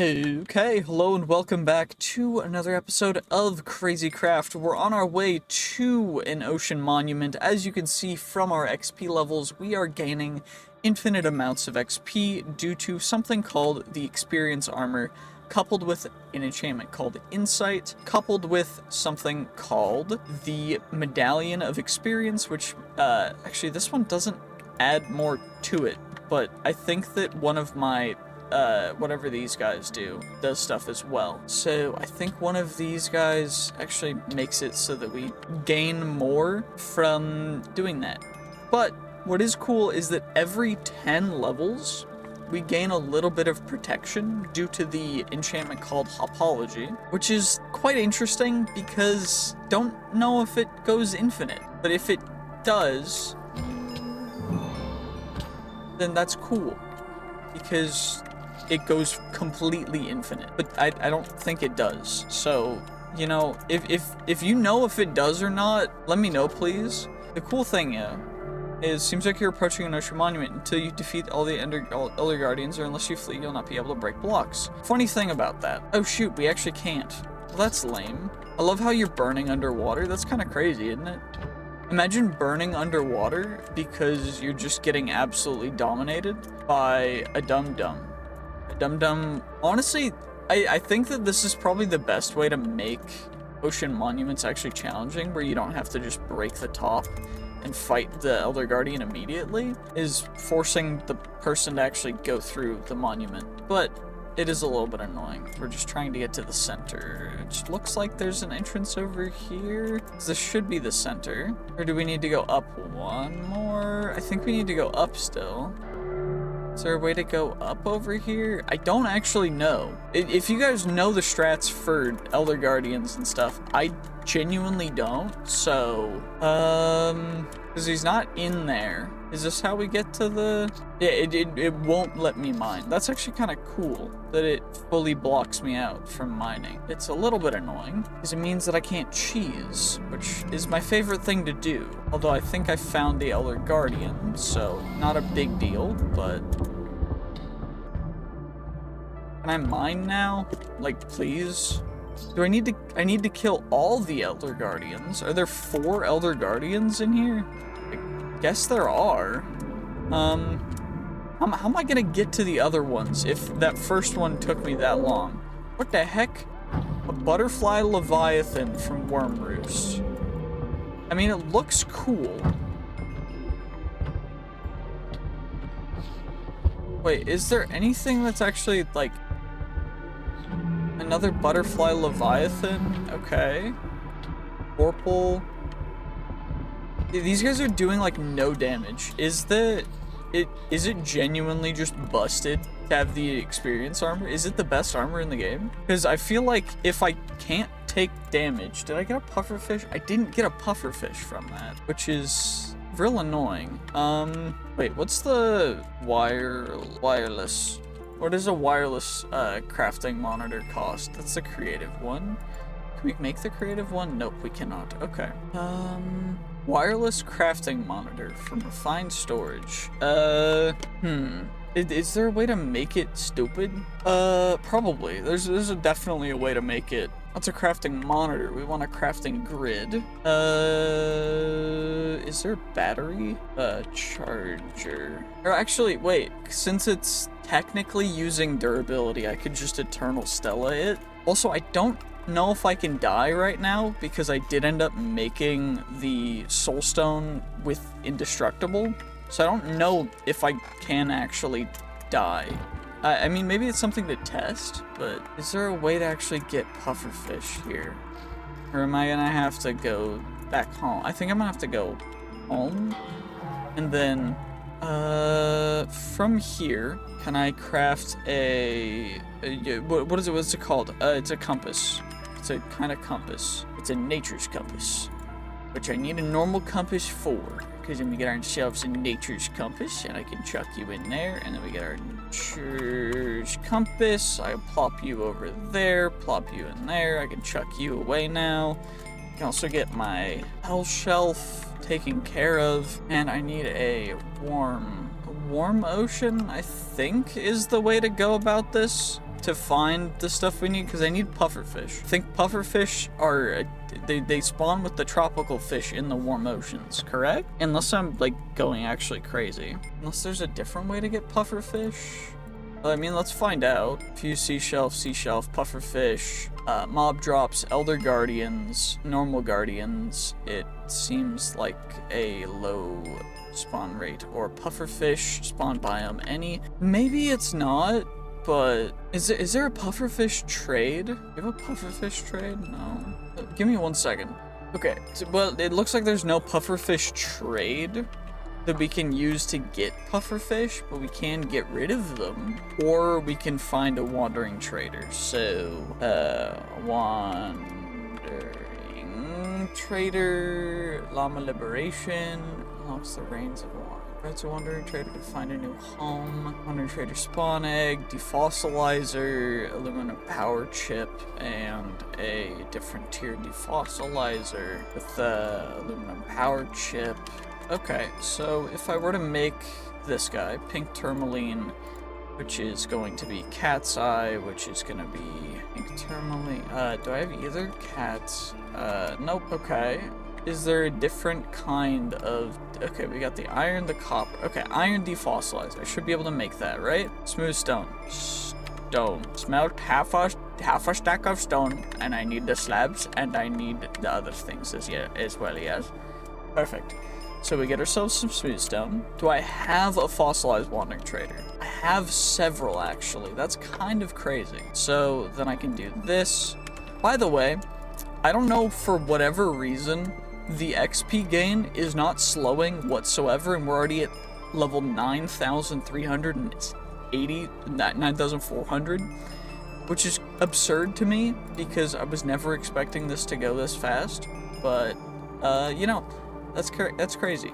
Okay, hello and welcome back to another episode of Crazy Craft. We're on our way to an ocean monument. As you can see from our XP levels, we are gaining infinite amounts of XP due to something called the Experience Armor, coupled with an enchantment called Insight, coupled with something called the Medallion of Experience, which, actually this one doesn't add more to it, but I think that one of my whatever these guys do does stuff as well. So I think one of these guys actually makes it so that we gain more from doing that. But what is cool is that every 10 levels, we gain a little bit of protection due to the enchantment called Hopology, which is quite interesting because don't know if it goes infinite, but if it does, then that's cool because it goes completely infinite, but I don't think it does. So, you know, if you know if it does or not, let me know, please. The cool thing, is seems like you're approaching an ocean monument. Until you defeat all the Elder Guardians, or unless you flee, you'll not be able to break blocks. Funny thing about that. Oh shoot, we actually can't. Well, that's lame. I love how you're burning underwater. That's kind of crazy, isn't it? Imagine burning underwater because you're just getting absolutely dominated by a dum-dum. Dum-dum. Honestly, I think that this is probably the best way to make ocean monuments actually challenging, where you don't have to just break the top and fight the Elder Guardian immediately, is forcing the person to actually go through the monument. But it is a little bit annoying. We're just trying to get to the center. It looks like there's an entrance over here. This should be the center. Or do we need to go up one more? I think we need to go up still. Is there a way to go up over here? I don't actually know. If you guys know the strats for Elder Guardians and stuff, I genuinely don't. So, because he's not in there. Is this how we get to the... Yeah, it won't let me mine. That's actually kind of cool that it fully blocks me out from mining. It's a little bit annoying because it means that I can't cheese, which is my favorite thing to do. Although I think I found the Elder Guardian, so not a big deal, but... Can I mine now? Like, please? Do I need to kill all the Elder Guardians? Are there 4 Elder Guardians in here? I guess there are. How am I gonna get to the other ones if that first one took me that long? What the heck? A butterfly leviathan from Worm Roost. I mean, it looks cool. Wait, is there anything that's actually, like... Another butterfly leviathan? Okay. Vorpal. These guys are doing, like, no damage. Is it genuinely just busted to have the experience armor? Is it the best armor in the game? Because I feel like if I can't take damage... Did I get a pufferfish? I didn't get a pufferfish from that, which is real annoying. Wait, what's the wireless? What does a wireless crafting monitor cost? That's the creative one. Can we make the creative one? Nope, we cannot. Okay. Wireless crafting monitor from refined storage. Is there a way to make it stupid? Probably. There's definitely a way to make it. That's a crafting monitor. We want a crafting grid. Is there a battery? Charger. Or actually, wait, since it's technically using durability, I could just Eternal Stella it. Also, I don't know if I can die right now because I did end up making the soulstone with indestructible, so I don't know if I can actually die. I mean, maybe it's something to test, but is there a way to actually get pufferfish here? Or am I gonna have to go back home? I think I'm gonna have to go home, and then from here, can I craft what's it called? It's a compass. It's a kind of compass. It's a nature's compass, which I need a normal compass for, because then we get ourselves a nature's compass, and I can chuck you in there, and then we get our nature's compass. I plop you over there, plop you in there. I can chuck you away now. I can also get my health shelf taken care of, and I need a warm ocean, I think, is the way to go about this. to find the stuff we need? Because I need pufferfish. I think pufferfish are, they spawn with the tropical fish in the warm oceans, correct? Unless I'm like going actually crazy. Unless there's a different way to get pufferfish. Well, I mean, let's find out. Fuse seashelf, pufferfish, mob drops, elder guardians, normal guardians. It seems like a low spawn rate, or pufferfish spawn biome. Maybe it's not, but is there a pufferfish trade? Do you have a pufferfish trade? No. Give me 1 second. Okay, so, well, it looks like there's no pufferfish trade that we can use to get pufferfish, but we can get rid of them, or we can find a wandering trader. So, wandering trader, llama liberation, unlocks the reins of water. Grants a wandering trader to find a new home. Wandering trader spawn egg, defossilizer, aluminum power chip, and a different tier defossilizer with the aluminum power chip. Okay, so if I were to make this guy, pink tourmaline, which is going to be cat's eye, which is going to be pink tourmaline. Do I have either cats? Nope. Okay. Is there a different kind of... Okay, we got the iron, the copper. Okay, iron defossilizer. I should be able to make that, right? Smooth stone. Stone. Smelt half a stack of stone, and I need the slabs, and I need the other things as well, yes. Perfect. So we get ourselves some smooth stone. Do I have a fossilized wandering trader? I have several, actually. That's kind of crazy. So then I can do this. By the way, I don't know, for whatever reason, the XP gain is not slowing whatsoever, and we're already at level 9,380, 9,400, which is absurd to me because I was never expecting this to go this fast. But, you know, that's crazy.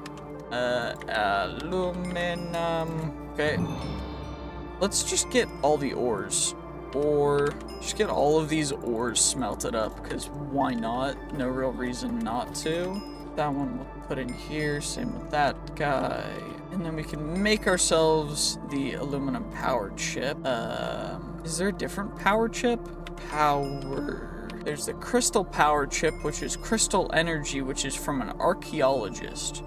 Aluminum. Okay. Let's just get all the ores. Or just get all of these ores smelted up, because why not? No real reason not to. That one we'll put in here, same with that guy. And then we can make ourselves the aluminum power chip. Is there a different power chip? There's the crystal power chip, which is crystal energy, which is from an archaeologist.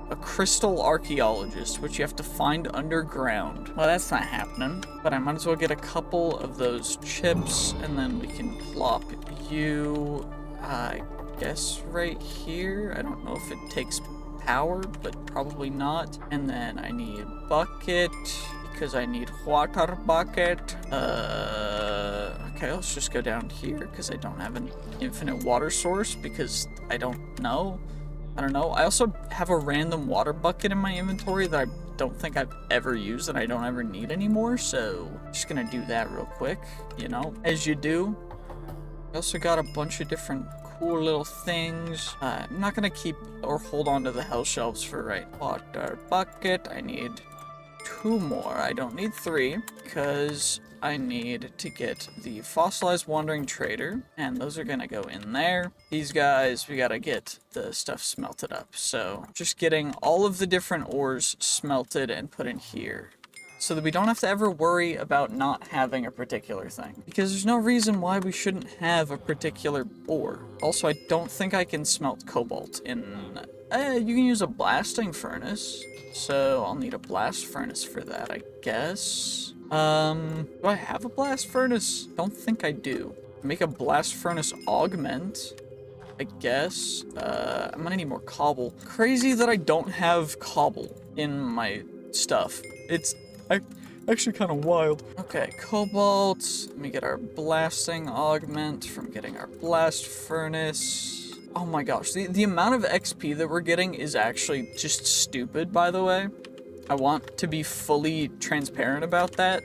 A crystal archaeologist, which you have to find underground. Well, that's not happening, but I might as well get a couple of those chips, and then we can plop you, I guess, right here. I don't know if it takes power, but probably not. And then I need bucket, because I need water bucket. Okay, let's just go down here, because I don't have an infinite water source, because I don't know. I also have a random water bucket in my inventory that I don't think I've ever used, and I don't ever need anymore, so I'm just gonna do that real quick, you know, as you do. I also got a bunch of different cool little things. I'm not gonna keep or hold on to the health shelves for water bucket. I need 2 more. I don't need 3, because I need to get the fossilized wandering trader, and those are gonna go in there. These guys, we gotta get the stuff smelted up. So just getting all of the different ores smelted and put in here, so that we don't have to ever worry about not having a particular thing, because there's no reason why we shouldn't have a particular ore. Also, I don't think I can smelt cobalt in... you can use a blasting furnace, so I'll need a blast furnace for that, I guess. Do I have a blast furnace? Don't think I do. Make a blast furnace augment, I guess. I'm gonna need more cobble. Crazy that I don't have cobble in my stuff. It's actually kind of wild. Okay, cobalt. Let me get our blasting augment from getting our blast furnace. Oh my gosh, the amount of XP that we're getting is actually just stupid, by the way. I want to be fully transparent about that.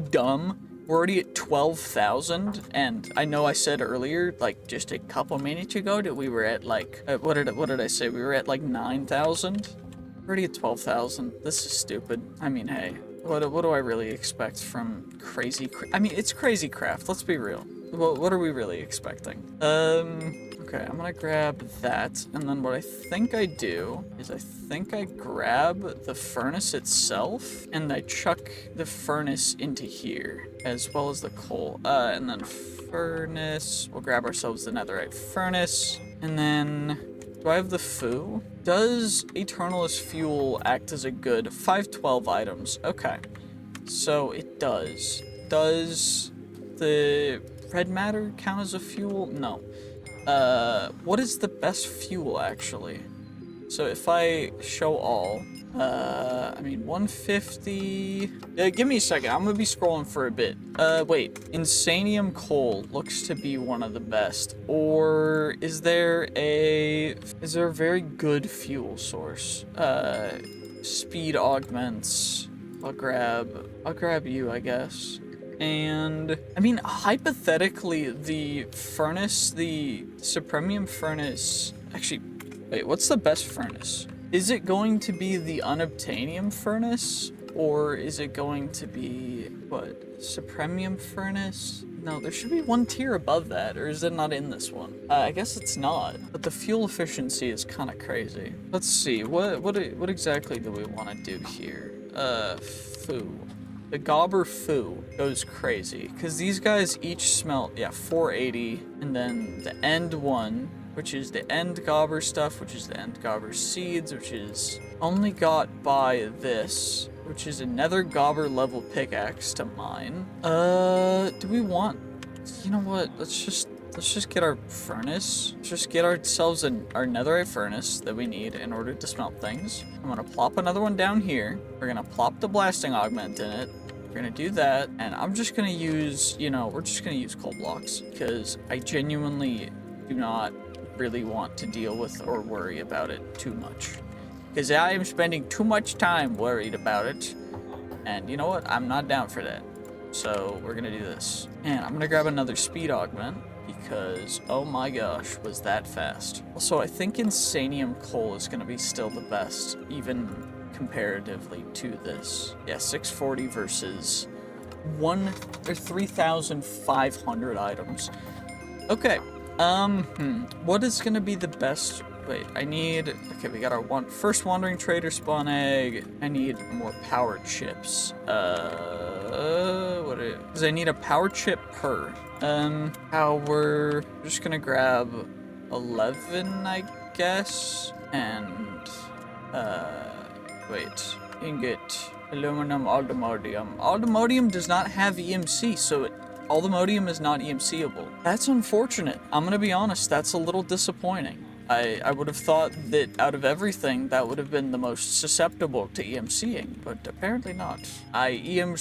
Dumb. We're already at 12,000, and I know I said earlier, like just a couple minutes ago, that we were at like, what did I say? We were at like 9,000? We're already at 12,000. This is stupid. I mean, hey, what do I really expect from crazy I mean, it's crazy craft, let's be real. what are we really expecting? Okay, I'm gonna grab that, and then what I think I do is I think I grab the furnace itself, and I chuck the furnace into here, as well as the coal. And then furnace, we'll grab ourselves the netherite furnace, and then, do I have the foo? Does Eternalist fuel act as a good 512 items? Okay, so it does. Does the red matter count as a fuel? No. What is the best fuel, actually? So if I show all, I mean, 150... give me a second, I'm gonna be scrolling for a bit. Wait, Insanium coal looks to be one of the best. Or is there a very good fuel source? Speed augments. I'll grab you, I guess. And, I mean, hypothetically, the furnace, the Supremium furnace... Actually, wait, what's the best furnace? Is it going to be the Unobtainium furnace? Or is it going to be, what, Supremium furnace? No, there should be one tier above that, or is it not in this one? I guess it's not, but the fuel efficiency is kind of crazy. Let's see, what exactly do we want to do here? Foo. The Gobber Foo goes crazy, because these guys each smelt, yeah, 480, and then the end one, which is the end Gobber stuff, which is the end Gobber seeds, which is only got by this, which is a Nether Gobber level pickaxe to mine. Do we want, you know what, let's just get our furnace. Let's just get ourselves our netherite furnace that we need in order to smelt things. I'm gonna plop another one down here. We're gonna plop the blasting augment in it. We're gonna do that, and I'm just gonna use, we're just gonna use coal blocks, because I genuinely do not really want to deal with or worry about it too much. Because I am spending too much time worried about it, and you know what? I'm not down for that. So we're gonna do this. And I'm gonna grab another speed augment, because, oh my gosh, was that fast. Also, I think Insanium coal is gonna be still the best, even comparatively to this. Yeah, 640 versus 3,500 items. Okay, what is gonna be the best? Wait, okay, we got our first wandering trader spawn egg. I need more power chips. Because I need a power chip per. We're just gonna grab 11, I guess, and, wait, ingot, aluminum, aldomodium. Aldomodium does not have EMC, so aldomodium is not EMCable. That's unfortunate. I'm gonna be honest, that's a little disappointing. I would have thought that out of everything, that would have been the most susceptible to EMCing, but apparently not. EM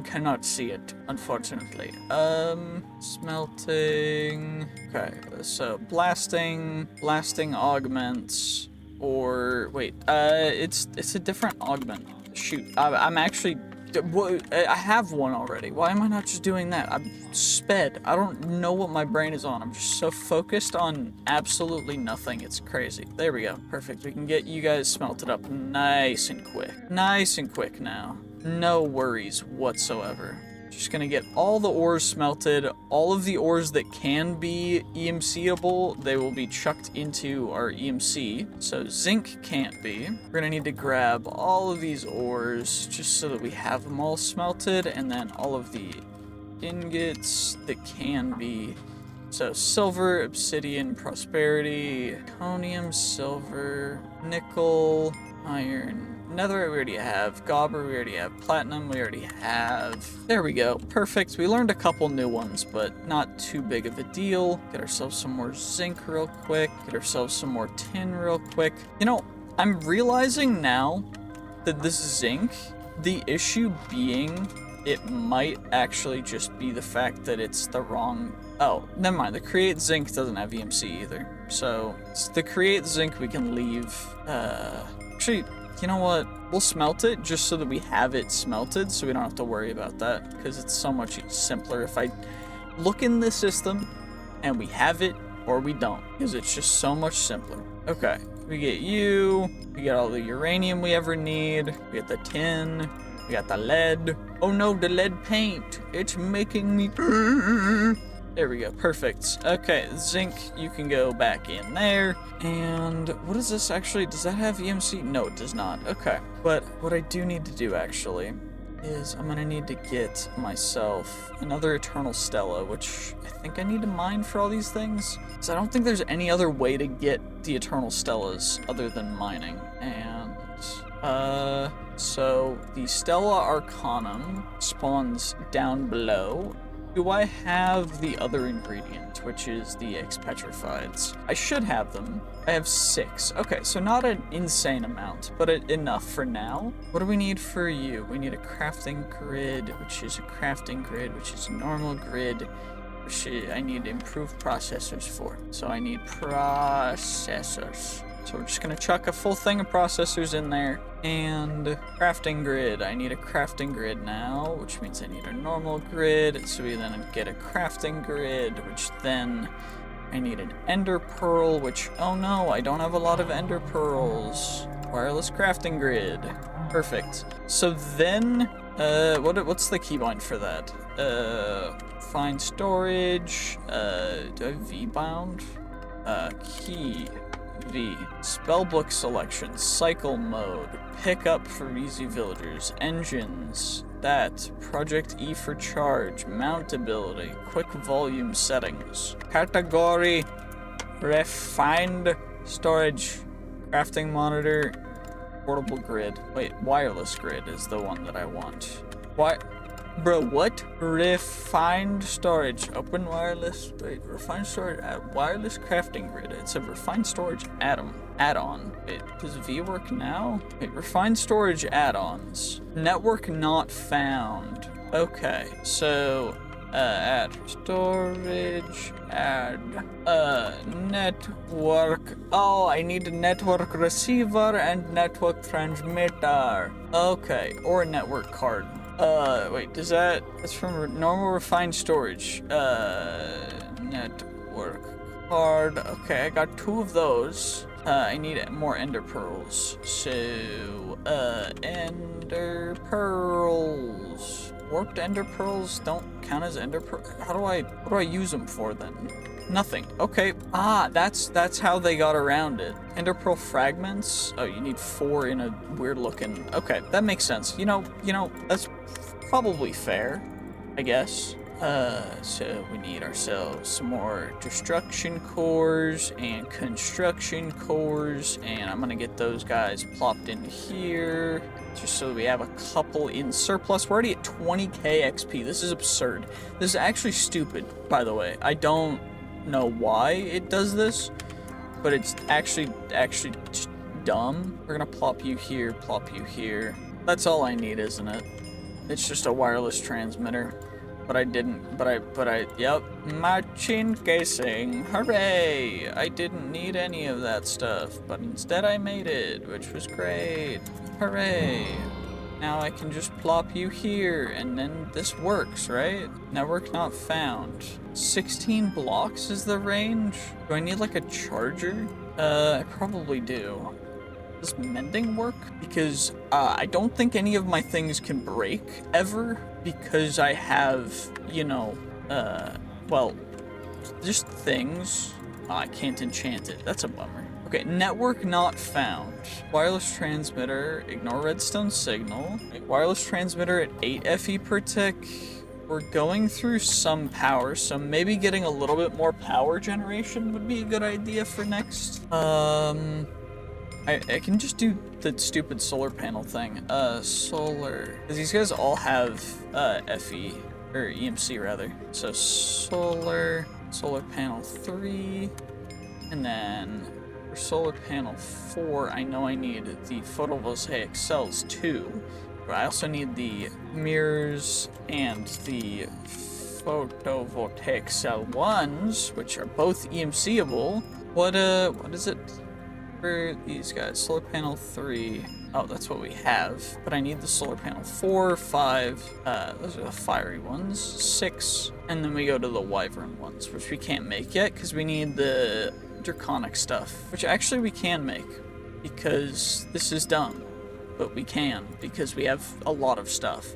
cannot see it, unfortunately. Smelting. Okay, so blasting augments, or wait, it's a different augment. Shoot, I'm actually. I have one already. Why am I not just doing that? I'm sped. I don't know what my brain is on. I'm just so focused on absolutely nothing. It's crazy. There we go. Perfect. We can get you guys smelted up nice and quick. Nice and quick now. No worries whatsoever. Just gonna get all the ores smelted. All of the ores that can be EMCable, they will be chucked into our EMC. So zinc can't be. We're gonna need to grab all of these ores just so that we have them all smelted, and then all of the ingots that can be. So silver, obsidian, prosperity, draconium, silver, nickel, iron, netherite we already have, gobber we already have, platinum we already have. There we go, perfect. We learned a couple new ones, but not too big of a deal. Get ourselves some more zinc real quick, get ourselves some more tin real quick. You know, I'm realizing now that this zinc, the issue being, it might actually just be the fact that it's the wrong... Oh, never mind, the create zinc doesn't have EMC either. So, the create zinc we can leave, actually, you know what? We'll smelt it just so that we have it smelted, so we don't have to worry about that, because it's so much simpler if I look in the system and we have it or we don't, because it's just so much simpler. Okay, we get you, we get all the uranium we ever need, we get the tin, We got the lead. Oh no, the lead paint. It's making me... There we go, perfect. Okay, zinc, you can go back in there. And what is this actually? Does that have EMC? No, it does not. Okay, but what I do need to do actually is I'm gonna need to get myself another Eternal Stella, which I think I need to mine for all these things. Because I don't think there's any other way to get the Eternal Stellas other than mining. And, so the Stella Arcanum spawns down below. Do I have the other ingredient, which is the Expetrifieds? I should have them. I have 6. Okay, so not an insane amount, but enough for now. What do we need for you? We need a crafting grid, which is a crafting grid, which is a normal grid, which I need improved processors for. So I need processors. So we're just gonna chuck a full thing of processors in there. And crafting grid. I need a crafting grid now, which means I need a normal grid. So we then get a crafting grid, which then I need an ender pearl, which, oh no, I don't have a lot of ender pearls. Wireless crafting grid. Perfect. So then, what's the keybind for that? Find storage. Do I have V-bound? Key. V. Spellbook selection, cycle mode, pickup for easy villagers, engines, that, project E for charge, mount ability, quick volume settings, category, refined storage, crafting monitor, portable grid. Wait, wireless grid is the one that I want. Why? Bro, what? Refined storage. Open wireless. Wait, refined storage. Wireless crafting grid. It's a refined storage add-on. Wait, does V work now? Wait, refined storage add-ons. Network not found. Okay, so add storage, add network. Oh, I need a network receiver and network transmitter. Okay, or a network card. Wait, that's from normal refined storage. Network card. Okay, I got 2 of those. I need more ender pearls. So, ender pearls. Warped ender pearls don't count as ender pearls. What do I use them for then? Nothing. Okay. Ah, that's how they got around it. Ender pearl fragments. Oh, you need 4 in a weird looking. Okay, that makes sense. You know, that's probably fair, I guess. So we need ourselves some more destruction cores and construction cores, and I'm gonna get those guys plopped in here just so we have a couple in surplus. We're already at 20k XP. This is absurd. This is actually stupid, by the way. I don't know why it does this, but it's actually just dumb. We're gonna plop you here, plop you here. That's all I need, isn't it? It's just a wireless transmitter. But yep. Machine casing, hooray! I didn't need any of that stuff, but instead I made it, which was great. Hooray! Now I can just plop you here, and then this works, right? Network not found. 16 blocks is the range? Do I need like a charger? I probably do. Does mending work? Because I don't think any of my things can break ever, because I have, well, just things. I can't enchant it. That's a bummer. Okay, network not found. Wireless transmitter, ignore redstone signal. Wireless transmitter at 8 FE per tick. We're going through some power, so maybe getting a little bit more power generation would be a good idea for next. I can just do the stupid solar panel thing. Solar. Because these guys all have FE, or EMC rather. So solar panel 3, and then for solar panel 4, I know I need the photovoltaic cells 2. But I also need the mirrors and the photovoltaic cell 1s, which are both EMCable. What is it? For these guys, solar panel 3. Oh, that's what we have. But I need the solar panel 4, 5. Those are the fiery ones. 6. And then we go to the wyvern ones, which we can't make yet because we need the draconic stuff, which actually we can make because this is dumb. but we can because we have a lot of stuff.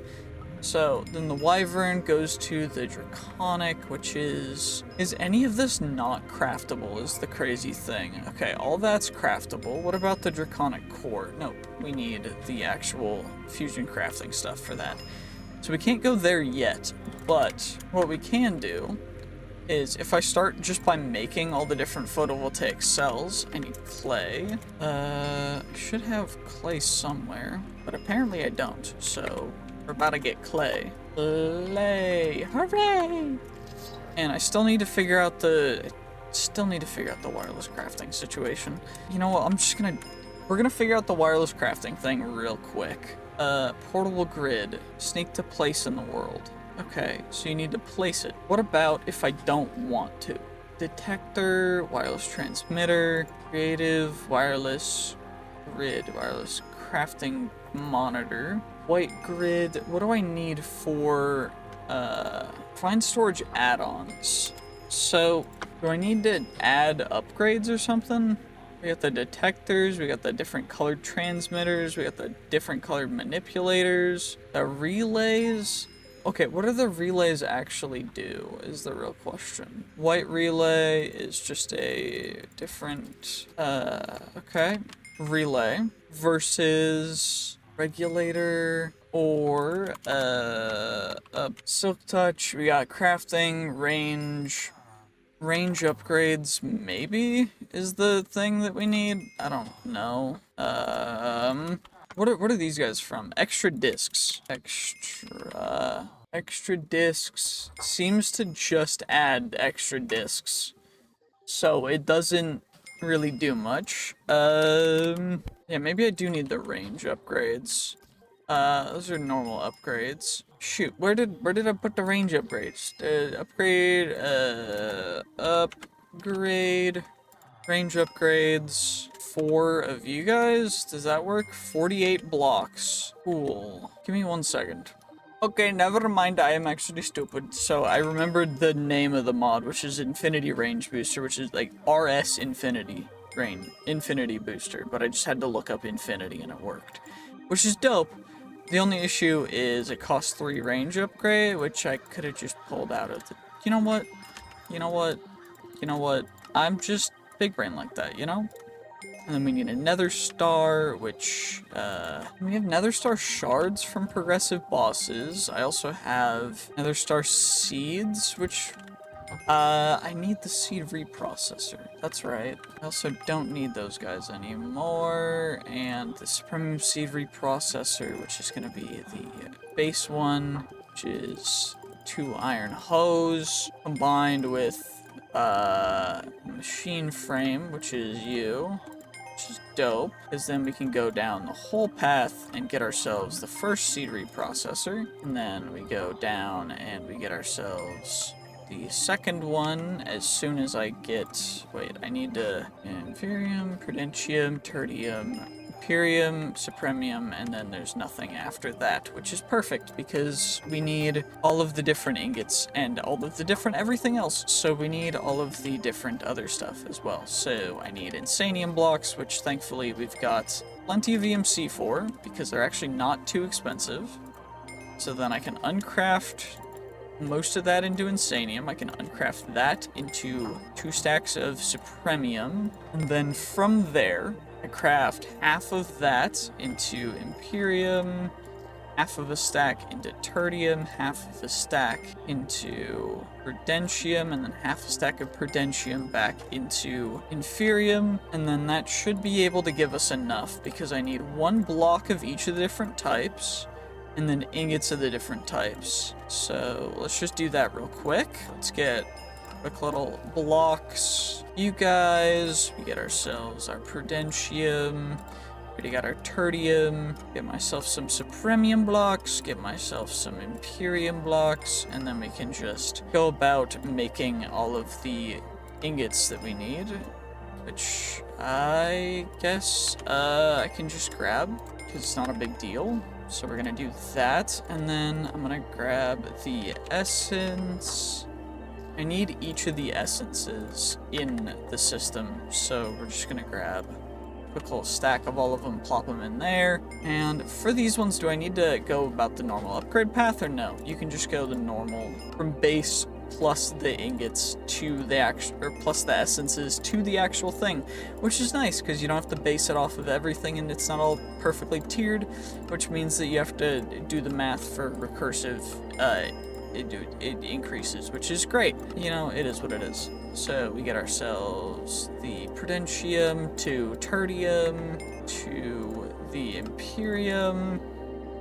So then the Wyvern goes to the Draconic, which is any of this not craftable is the crazy thing. Okay, all that's craftable. What about the Draconic core? Nope, we need the actual fusion crafting stuff for that. So we can't go there yet, but what we can do is if I start just by making all the different photovoltaic cells, I need clay. I should have clay somewhere, but apparently I don't, so we're about to get clay. Clay! Hooray! And I still need to figure out the wireless crafting situation. You know what, we're gonna figure out the wireless crafting thing real quick. Portable grid. Sneak to place in the world. Okay, so you need to place it. What about if I don't want to? Detector, wireless transmitter, creative, wireless grid, wireless crafting monitor, white grid. What do I need for, find storage add-ons? So, do I need to add upgrades or something? We got the detectors, we got the different colored transmitters, we got the different colored manipulators, the relays. Okay, what do the relays actually do is the real question. White relay is just a different, okay, relay versus regulator or, silk touch. We got crafting, range upgrades, maybe, is the thing that we need. I don't know. What are these guys from? Extra discs. Extra discs seems to just add extra discs. So it doesn't really do much. Yeah, maybe I do need the range upgrades. Those are normal upgrades. Shoot, where did I put the range upgrades? Upgrade, range upgrades. 4 of you guys? Does that work? 48 blocks. Cool. Give me 1 second. Okay, never mind, I am actually stupid. So I remembered the name of the mod, which is Infinity Range Booster, which is like RS Infinity Booster, but I just had to look up Infinity and it worked. Which is dope. The only issue is it costs 3 range upgrade, which I could have just pulled out of the... You know what? I'm just big brain like that, you know? And then we need a Nether Star, which, we have Nether Star shards from progressive bosses. I also have Nether Star seeds, which, I need the seed reprocessor. That's right. I also don't need those guys anymore. And the Supreme Seed reprocessor, which is gonna be the base one, which is 2 iron hose, combined with, machine frame, which is you. Which is dope, because then we can go down the whole path and get ourselves the first seed reprocessor, and then we go down and we get ourselves the second one as soon as I get... Wait, I need to... Inferium, Prudentium, Tertium, Imperium, Supremium, and then there's nothing after that, which is perfect because we need all of the different ingots and all of the different everything else, so we need all of the different other stuff as well. So I need Insanium blocks, which thankfully we've got plenty of EMC for, because they're actually not too expensive. So then I can uncraft most of that into Insanium. I can uncraft that into 2 stacks of Supremium, and then from there, I craft half of that into Imperium, half of a stack into Tertium, half of a stack into Prudentium, and then half a stack of Prudentium back into Inferium, and then that should be able to give us enough, because I need 1 block of each of the different types, and then ingots of the different types. So let's just do that real quick. Let's get quick little blocks. You guys, we get ourselves our Prudentium. Already got our Tertium. Get myself some Supremium blocks. Get myself some Imperium blocks. And then we can just go about making all of the ingots that we need. Which I guess I can just grab, because it's not a big deal. So we're gonna do that. And then I'm gonna grab the essence. I need each of the essences in the system, so we're just gonna grab typical stack of all of them, plop them in there. And for these ones, do I need to go about the normal upgrade path or no? You can just go the normal from base plus the ingots to the actual, or plus the essences to the actual thing, which is nice because you don't have to base it off of everything and it's not all perfectly tiered, which means that you have to do the math for recursive, it increases, which is great. You know, it is what it is. So we get ourselves the Prudentium to Tertium to the Imperium,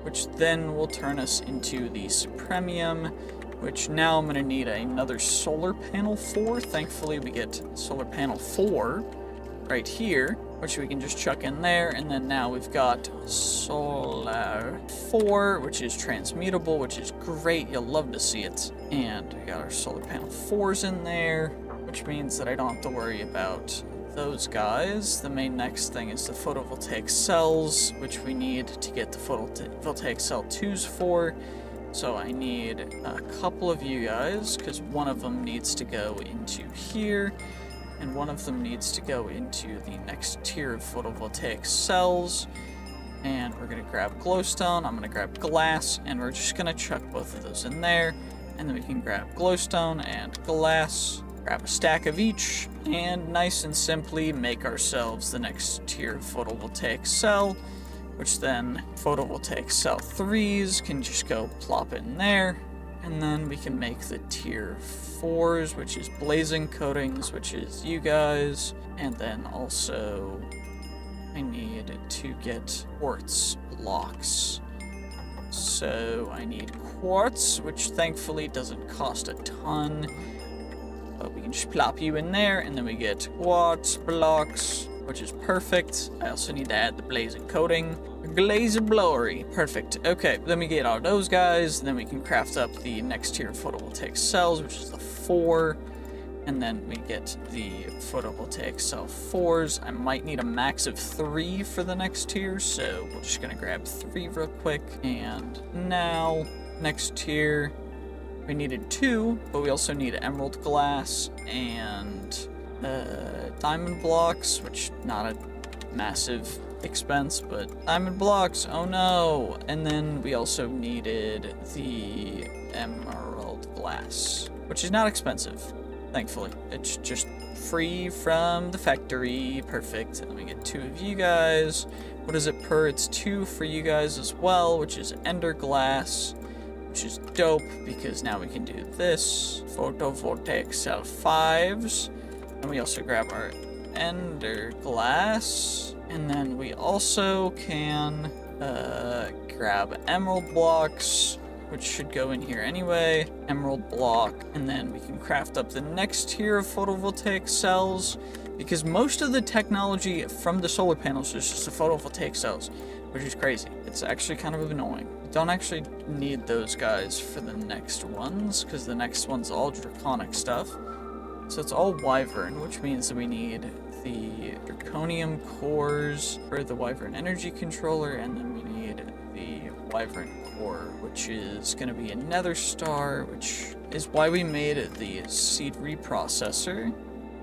which then will turn us into the Supremium, which now I'm going to need another solar panel for. Thankfully, we get solar panel 4 right here, which we can just chuck in there. And then now we've got solar 4, which is transmutable, which is great. You'll love to see it. And we got our solar panel 4s in there, which means that I don't have to worry about those guys. The main next thing is the photovoltaic cells, which we need to get the photovoltaic cell 2s for. So I need a couple of you guys, because one of them needs to go into here, and one of them needs to go into the next tier of photovoltaic cells. And we're going to grab glowstone, I'm going to grab glass, and we're just going to chuck both of those in there. And then we can grab glowstone and glass, grab a stack of each, and nice and simply make ourselves the next tier of photovoltaic cell, which then photovoltaic cell 3s can just go plop in there. And then we can make the tier 4s, which is blazing coatings, which is you guys. And then also I need to get quartz blocks. So I need quartz, which thankfully doesn't cost a ton, but we can just plop you in there, and then we get quartz blocks, which is perfect. I also need to add the blazing coating. Glaze of glory. Perfect. Okay, then we get all those guys, and then we can craft up the next tier of photovoltaic cells, which is the 4. And then we get the photovoltaic cell 4s. I might need a max of 3 for the next tier, so we're just gonna grab 3 real quick. And now, next tier, we needed 2, but we also need emerald glass and diamond blocks, which not a massive expense, but diamond blocks, oh no. And then we also needed the emerald glass, which is not expensive, thankfully. It's just free from the factory. Perfect. And then we get 2 of you guys. What is it per? It's 2 for you guys as well, which is ender glass, which is dope because now we can do this. Photovoltaic cell 5s. And we also grab our ender glass. And then we also can grab emerald blocks, which should go in here anyway. Emerald block. And then we can craft up the next tier of photovoltaic cells, because most of the technology from the solar panels is just the photovoltaic cells, which is crazy. It's actually kind of annoying. You don't actually need those guys for the next ones, because the next one's all draconic stuff. So it's all Wyvern, which means that we need the draconium cores for the Wyvern energy controller, and then we need the Wyvern core, which is going to be a Nether star, which is why we made the seed reprocessor.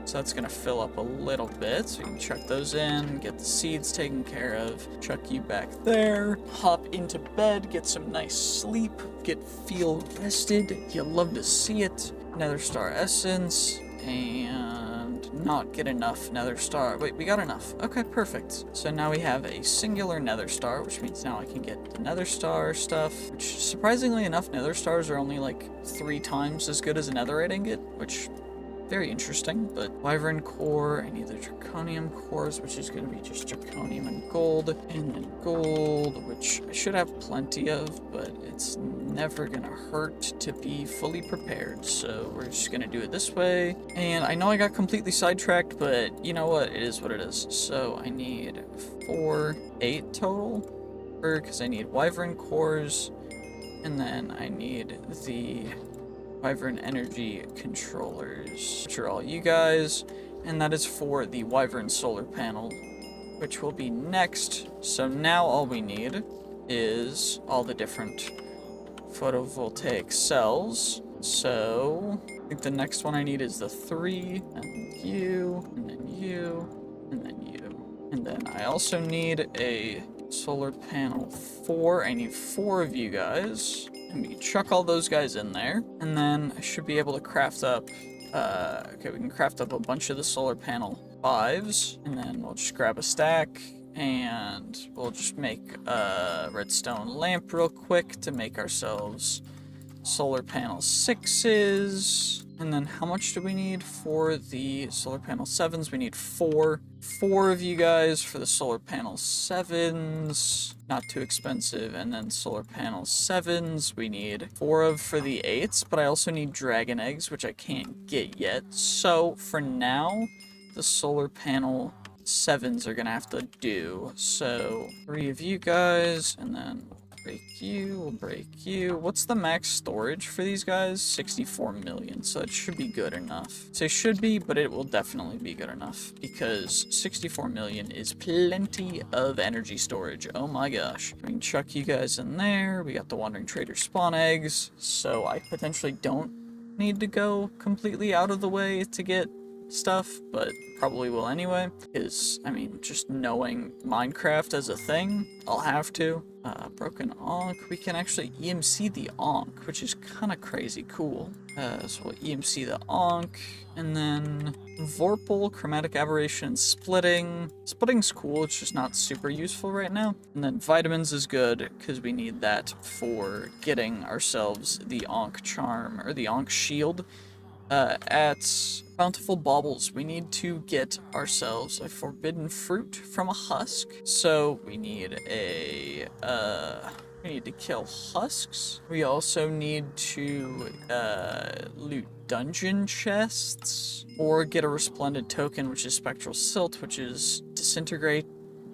So that's going to fill up a little bit, so we can chuck those in, get the seeds taken care of, chuck you back there, hop into bed, get some nice sleep, feel rested. You'll love to see it. Nether star essence, and not get enough nether star. Wait, we got enough. Okay, perfect. So now we have a singular nether star, which means now I can get the nether star stuff, which surprisingly enough, nether stars are only like 3 times as good as a netherite ingot, which very interesting. But Wyvern core, I need the draconium cores, which is going to be just draconium and gold gold, which I should have plenty of, but it's never going to hurt to be fully prepared. So we're just going to do it this way. And I know I got completely sidetracked, but you know what? It is what it is. So I need 8 total, because I need Wyvern cores, and then I need the Wyvern energy controllers, which are all you guys, and that is for the Wyvern solar panel, which will be next. So now all we need is all the different photovoltaic cells. So I think the next one I need is the 3, and you, and then you, and then you. And then I also need a solar panel 4. I need 4 of you guys. And we can chuck all those guys in there. And then I should be able to craft up, okay, we can craft up a bunch of the solar panel 5s. And then we'll just grab a stack. And we'll just make a redstone lamp real quick to make ourselves solar panel 6s. And then how much do we need for the solar panel 7s? We need 4. 4 of you guys for the solar panel 7s. Not too expensive. And then solar panel 7s, we need 4 of for the 8s. But I also need dragon eggs, which I can't get yet. So for now, the solar panel 7s are gonna have to do. So 3 of you guys, and then we'll break you. What's the max storage for these guys? 64 million, so it should be good enough. So it should be, but it will definitely be good enough, because 64 million is plenty of energy storage. Oh my gosh. We can chuck you guys in there. We got the Wandering Trader spawn eggs, so I potentially don't need to go completely out of the way to get stuff, but probably will anyway, because, I mean, just knowing Minecraft as a thing, I'll have to. Broken Ankh, we can actually EMC the Ankh, which is kind of crazy cool. So we'll EMC the Ankh, and then Vorpal, Chromatic Aberration, Splitting. Splitting's cool, it's just not super useful right now. And then Vitamins is good, because we need that for getting ourselves the Ankh Charm, or the Ankh Shield. At Bountiful Baubles, we need to get ourselves a forbidden fruit from a husk. So we need we need to kill husks. We also need to loot dungeon chests, or get a resplendent token, which is Spectral Silt, which is disintegrate.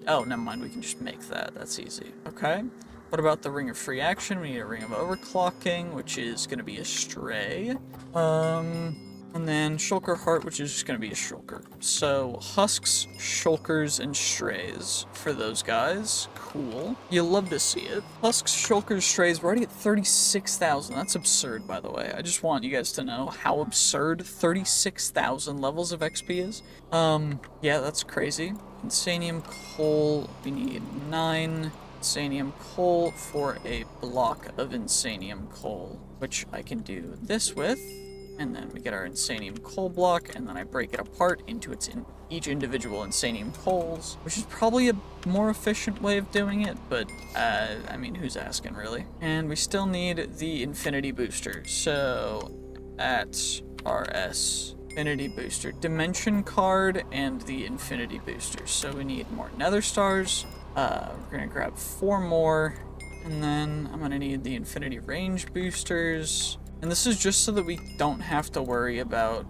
Oh, never mind, we can just make that. That's easy. Okay. What about the Ring of Free Action? We need a Ring of Overclocking, which is going to be a Stray. And then Shulker Heart, which is just going to be a Shulker. So, Husks, Shulkers, and Strays for those guys. Cool. You love to see it. Husks, Shulkers, Strays, we're already at 36,000. That's absurd, by the way. I just want you guys to know how absurd 36,000 levels of XP is. Yeah, that's crazy. Insanium Coal, we need 9. Insanium Coal for a block of Insanium Coal, which I can do this with, and then we get our Insanium Coal block, and then I break it apart into each individual Insanium Coals, which is probably a more efficient way of doing it, but I mean, who's asking really? And we still need the Infinity Booster, so at RS Infinity Booster, Dimension Card, and the Infinity Booster. So we need more Nether Stars. We're gonna grab 4 more, and then I'm gonna need the Infinity Range Boosters. And this is just so that we don't have to worry about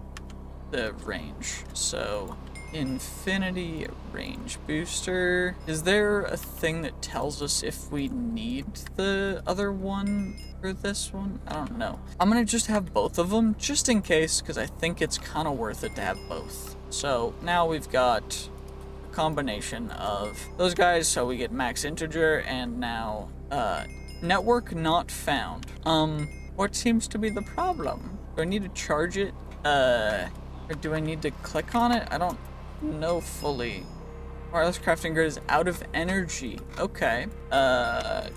the range. So, Infinity Range Booster. Is there a thing that tells us if we need the other one for this one? I don't know. I'm gonna just have both of them, just in case, because I think it's kind of worth it to have both. So, now we've got combination of those guys, so we get max integer, and now network not found. What seems to be the problem? Do I need to charge it, or do I need to click on it? I don't know fully. Wireless crafting grid is out of energy. Okay.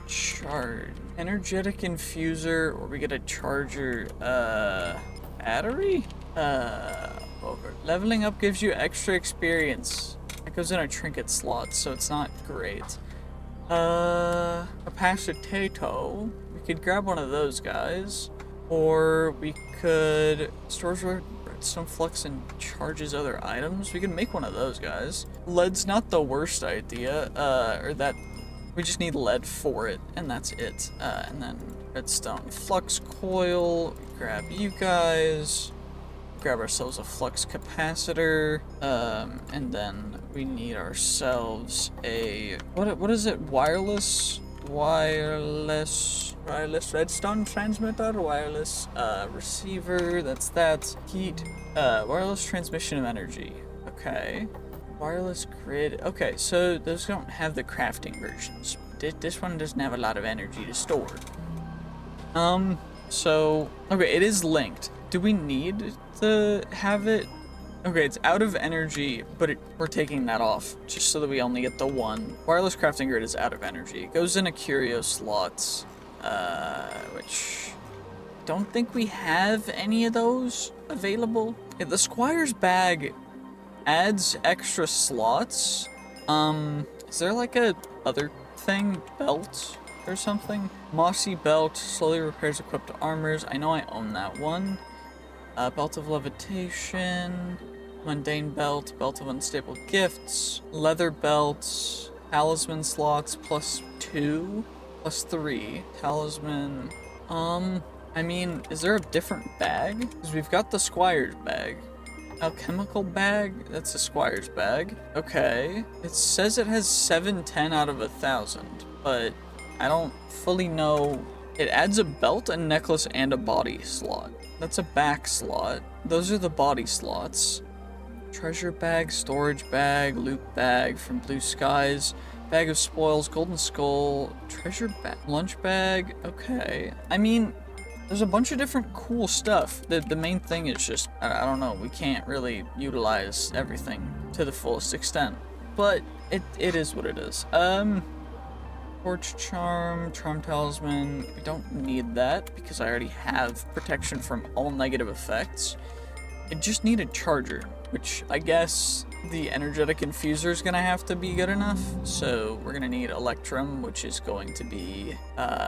Charge energetic infuser, or we get a charger battery. Over leveling up gives you extra experience. It goes in a trinket slot, so it's not great. Capacitato. We could grab one of those guys. Or we could stores redstone flux and charges other items. We could make one of those guys. Lead's not the worst idea. Or that we just need lead for it, and that's it. And then redstone flux coil. We grab you guys. Grab ourselves a flux capacitor, and then we need ourselves a what is it? Wireless redstone transmitter, wireless receiver. That's that. Heat, wireless transmission of energy. Okay, wireless grid. Okay, so those don't have the crafting versions. This one doesn't have a lot of energy to store. So okay, it is linked. Do we need to have it Okay, it's out of energy, but we're taking that off just so that we only get the one. Wireless crafting grid is out of energy. It goes in a curio slots, which don't think we have any of those available. Yeah, the Squire's bag adds extra slots. Is there like a other thing? Belt or something? Mossy belt, slowly repairs equipped armors. I know I own that one. Belt of levitation, mundane belt, belt of unstable gifts, leather belts, talisman slots +2, +3, talisman. I mean, is there a different bag? Because we've got the Squire's bag. Alchemical bag? That's a Squire's bag. Okay. It says it has 710 out of 1,000, but I don't fully know. It adds a belt, a necklace, and a body slot. That's a back slot. Those are the body slots. Treasure bag, storage bag, loot bag from Blue Skies, bag of spoils, golden skull, treasure bag, lunch bag. Okay. I mean, there's a bunch of different cool stuff. The main thing is just, I don't know, we can't really utilize everything to the fullest extent. But it is what it is. Torch charm, charm talisman. We don't need that because I already have protection from all negative effects. I just need a charger, which I guess the energetic infuser is gonna have to be good enough. So we're gonna need electrum, which is going to be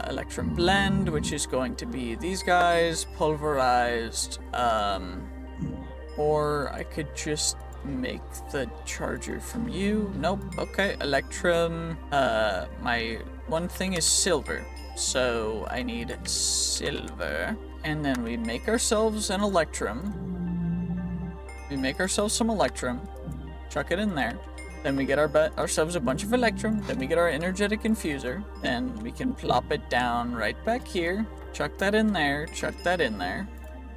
electrum blend, which is going to be these guys, pulverized, or I could just make the charger from you. Nope. Okay, electrum. My one thing is silver, so I need silver, and then we make ourselves an electrum. We make ourselves some electrum, chuck it in there, then we get ourselves a bunch of electrum, then we get our energetic infuser, then we can plop it down right back here, chuck that in there, chuck that in there.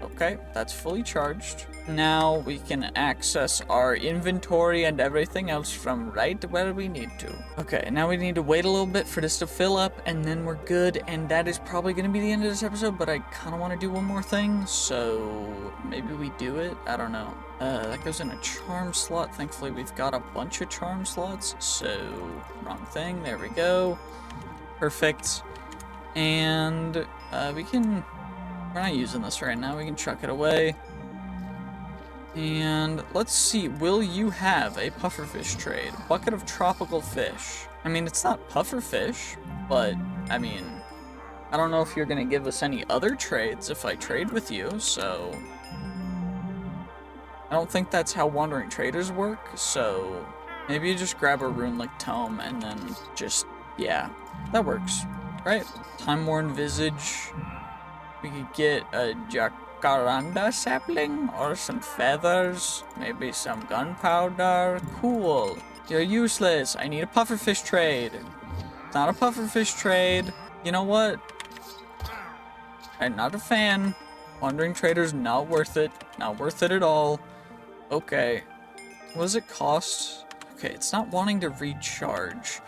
Okay, that's fully charged. Now we can access our inventory and everything else from right where we need to. Okay, now we need to wait a little bit for this to fill up, and then we're good, and that is probably going to be the end of this episode, but I kind of want to do one more thing, so maybe we do it? I don't know. That goes in a charm slot. Thankfully, we've got a bunch of charm slots, so wrong thing. There we go. Perfect. And we're not using this right now. We can chuck it away. And let's see, will you have a pufferfish trade? Bucket of tropical fish. I mean, it's not pufferfish, but I mean, I don't know if you're gonna give us any other trades if I trade with you, so I don't think that's how wandering traders work, so maybe you just grab a rune-like tome and then just, yeah, that works, right? Time-worn visage. We could get a jacaranda sapling or some feathers, maybe some gunpowder. Cool. You're useless. I need a pufferfish trade. It's not a pufferfish trade. You know what? I'm not a fan. Wandering traders, not worth it. Not worth it at all. Okay. What does it cost? Okay, it's not wanting to recharge.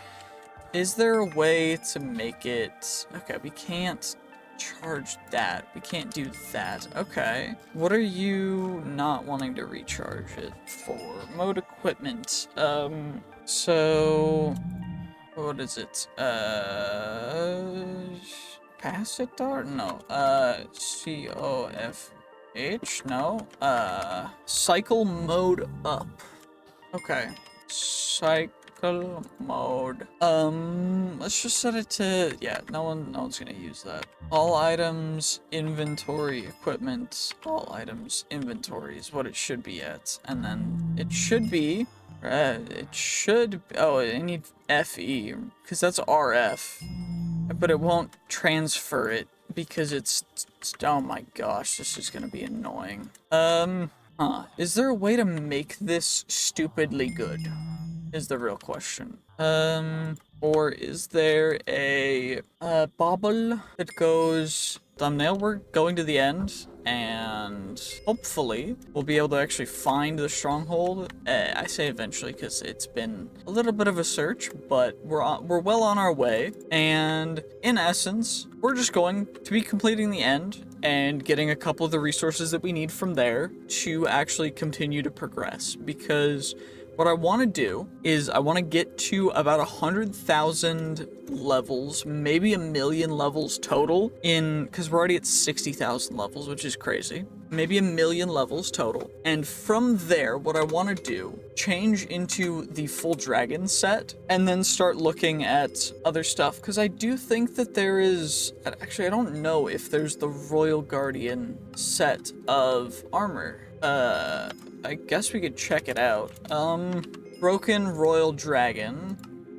Is there a way to make it... Okay, we can't charge that. We can't do that. Okay. What are you not wanting to recharge it for? Mode equipment. So... What is it? Capacitor? No. COFH? No. Cycle mode up. Okay. Cycle mode. Let's just set it to, yeah, no one's gonna use that. All items, inventory, equipment, all items, inventory is what it should be at. And then it should be, oh, I need FE, because that's RF. But it won't transfer it because it's, oh my gosh, this is gonna be annoying. Is there a way to make this stupidly good? Is the real question. Or is there a bobble that goes thumbnail? We're going to the end, and hopefully we'll be able to actually find the stronghold. I say eventually because it's been a little bit of a search, but we're well on our way. And in essence, we're just going to be completing the end and getting a couple of the resources that we need from there to actually continue to progress. Because what I want to do is I want to get to about 100,000 levels, maybe 1,000,000 levels total because we're already at 60,000 levels, which is crazy. Maybe 1,000,000 levels total. And from there, what I want to do, change into the full dragon set and then start looking at other stuff. Because I do think that there is, actually, I don't know if there's the Royal Guardian set of armor. I guess we could check it out. Broken Royal Dragon,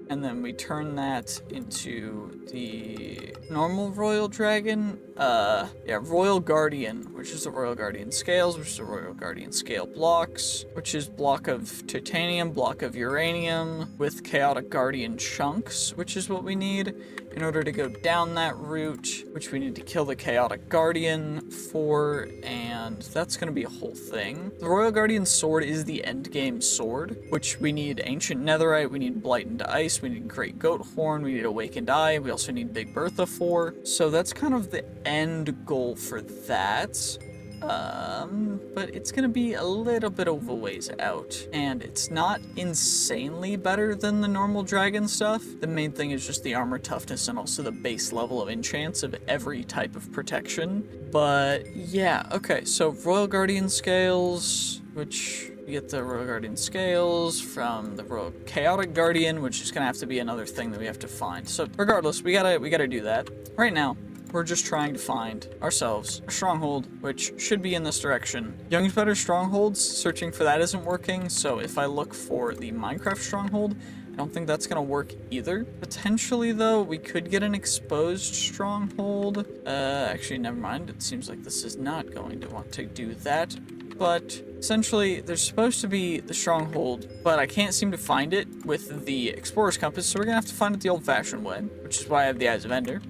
and then we turn that into the normal Royal Dragon. Yeah, Royal Guardian, which is the Royal Guardian Scales, which is the Royal Guardian Scale blocks, which is block of titanium, block of uranium, with Chaotic Guardian chunks, which is what we need in order to go down that route, which we need to kill the Chaotic Guardian for, and that's going to be a whole thing. The Royal Guardian Sword is the endgame sword, which we need Ancient Netherite, we need Blightened Ice, we need Great Goat Horn, we need Awakened Eye, we also need Big Bertha for, so that's kind of the end goal for that. But it's gonna be a little bit of a ways out, and it's not insanely better than the normal dragon stuff. The main thing is just the armor toughness and also the base level of enchants of every type of protection. But yeah, okay, so Royal Guardian Scales, which we get the Royal Guardian Scales from the Royal Chaotic Guardian, which is gonna have to be another thing that we have to find. So regardless, we gotta do that. Right now, we're just trying to find ourselves a stronghold, which should be in this direction. Young's Better Strongholds, searching for that isn't working, so if I look for the Minecraft stronghold, I don't think that's gonna work either. Potentially, though, we could get an exposed stronghold. Actually, never mind. It seems like this is not going to want to do that. But essentially, there's supposed to be the stronghold, but I can't seem to find it with the Explorer's Compass, so we're gonna have to find it the old-fashioned way, which is why I have the Eyes of Ender.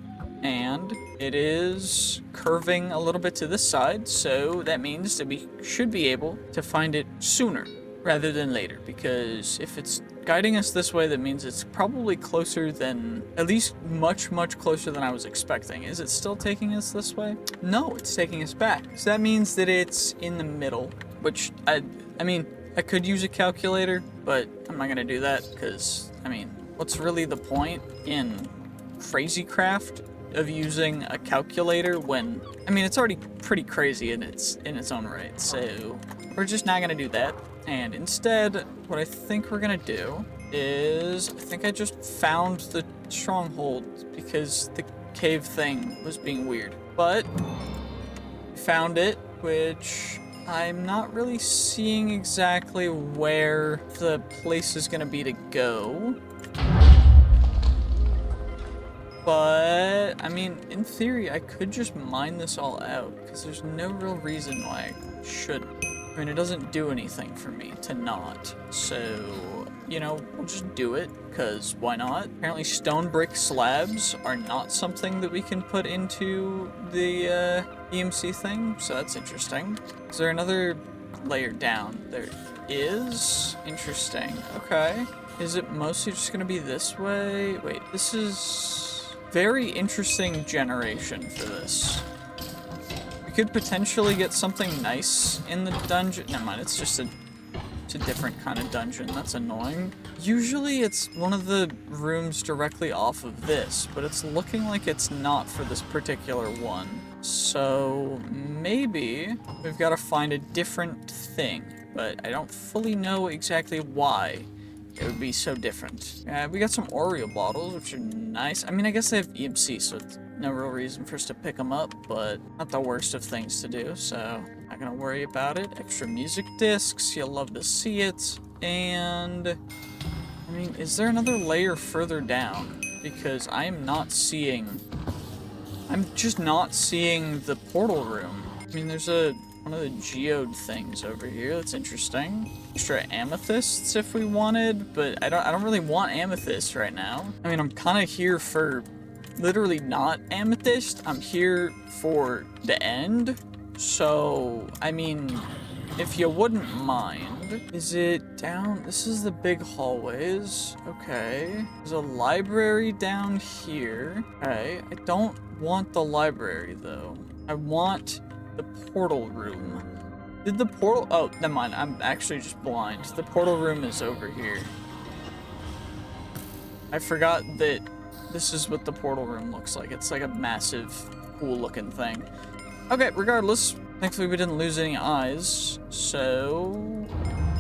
And it is curving a little bit to this side, so that means that we should be able to find it sooner rather than later, because if it's guiding us this way, that means it's probably closer than, at least much, much closer than I was expecting. Is it still taking us this way? No, it's taking us back. So that means that it's in the middle, which I mean, I could use a calculator, but I'm not gonna do that, because, I mean, what's really the point in Crazy Craft of using a calculator when, I mean, it's already pretty crazy in its own right, so we're just not gonna do that. And instead, what I think we're gonna do is, I think I just found the stronghold because the cave thing was being weird, but found it, which I'm not really seeing exactly where the place is gonna be to go. But, I mean, in theory, I could just mine this all out, because there's no real reason why I shouldn't. I mean, it doesn't do anything for me to not. So, you know, we'll just do it, because why not? Apparently stone brick slabs are not something that we can put into the EMC thing, so that's interesting. Is there another layer down? There is. Interesting. Okay. Is it mostly just going to be this way? Wait, this is very interesting generation for this. We could potentially get something nice in the dungeon. Never mind, it's just a different kind of dungeon. That's annoying. Usually it's one of the rooms directly off of this, but it's looking like it's not for this particular one. So maybe we've got to find a different thing, but I don't fully know exactly why it would be so different. We got some Oreo bottles, which are nice. I mean, I guess they have EMC, so it's no real reason for us to pick them up, but not the worst of things to do, so not gonna worry about it. Extra music discs, you'll love to see it. And, I mean, is there another layer further down? Because I'm just not seeing the portal room. I mean, there's one of the geode things over here. That's interesting. Extra amethysts if we wanted, but I don't really want amethyst right now. I mean, I'm kind of here for literally not amethyst. I'm here for the end. So, I mean, if you wouldn't mind, is it down? This is the big hallways. Okay. There's a library down here. Okay. I don't want the library though. I want the portal room. Did the portal... Oh, never mind. I'm actually just blind. The portal room is over here. I forgot that this is what the portal room looks like. It's like a massive, cool-looking thing. Okay, regardless, thankfully we didn't lose any eyes, so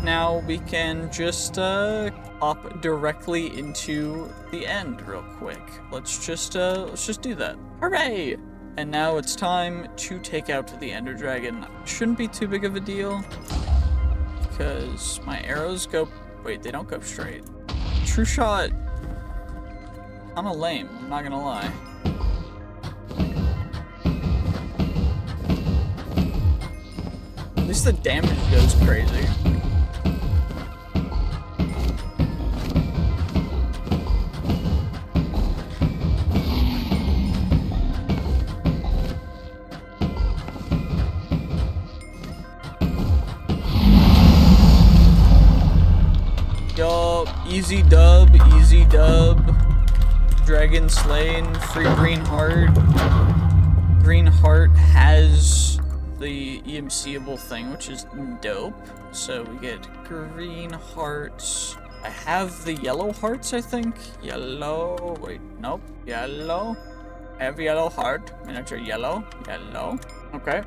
now we can just hop directly into the end real quick. Let's just do that. Hooray! And now it's time to take out the Ender Dragon. Shouldn't be too big of a deal, because my arrows go... Wait, they don't go straight. True shot... Kinda lame, I'm not gonna lie. At least the damage goes crazy. Yo, easy dub, easy dub. Dragon slain, free green heart. Green heart has the EMC-able thing, which is dope. So we get green hearts. I have the yellow hearts, I think. Yellow, wait, nope. Yellow. I have yellow heart, miniature yellow. Yellow. Okay,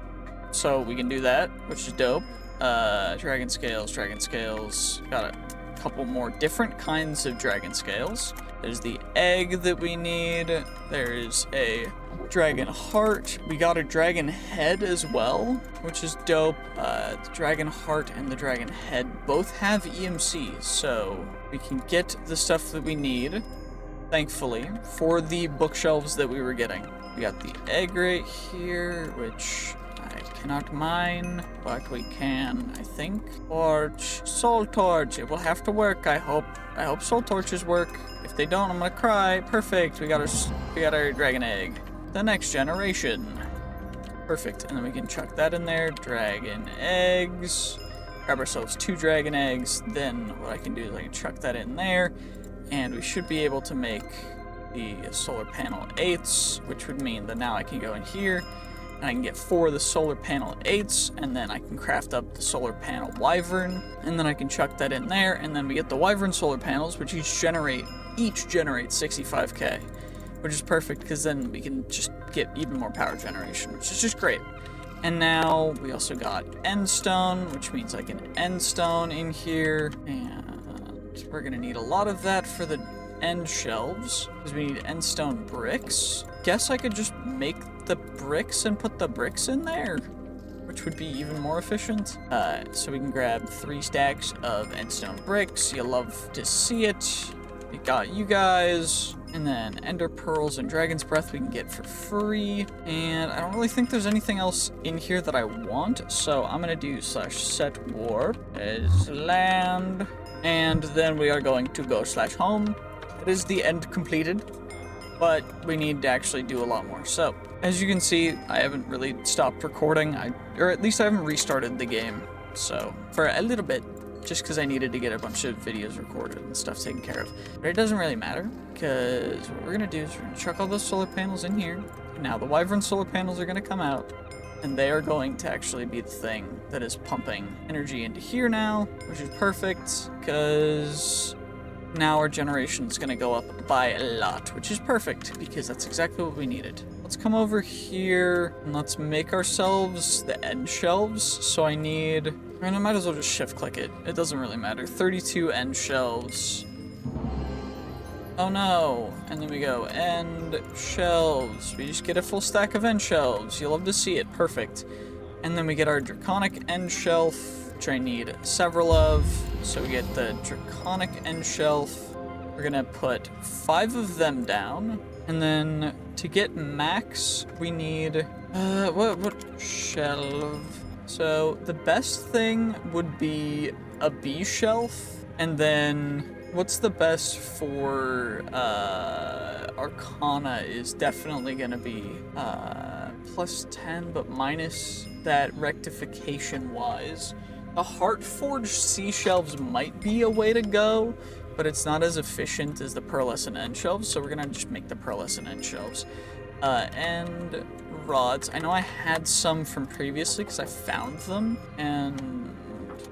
so we can do that, which is dope. Dragon scales. Got a couple more different kinds of dragon scales. There's the egg that we need. There's a dragon heart. We got a dragon head as well, which is dope. The dragon heart and the dragon head both have EMC, so we can get the stuff that we need, thankfully, for the bookshelves that we were getting. We got the egg right here, which I cannot mine, but we can, I think. Torch, soul torch. It will have to work, I hope. I hope soul torches work. If they don't, I'm gonna cry. Perfect. We got our dragon egg. The next generation. Perfect. And then we can chuck that in there. Dragon eggs. Grab ourselves 2 dragon eggs. Then what I can do is I can chuck that in there, and we should be able to make the solar panel 8s, which would mean that now I can go in here and I can get 4 of the solar panel 8s, and then I can craft up the solar panel Wyvern, and then I can chuck that in there, and then we get the Wyvern solar panels, which each generate 65k, which is perfect, because then we can just get even more power generation, which is just great. And now we also got endstone, which means I can endstone in here, and we're gonna need a lot of that for the end shelves, because we need endstone bricks. Guess I could just make the bricks and put the bricks in there, which would be even more efficient. So we can grab 3 stacks of endstone bricks. You love to see it. We got you guys, and then ender pearls and dragon's breath we can get for free. And I don't really think there's anything else in here that I want, so I'm gonna do /set warp as land, and then we are going to go /home. It is the end completed, but we need to actually do a lot more. So as you can see, I haven't really stopped recording, or at least I haven't restarted the game, so for a little bit, just because I needed to get a bunch of videos recorded and stuff taken care of. But it doesn't really matter, because what we're gonna do is we're gonna chuck all those solar panels in here. Now the Wyvern solar panels are gonna come out, and they are going to actually be the thing that is pumping energy into here now, which is perfect, because now our generation is going to go up by a lot, which is perfect, because that's exactly what we needed. Let's come over here, and let's make ourselves the end shelves. So I might as well just shift click it. It doesn't really matter. 32 end shelves. Oh no. And then we go end shelves. We just get a full stack of end shelves. You'll love to see it. Perfect. And then we get our draconic end shelf, which I need several of. So we get the draconic end shelf. We're gonna put 5 of them down. And then to get max, we need, what shelf? So the best thing would be a B shelf. And then what's the best for Arcana is definitely gonna be +10, but minus that rectification wise. The Heartforged sea shelves might be a way to go, but it's not as efficient as the pearlescent end shelves, so we're gonna just make the pearlescent end shelves. and rods. I know I had some from previously because I found them.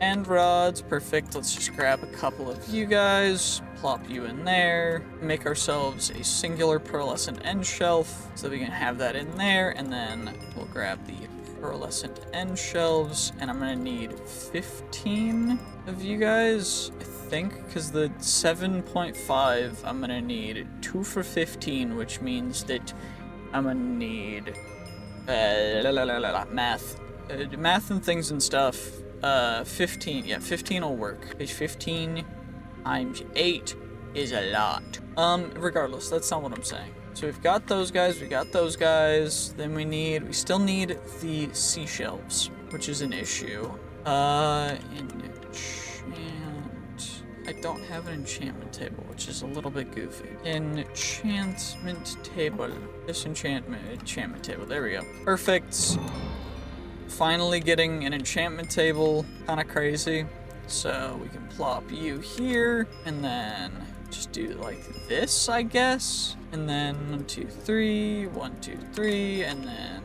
And rods, perfect. Let's just grab a couple of you guys, plop you in there, make ourselves a singular pearlescent end shelf so that we can have that in there, and then we'll grab the pearlescent end shelves, and I'm gonna need 15 of you guys, I think, because the 7.5, I'm gonna need 2 for 15, which means that I'm gonna need math and things and stuff. 15, yeah, 15 will work. Because 15 times 8 is a lot. Regardless, that's not what I'm saying. So we've got those guys, then we still need the seashells, which is an issue. I don't have an enchantment table, which is a little bit goofy. Enchantment table. Enchantment table, there we go. Perfect. Finally getting an enchantment table, kind of crazy. So we can plop you here, and then just do like this, I guess. And then 1, 2, 3, 1, 2, 3, and then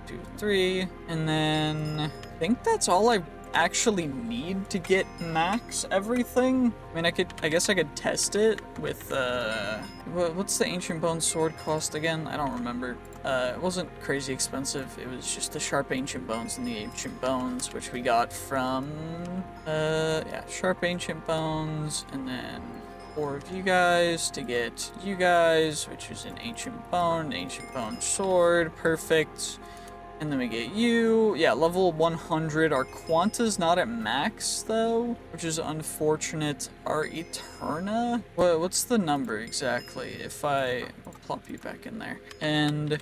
2, 3, and then I think that's all I actually need to get max everything. I mean, I guess I could test it with, what's the ancient bone sword cost again? I don't remember. It wasn't crazy expensive. It was just the sharp ancient bones and the ancient bones, which we got from, yeah, sharp ancient bones, and then 4 of you guys to get you guys, which is an ancient bone sword, perfect. And then we get you, yeah, level 100. Our Quanta's not at max, though, which is unfortunate. Our Eterna, what's the number exactly? I'll plop you back in there. And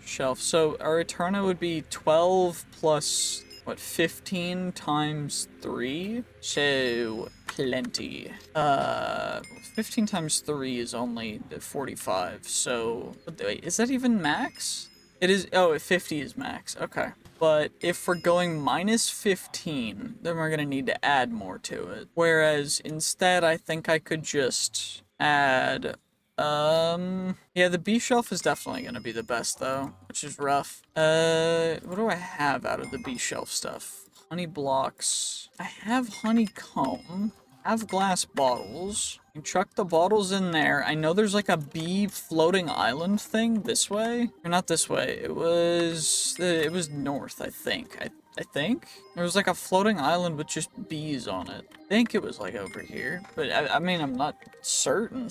shelf. So our Eterna would be 12 plus, 15 times 3? So, plenty. 15 times 3 is only 45, so, wait, is that even max? It is, oh, 50 is max, okay. But if we're going minus 15, then we're gonna need to add more to it. Whereas instead, I think I could just add, yeah, the B shelf is definitely gonna be the best though, which is rough. What do I have out of the B shelf stuff? Honey blocks. I have honeycomb. I have glass bottles. You chuck the bottles in there. I know there's like a bee floating island thing this way. Or not this way. It was north, I think. I think there was like a floating island with just bees on it. I think it was like over here, but I mean, I'm not certain,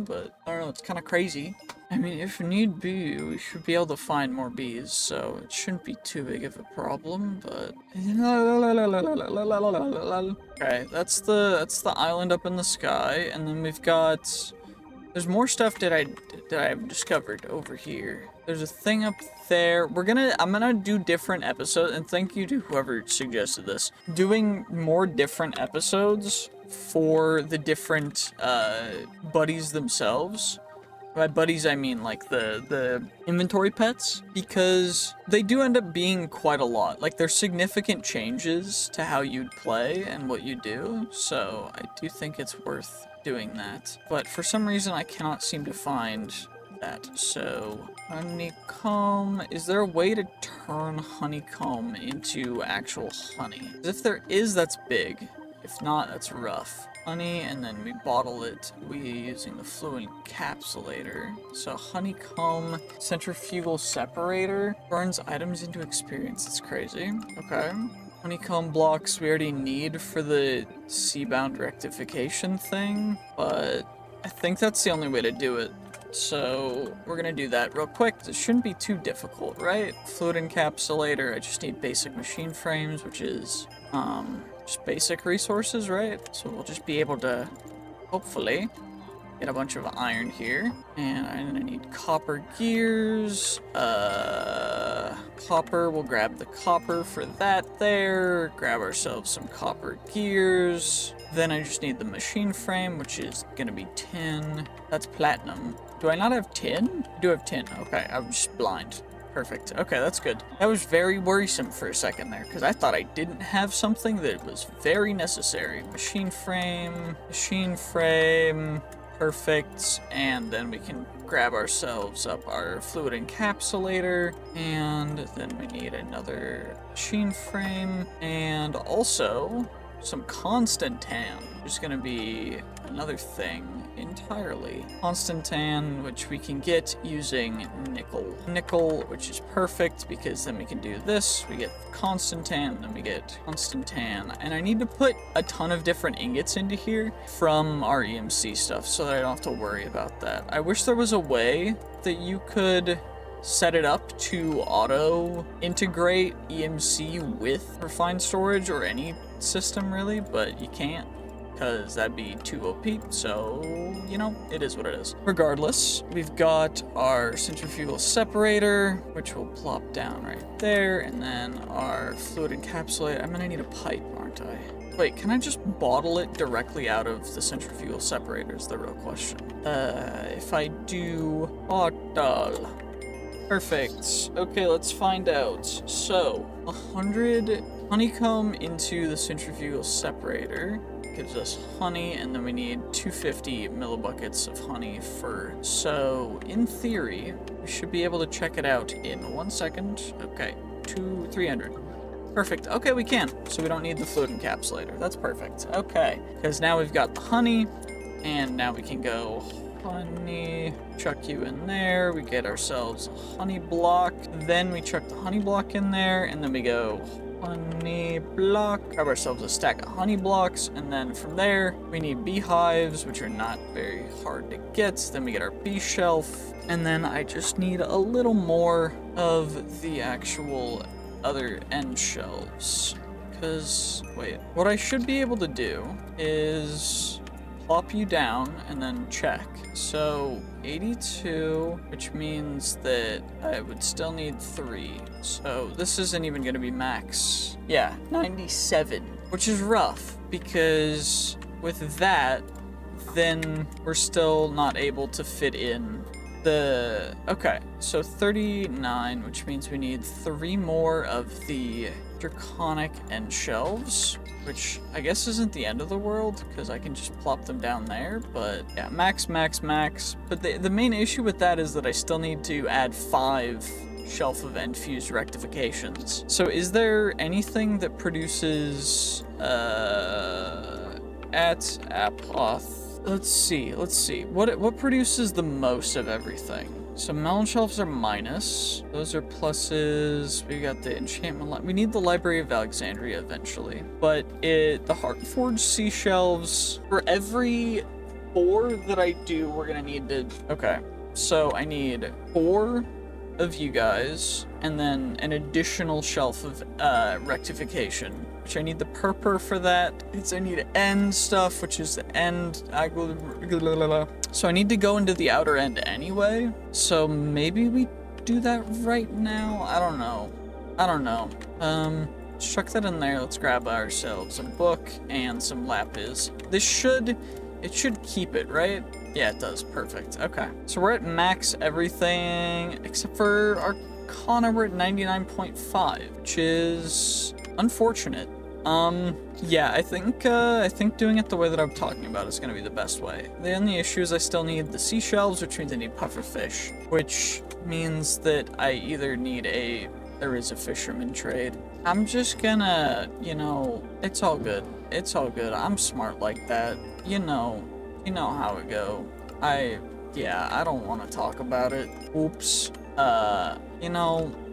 but I don't know, it's kind of crazy. I mean, if need be, we should be able to find more bees, so it shouldn't be too big of a problem, but... Okay, that's the island up in the sky, and then we've got... There's more stuff that I've discovered over here. There's a thing up there. I'm gonna do different episodes, and thank you to whoever suggested this. Doing more different episodes for the different buddies themselves. By buddies, I mean like the inventory pets, because they do end up being quite a lot. Like, there's significant changes to how you'd play and what you do, so I do think it's worth doing that. But for some reason, I cannot seem to find that. So, honeycomb. Is there a way to turn honeycomb into actual honey? If there is, that's big. If not, that's rough. Honey, and then we bottle it using the fluid encapsulator. So honeycomb centrifugal separator burns items into experience. That's crazy. Okay. Honeycomb blocks we already need for the seabound rectification thing, but I think that's the only way to do it. So we're gonna do that real quick. It shouldn't be too difficult, right? Fluid encapsulator. I just need basic machine frames, which is just basic resources, right? So we'll just be able to hopefully get a bunch of iron here. And I'm gonna need copper gears. Copper, we'll grab the copper for that there. Grab ourselves some copper gears. Then I just need the machine frame, which is gonna be tin. That's platinum. Do I not have tin? I do have tin. Okay, I'm just blind. Perfect. Okay, that's good. That was very worrisome for a second there, because I thought I didn't have something that was very necessary. Machine frame. Perfect. And then we can grab ourselves up our fluid encapsulator, and then we need another machine frame, and also some constantan, which is gonna be another thing entirely. Constantan, which we can get using nickel. Nickel, which is perfect because then we can do this. We get constantan, then we get constantan. And I need to put a ton of different ingots into here from our EMC stuff so that I don't have to worry about that. I wish there was a way that you could set it up to auto integrate EMC with refined storage or any system really, but you can't because that'd be too OP, so you know, it is what it is. Regardless, we've got our centrifugal separator, which will plop down right there, and then our fluid encapsulator. I'm gonna need a pipe, aren't I? Wait, can I just bottle it directly out of the centrifugal separator is the real question. If I do bottle. Perfect. Okay, let's find out. So, 100 honeycomb into the centrifugal separator gives us honey, and then we need 250 millibuckets of honey for. So, in theory, we should be able to check it out in 1 second. Okay, 300. Perfect. Okay, we can. So we don't need the fluid encapsulator. That's perfect. Okay, because now we've got the honey, and now we can go honey, chuck you in there, we get ourselves a honey block, then we chuck the honey block in there, and then we go honey block, grab ourselves a stack of honey blocks, and then from there we need beehives, which are not very hard to get. Then we get our bee shelf, and then I just need a little more of the actual other end shelves, because wait, what I should be able to do is plop you down and then check. So 82, which means that I would still need 3. So this isn't even going to be max. Yeah, 97, which is rough because with that, then we're still not able to fit in the. Okay, so 39, which means we need 3 more of the draconic end shelves, which I guess isn't the end of the world because I can just plop them down there, but yeah, max. But the main issue with that is that I still need to add 5 shelf of end fused rectifications. So is there anything that produces at Apoth? Let's see. What produces the most of everything? So melon shelves are minus. Those are pluses. We got the enchantment. We need the Library of Alexandria eventually. But the Heartforged sea shelves, for every 4 that I do, we're gonna need to. Okay. So I need 4 of you guys, and then an additional shelf of rectification, which I need the purpur for that. I need end stuff, which is the end. So I need to go into the outer end anyway. So maybe we do that right now. I don't know. Let's chuck that in there. Let's grab ourselves a book and some lapis. It should keep it, right? Yeah, it does. Perfect. Okay. So we're at max everything except for Arcana. We're at 99.5, which is unfortunate. Yeah, I think doing it the way that I'm talking about is gonna be the best way. The only issue is I still need the seashells, which means I need pufferfish, which means that I either need there is a fisherman trade. I'm just gonna, it's all good. I'm smart like that. You know how it go. I don't want to talk about it. Oops.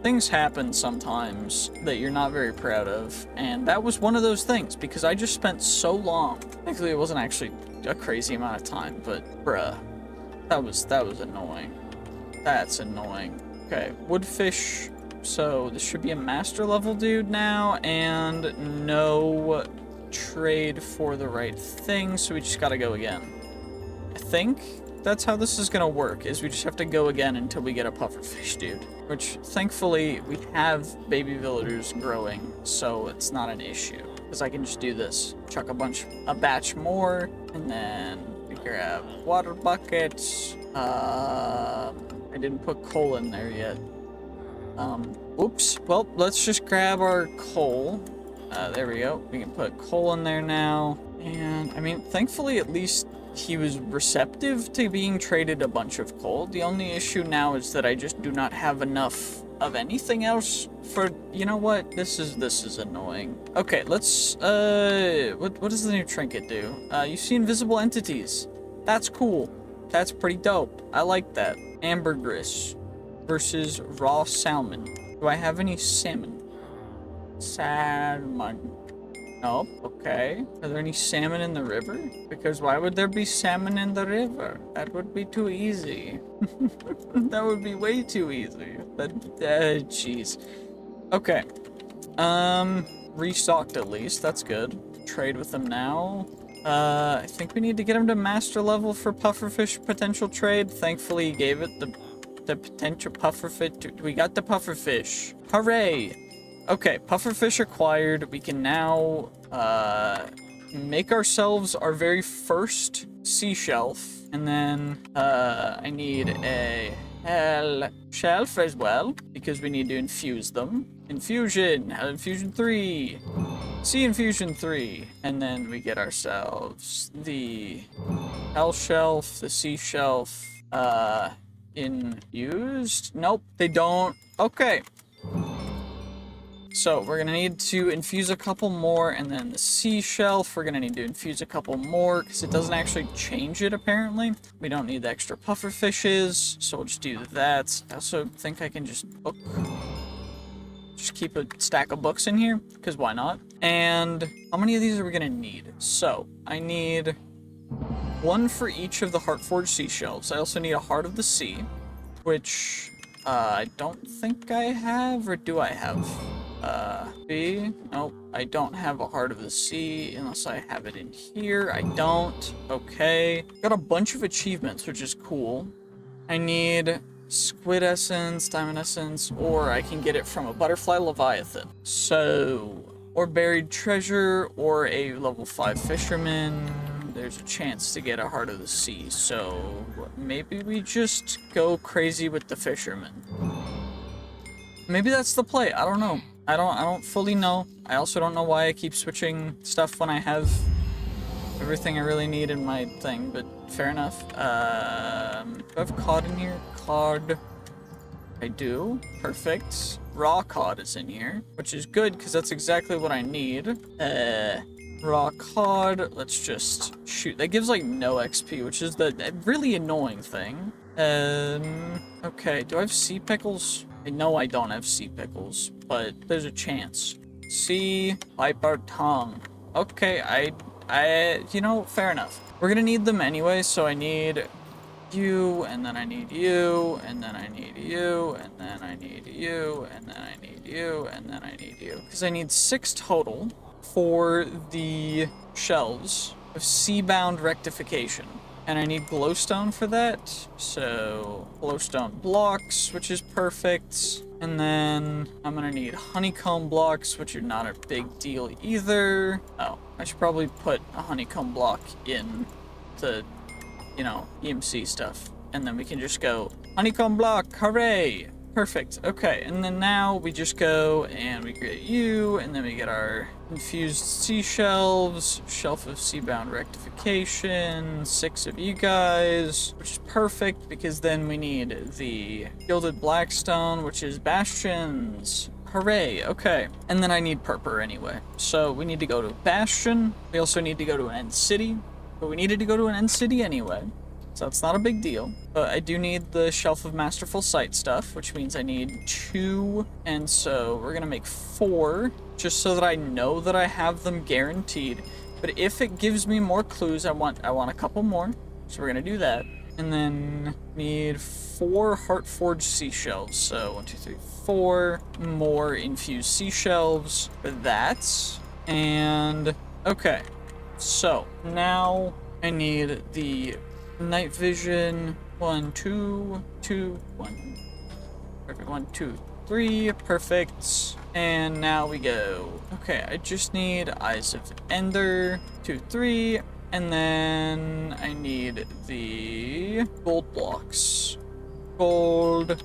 Things happen sometimes that you're not very proud of, and that was one of those things because I just spent so long. Thankfully, it wasn't actually a crazy amount of time, but bruh, that was annoying. That's annoying. Okay, woodfish. So this should be a master level dude now, and no trade for the right thing, so we just gotta go again. I think that's how this is gonna work, is we just have to go again until we get a pufferfish dude, which thankfully we have baby villagers growing, so it's not an issue, because I can just do this, chuck a batch more, and then we grab water buckets. I didn't put coal in there yet. Oops. Well, let's just grab our coal. There we go. We can put coal in there now. And, I mean, thankfully, at least he was receptive to being traded a bunch of coal. The only issue now is that I just do not have enough of anything else for, you know what? This is annoying. Okay, let's, what does the new trinket do? You see invisible entities. That's cool. That's pretty dope. I like that. Ambergris versus raw salmon. Do I have any salmon? Salmon. Nope, okay. Are there any salmon in the river? Because why would there be salmon in the river? That would be too easy. That would be way too easy. Jeez. Okay. Restocked at least. That's good. Trade with them now. I think we need to get him to master level for pufferfish potential trade. Thankfully, he gave it the potential pufferfish. We got the pufferfish. Hooray! Okay, pufferfish acquired. We can now make ourselves our very first sea shelf, and then I need a hell shelf as well because we need to infuse them. Infusion, hell infusion 3, sea infusion 3, and then we get ourselves the hell shelf, the sea shelf, infused. Nope, they don't. Okay. So we're gonna need to infuse a couple more, and then the sea shelf, we're gonna need to infuse a couple more because it doesn't actually change it apparently. We don't need the extra puffer fishes, so we'll just do that. I also think I can just keep a stack of books in here because why not? And how many of these are we gonna need? So I need one for each of the Heartforged seashells. I also need a Heart of the Sea, which I don't think I have, or do I have? B? Nope, I don't have a Heart of the Sea unless I have it in here. I don't. Okay. Got a bunch of achievements, which is cool. I need squid essence, diamond essence, or I can get it from a butterfly leviathan. So, or buried treasure, or a level 5 fisherman. There's a chance to get a Heart of the Sea, so maybe we just go crazy with the fisherman. Maybe that's the play. I don't know. I don't fully know. I also don't know why I keep switching stuff when I have everything I really need in my thing, but fair enough. Do I have cod in here? Cod. I do. Perfect. Raw cod is in here, which is good because that's exactly what I need. Raw cod. Let's just shoot. That gives like no XP, which is the really annoying thing. Okay. Do I have sea pickles? I know I don't have sea pickles, but there's a chance. Sea viper tongue. Okay, you know, fair enough. We're gonna need them anyway, so I need you, and then I need you, and then I need you, and then I need you, and then I need you, and then I need you. Because I need 6 total for the shelves of Seabound Rectification. And I need glowstone for that, so glowstone blocks, which is perfect. And then I'm gonna need honeycomb blocks, which are not a big deal either. Oh, I should probably put a honeycomb block in the, you know, EMC stuff. And then we can just go, honeycomb block, hooray! Perfect, okay, and then now we just go and we create you, and then we get our infused sea shelves, shelf of seabound rectification, 6 of you guys, which is perfect because then we need the gilded blackstone, which is bastions. Hooray, okay. And then I need purpur anyway. So we need to go to Bastion. We also need to go to an end city, but we needed to go to an end city anyway. So it's not a big deal, but I do need the Shelf of Masterful Sight stuff, which means I need 2, and so we're gonna make 4, just so that I know that I have them guaranteed. But if it gives me more clues, I want a couple more, so we're gonna do that. And then need 4 Heartforged seashells, so 1, 2, 3, 4 more infused seashells for that. And okay, so now I need the night vision. 1, 2, 2, 1. Perfect. 1, 2, 3. Perfect. And now we go. Okay, I just need Eyes of Ender. 2, 3. And then I need the gold blocks. Gold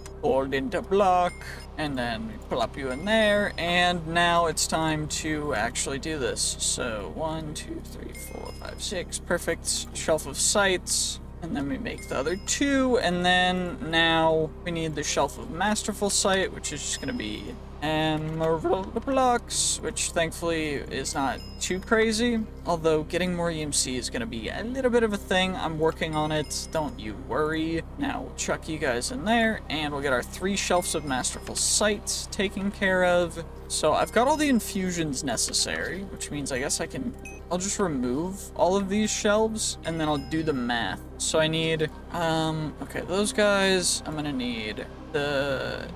into block. And then we plop you in there, and now it's time to actually do this. So 1, 2, 3, 4, 5, 6, perfect. Shelf of sights, and then we make the other 2, and then now we need the shelf of masterful sight, which is just gonna be emerald blocks, which thankfully is not too crazy. Although getting more EMC is gonna be a little bit of a thing. I'm working on it, don't you worry. Now we'll chuck you guys in there, and we'll get our 3 shelves of masterful sight taken care of. So I've got all the infusions necessary, which means I guess I'll just remove all of these shelves, and then I'll do the math. So I need, okay, those guys, I'm gonna need the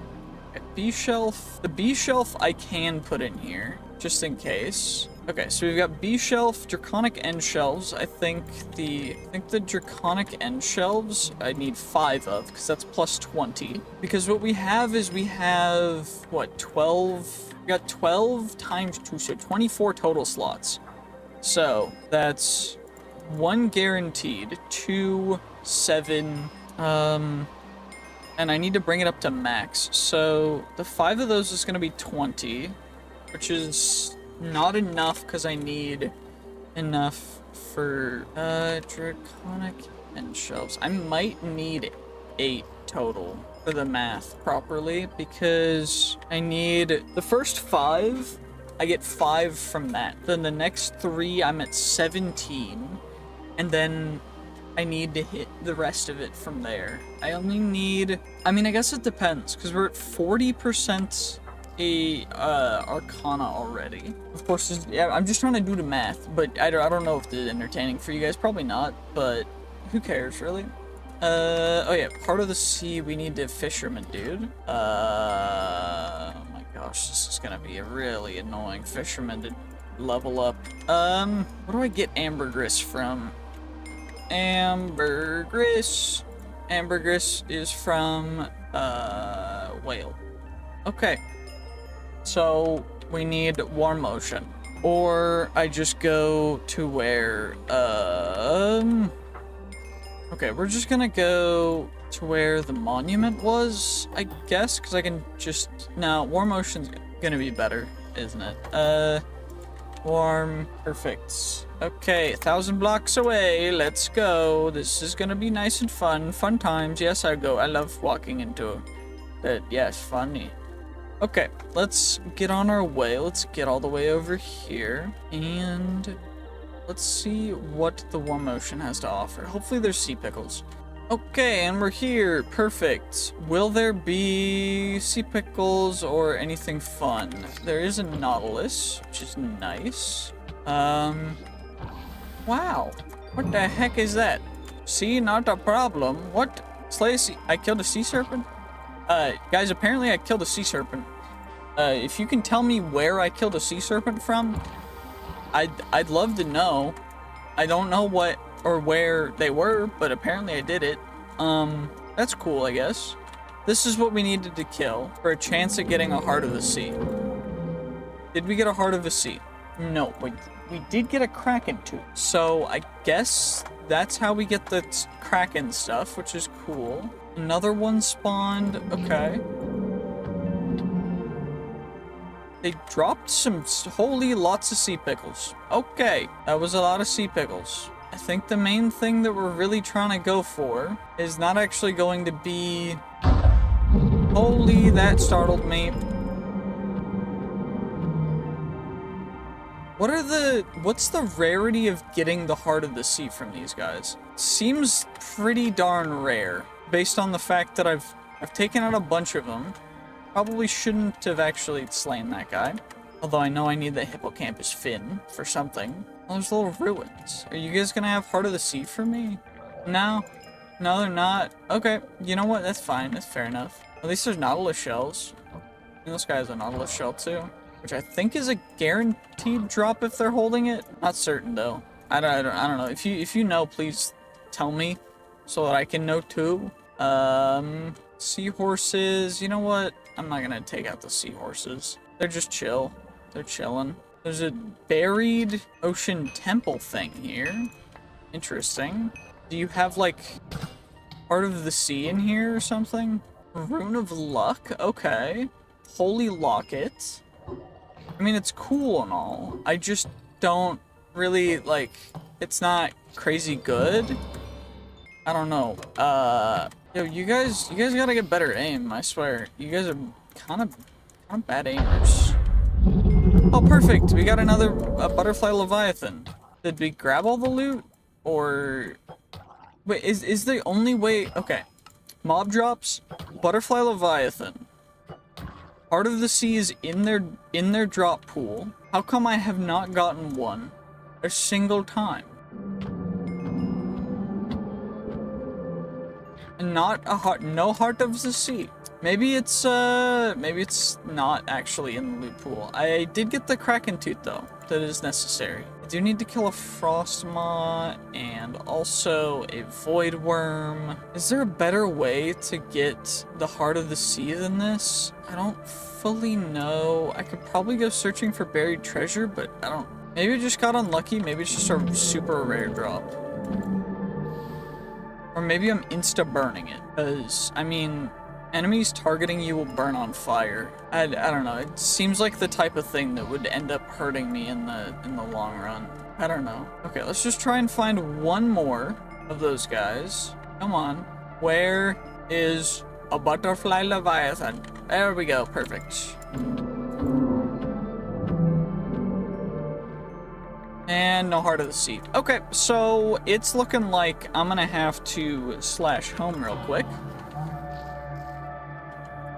B shelf. The B shelf I can put in here, just in case. Okay, so we've got B shelf, draconic end shelves. I think the draconic end shelves I need 5 of, because that's plus 20. Because what we have is we have, what, 12? We got 12 times 2, so 24 total slots. So that's 1 guaranteed, 2, 7, and I need to bring it up to max. So the 5 of those is going to be 20, which is not enough because I need enough for draconic end shelves. I might need 8 total for the math properly, because I need the first 5, I get 5 from that. Then the next 3 I'm at 17, and then I need to hit the rest of it from there. I only need, I mean, I guess it depends, because we're at 40% Arcana already. Of course, yeah, I'm just trying to do the math, but I don't know if it's entertaining for you guys. Probably not, but who cares, really? Oh yeah, part of the sea, we need the fisherman dude. Oh my gosh, this is gonna be a really annoying fisherman to level up. Where do I get ambergris from? Ambergris. Ambergris is from, whale. Okay. So, we need warm ocean. Or I just go to where, okay, we're just gonna go to where the monument was, I guess, because I can just, no, warm ocean's gonna be better, isn't it? Warm, perfect. Okay, 1,000 blocks away, let's go. This is gonna be nice and fun times. Yes, I love walking into it. Yes, funny. Okay, let's get on our way. Let's get all the way over here, and let's see what the warm ocean has to offer. Hopefully there's sea pickles. Okay, and we're here. Perfect. Will there be sea pickles or anything fun? There is a nautilus, which is nice. Wow. What the heck is that? Sea, not a problem. What? Slay a sea. I killed a sea serpent? Guys, apparently I killed a sea serpent. If you can tell me where I killed a sea serpent from, I'd love to know. I don't know what or where they were, but apparently I did it. That's cool, I guess. This is what we needed to kill for a chance at getting a Heart of the Sea. Did we get a Heart of the Sea? No, we did get a Kraken tooth. So I guess that's how we get the Kraken stuff, which is cool. Another one spawned, okay. They dropped some holy lots of sea pickles. Okay, that was a lot of sea pickles. I think the main thing that we're really trying to go for is not actually going to be... Holy, that startled me. What's the rarity of getting the Heart of the Sea from these guys? Seems pretty darn rare, based on the fact that I've taken out a bunch of them. Probably shouldn't have actually slain that guy. Although I know I need the hippocampus fin for something. Oh, there's little ruins. Are you guys gonna have Heart of the Sea for me? No? No, they're not. Okay, you know what? That's fine. That's fair enough. At least there's nautilus shells. And this guy has a nautilus shell too, which I think is a guaranteed drop if they're holding it. Not certain though. I don't know. If you know, please tell me so that I can know too. Seahorses. You know what? I'm not gonna take out the seahorses. They're just chill. They're chilling. There's a buried ocean temple thing here. Interesting. Do you have like Heart of the Sea in here or something? Rune of Luck? Okay. Holy Locket. I mean, it's cool and all. I just don't really, like, it's not crazy good. I don't know. Yo, you guys gotta get better aim, I swear. You guys are kind of bad aimers. Oh, perfect. We got another butterfly leviathan. Did we grab all the loot? Or... Wait, is the only way... Okay. Mob drops, butterfly leviathan. Heart of the Sea is in their drop pool. How come I have not gotten one a single time? And not a heart, no Heart of the Sea. Maybe it's not actually in the loot pool. I did get the Kraken Tooth though. That is necessary. I do need to kill a frost maw and also a void worm. Is there a better way to get the Heart of the Sea than this? I don't fully know. I could probably go searching for buried treasure, but I don't. Maybe I just got unlucky. Maybe it's just a super rare drop. Or maybe I'm insta-burning it, because, I mean, enemies targeting you will burn on fire. I don't know, it seems like the type of thing that would end up hurting me in the long run. I don't know. Okay, let's just try and find one more of those guys. Come on. Where is a butterfly leviathan? There we go, perfect. And no Heart of the Sea. Okay, so it's looking like I'm gonna have to slash home real quick.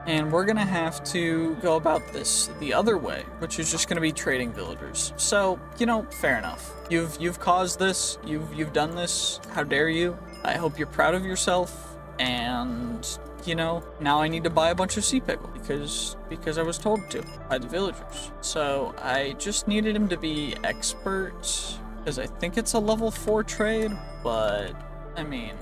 And we're gonna have to go about this the other way, which is just gonna be trading villagers. So, you know, fair enough. You've caused this, you've done this, how dare you? I hope you're proud of yourself, and you know, now I need to buy a bunch of sea pickle because I was told to by the villagers. So I just needed him to be expert, because I think it's a level 4 trade, but I mean,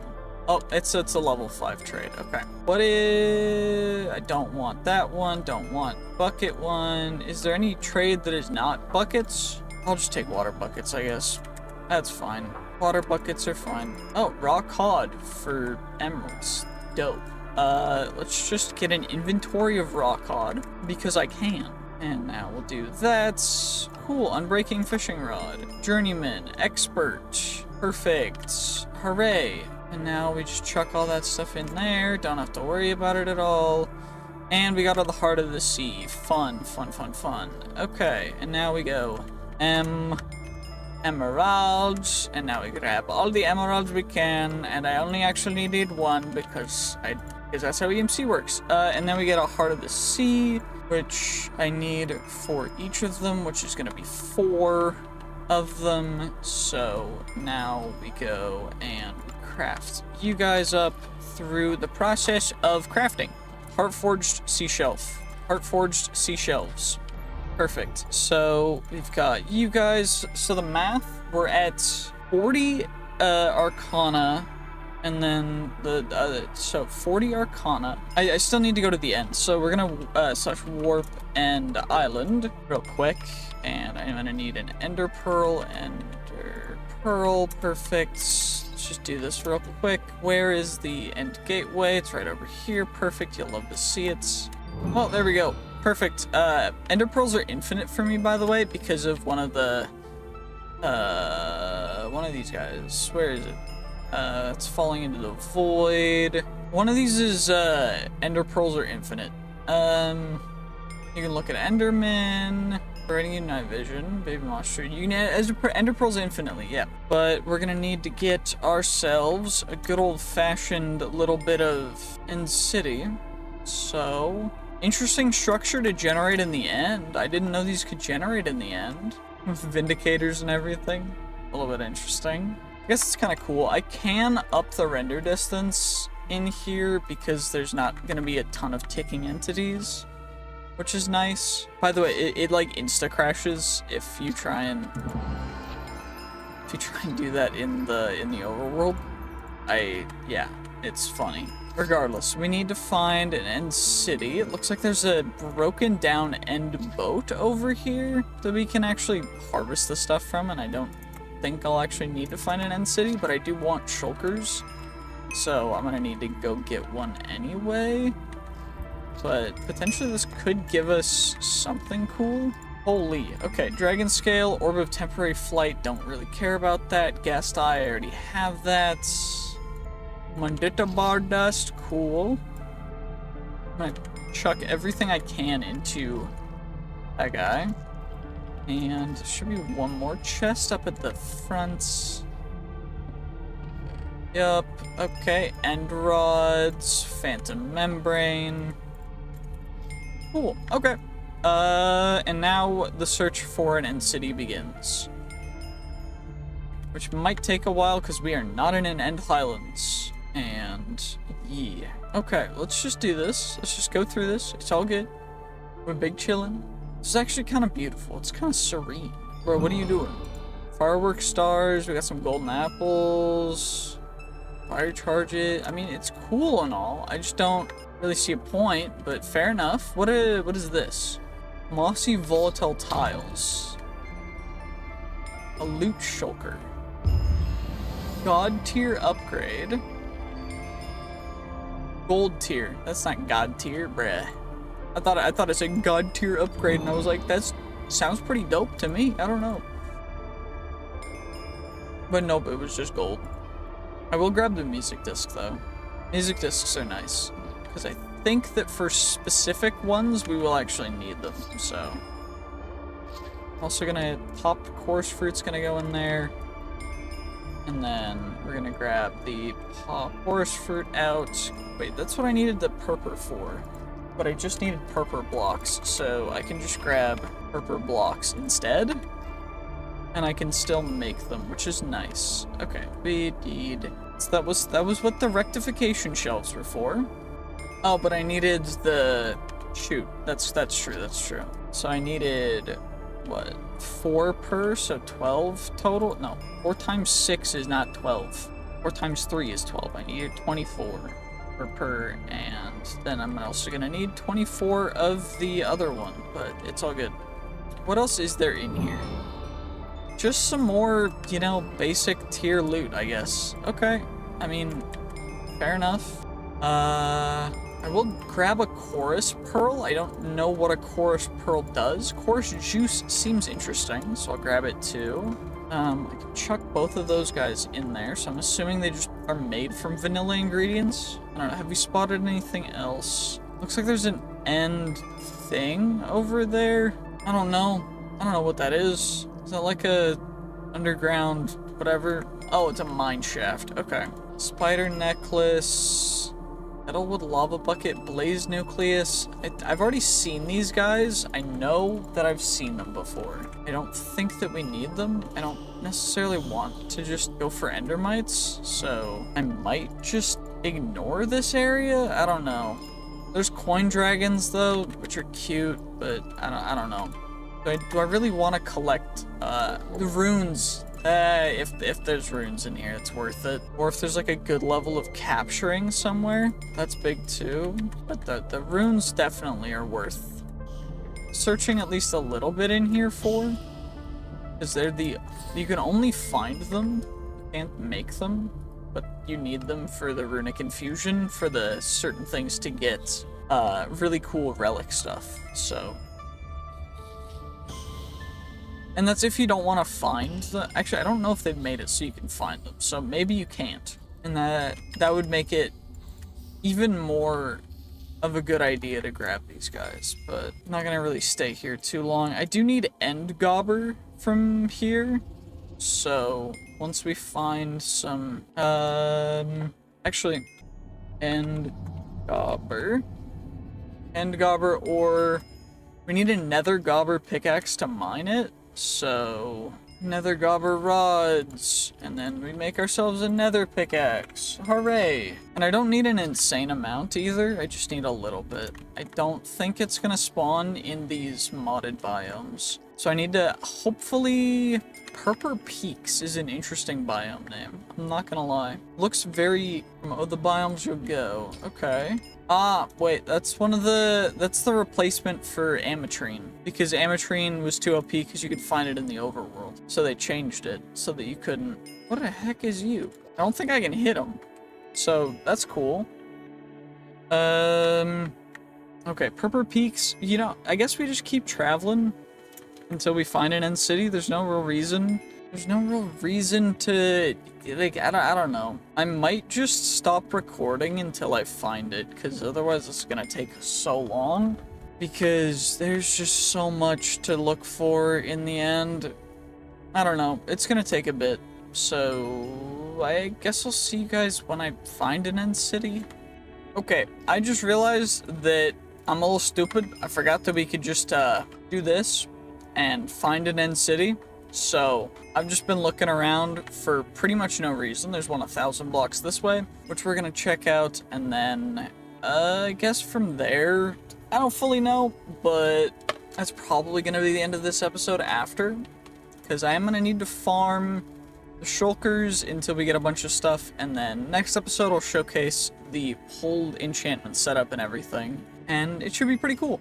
oh, it's a level 5 trade. Okay. What is... I don't want that one, don't want bucket one. Is there any trade that is not buckets? I'll just take water buckets, I guess. That's fine. Water buckets are fine. Oh, raw cod for emeralds. Dope. Let's just get an inventory of raw cod, because I can. And now we'll do that. Cool, unbreaking fishing rod. Journeyman, expert, perfect, hooray. And now we just chuck all that stuff in there, don't have to worry about it at all. And we got all the Heart of the Sea, fun, fun, fun, fun. Okay, and now we go, emeralds, and now we grab all the emeralds we can, and I only actually needed one because that's how EMC works. And then we get a Heart of the Sea, which I need for each of them, which is gonna be 4 of them. So now we go and craft you guys up through the process of crafting. Heartforged sea shelf. Heartforged seashells. Perfect. So we've got you guys. So the math, we're at 40 arcana, and then so 40 arcana. I still need to go to the end, so we're gonna slash warp and island real quick, and I'm gonna need an ender pearl. Perfect. Let's just do this real quick. Where is the end gateway? It's right over here. Perfect. You'll love to see it. Well, there we go. Perfect. Ender pearls are infinite for me, by the way, because of one of these guys. Where is it? It's falling into the void. One of these is ender pearls are infinite. You can look at Enderman. Writing in night vision, baby monster. You can ender pearls infinitely, yeah. But we're gonna need to get ourselves a good old-fashioned little bit of End City. So, interesting structure to generate in the end. I didn't know these could generate in the end with vindicators and everything. A little bit interesting. I guess it's kind of cool. I can up the render distance in here because there's not gonna be a ton of ticking entities, which is nice. By the way, it like insta crashes if you try and do that in the overworld. Yeah, it's funny. Regardless, we need to find an end city. It looks like there's a broken down end boat over here that we can actually harvest the stuff from, and I don't think I'll actually need to find an end city, but I do want shulkers, so I'm gonna need to go get one anyway. but potentially this could give us something cool. Holy, okay, Dragon Scale, Orb of Temporary Flight, don't really care about that. Ghast Eye, I already have that. Mundita Bar Dust, cool. I'm gonna chuck everything I can into that guy. And there should be one more chest up at the front. Yup, okay, End Rods, Phantom Membrane. Cool, okay. And now the search for an end city begins. Which might take a while because we are not in an End Highlands. And yeah. Okay, let's just do this. Let's just go through this. It's all good. We're big chillin'. This is actually kind of beautiful. It's kind of serene. Bro, what are you doing? Firework stars. We got some golden apples. Fire charge it. I mean, it's cool and all. I just don't really see a point, but fair enough. What is this? Mossy volatile tiles. A loot shulker. God tier upgrade. Gold tier. That's not God tier, bruh. I thought it said God tier upgrade, and I was like, that sounds pretty dope to me. I don't know. But nope, it was just gold. I will grab the music disc though. Music discs are nice because I think that for specific ones we will actually need them. So I'm also gonna pop chorus fruit's gonna go in there. And then we're gonna grab the pop chorus fruit out. Wait, that's what I needed the purple for. But I just needed purple blocks, so I can just grab purple blocks instead. And I can still make them, which is nice. Okay, we need... So that was what the rectification shelves were for. Oh, but I needed the... Shoot, that's true. So I needed... What? 4 per, so 12 total? No, 4 times 6 is not 12. 4 times 3 is 12. I needed 24 per, and then I'm also gonna need 24 of the other one, but it's all good. What else is there in here? Just some more, you know, basic tier loot, I guess. Okay, I mean, fair enough. I will grab a chorus pearl. I don't know what a chorus pearl does. Chorus juice seems interesting, so I'll grab it too. I can chuck both of those guys in there, so I'm assuming they just are made from vanilla ingredients. I don't know, have we spotted anything else? Looks like there's an end thing over there. I don't know what that is. Is that like a underground whatever? Oh, it's a mine shaft. Okay. Spider necklace. Metalwood lava bucket, blaze nucleus. I've already seen these guys. I know that I've seen them before. I don't think that we need them. I don't necessarily want to just go for endermites, so I might just ignore this area. I don't know. There's coin dragons though, which are cute, but I don't know. Do I really want to collect the runes? If there's runes in here, it's worth it. Or if there's like a good level of capturing somewhere, that's big too. But the runes definitely are worth searching at least a little bit in here for. Because you can only find them, can't make them, but you need them for the runic infusion for the certain things to get really cool relic stuff. So. And that's if you don't want to find the... Actually, I don't know if they've made it so you can find them. So maybe you can't. And that would make it even more of a good idea to grab these guys. But I'm not going to really stay here too long. I do need end gobber from here. So once we find some... actually, end gobber. End gobber, or... We need a nether gobber pickaxe to mine it. So, nether gobber rods, and then we make ourselves a nether pickaxe. Hooray! And I don't need an insane amount either, I just need a little bit. I don't think it's gonna spawn in these modded biomes. So I need to, hopefully... Purple Peaks is an interesting biome name, I'm not gonna lie. Looks very... Oh, the biomes will go. Okay. Ah, wait, that's the replacement for Ametrine. Because Ametrine was too OP because you could find it in the overworld. So they changed it so that you couldn't... What the heck is you? I don't think I can hit him. So, that's cool. Okay, Purple Peaks, you know, I guess we just keep traveling until we find an end city. There's no real reason. There's no real reason to, like, I don't know. I might just stop recording until I find it, because otherwise it's gonna take so long. Because there's just so much to look for in the end. I don't know. It's gonna take a bit. So I guess I'll see you guys when I find an end city. Okay, I just realized that I'm a little stupid. I forgot that we could just do this and find an end city. So I've just been looking around for pretty much no reason. There's one 1,000 blocks this way, which we're gonna check out, and then I guess from there, I don't fully know, but that's probably gonna be the end of this episode after, because I am gonna need to farm the shulkers until we get a bunch of stuff, and then next episode I'll showcase the whole enchantment setup and everything, and it should be pretty cool.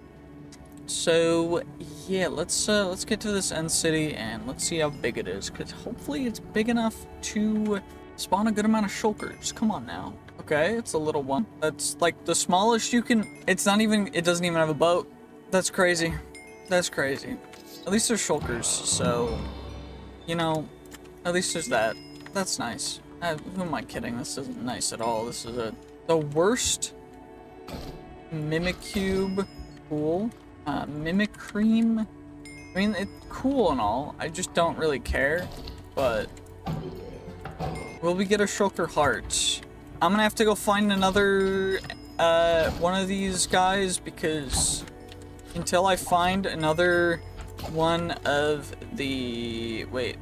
So yeah, let's get to this end city and let's see how big it is, because hopefully it's big enough to spawn a good amount of shulkers. Come on now. Okay, it's a little one. That's like the smallest you can. It doesn't even have a boat. That's crazy. That's crazy. At least there's shulkers, so you know, at least there's that. That's nice. Who am I kidding? This isn't nice at all. This is the worst Mimicube. Cool. Mimic cream. I mean, it's cool and all. I just don't really care. But will we get a shulker heart? I'm gonna have to go find another one of these guys, because until I find another one of the wait,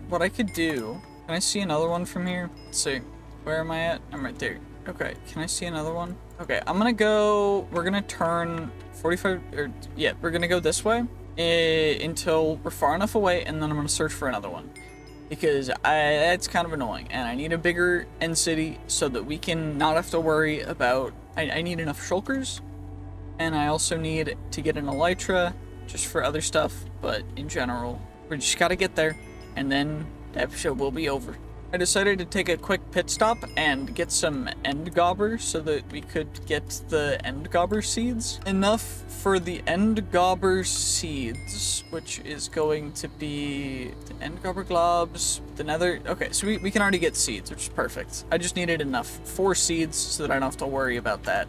what I could do, can I see another one from here? Let's see, where am I at? I'm right there. Okay, can I see another one? Okay, I'm gonna go, we're gonna turn 45, or yeah, we're gonna go this way until we're far enough away, and then I'm gonna search for another one, because that's kind of annoying, and I need a bigger end city so that we can not have to worry about, I need enough shulkers, and I also need to get an elytra just for other stuff, but in general, we just gotta get there, and then the episode will be over. I decided to take a quick pit stop and get some end gobber so that we could get the end gobber seeds. Enough for the end gobber seeds, which is going to be the end gobber globs, the nether. Okay, so we can already get seeds, which is perfect. I just needed enough 4 seeds so that I don't have to worry about that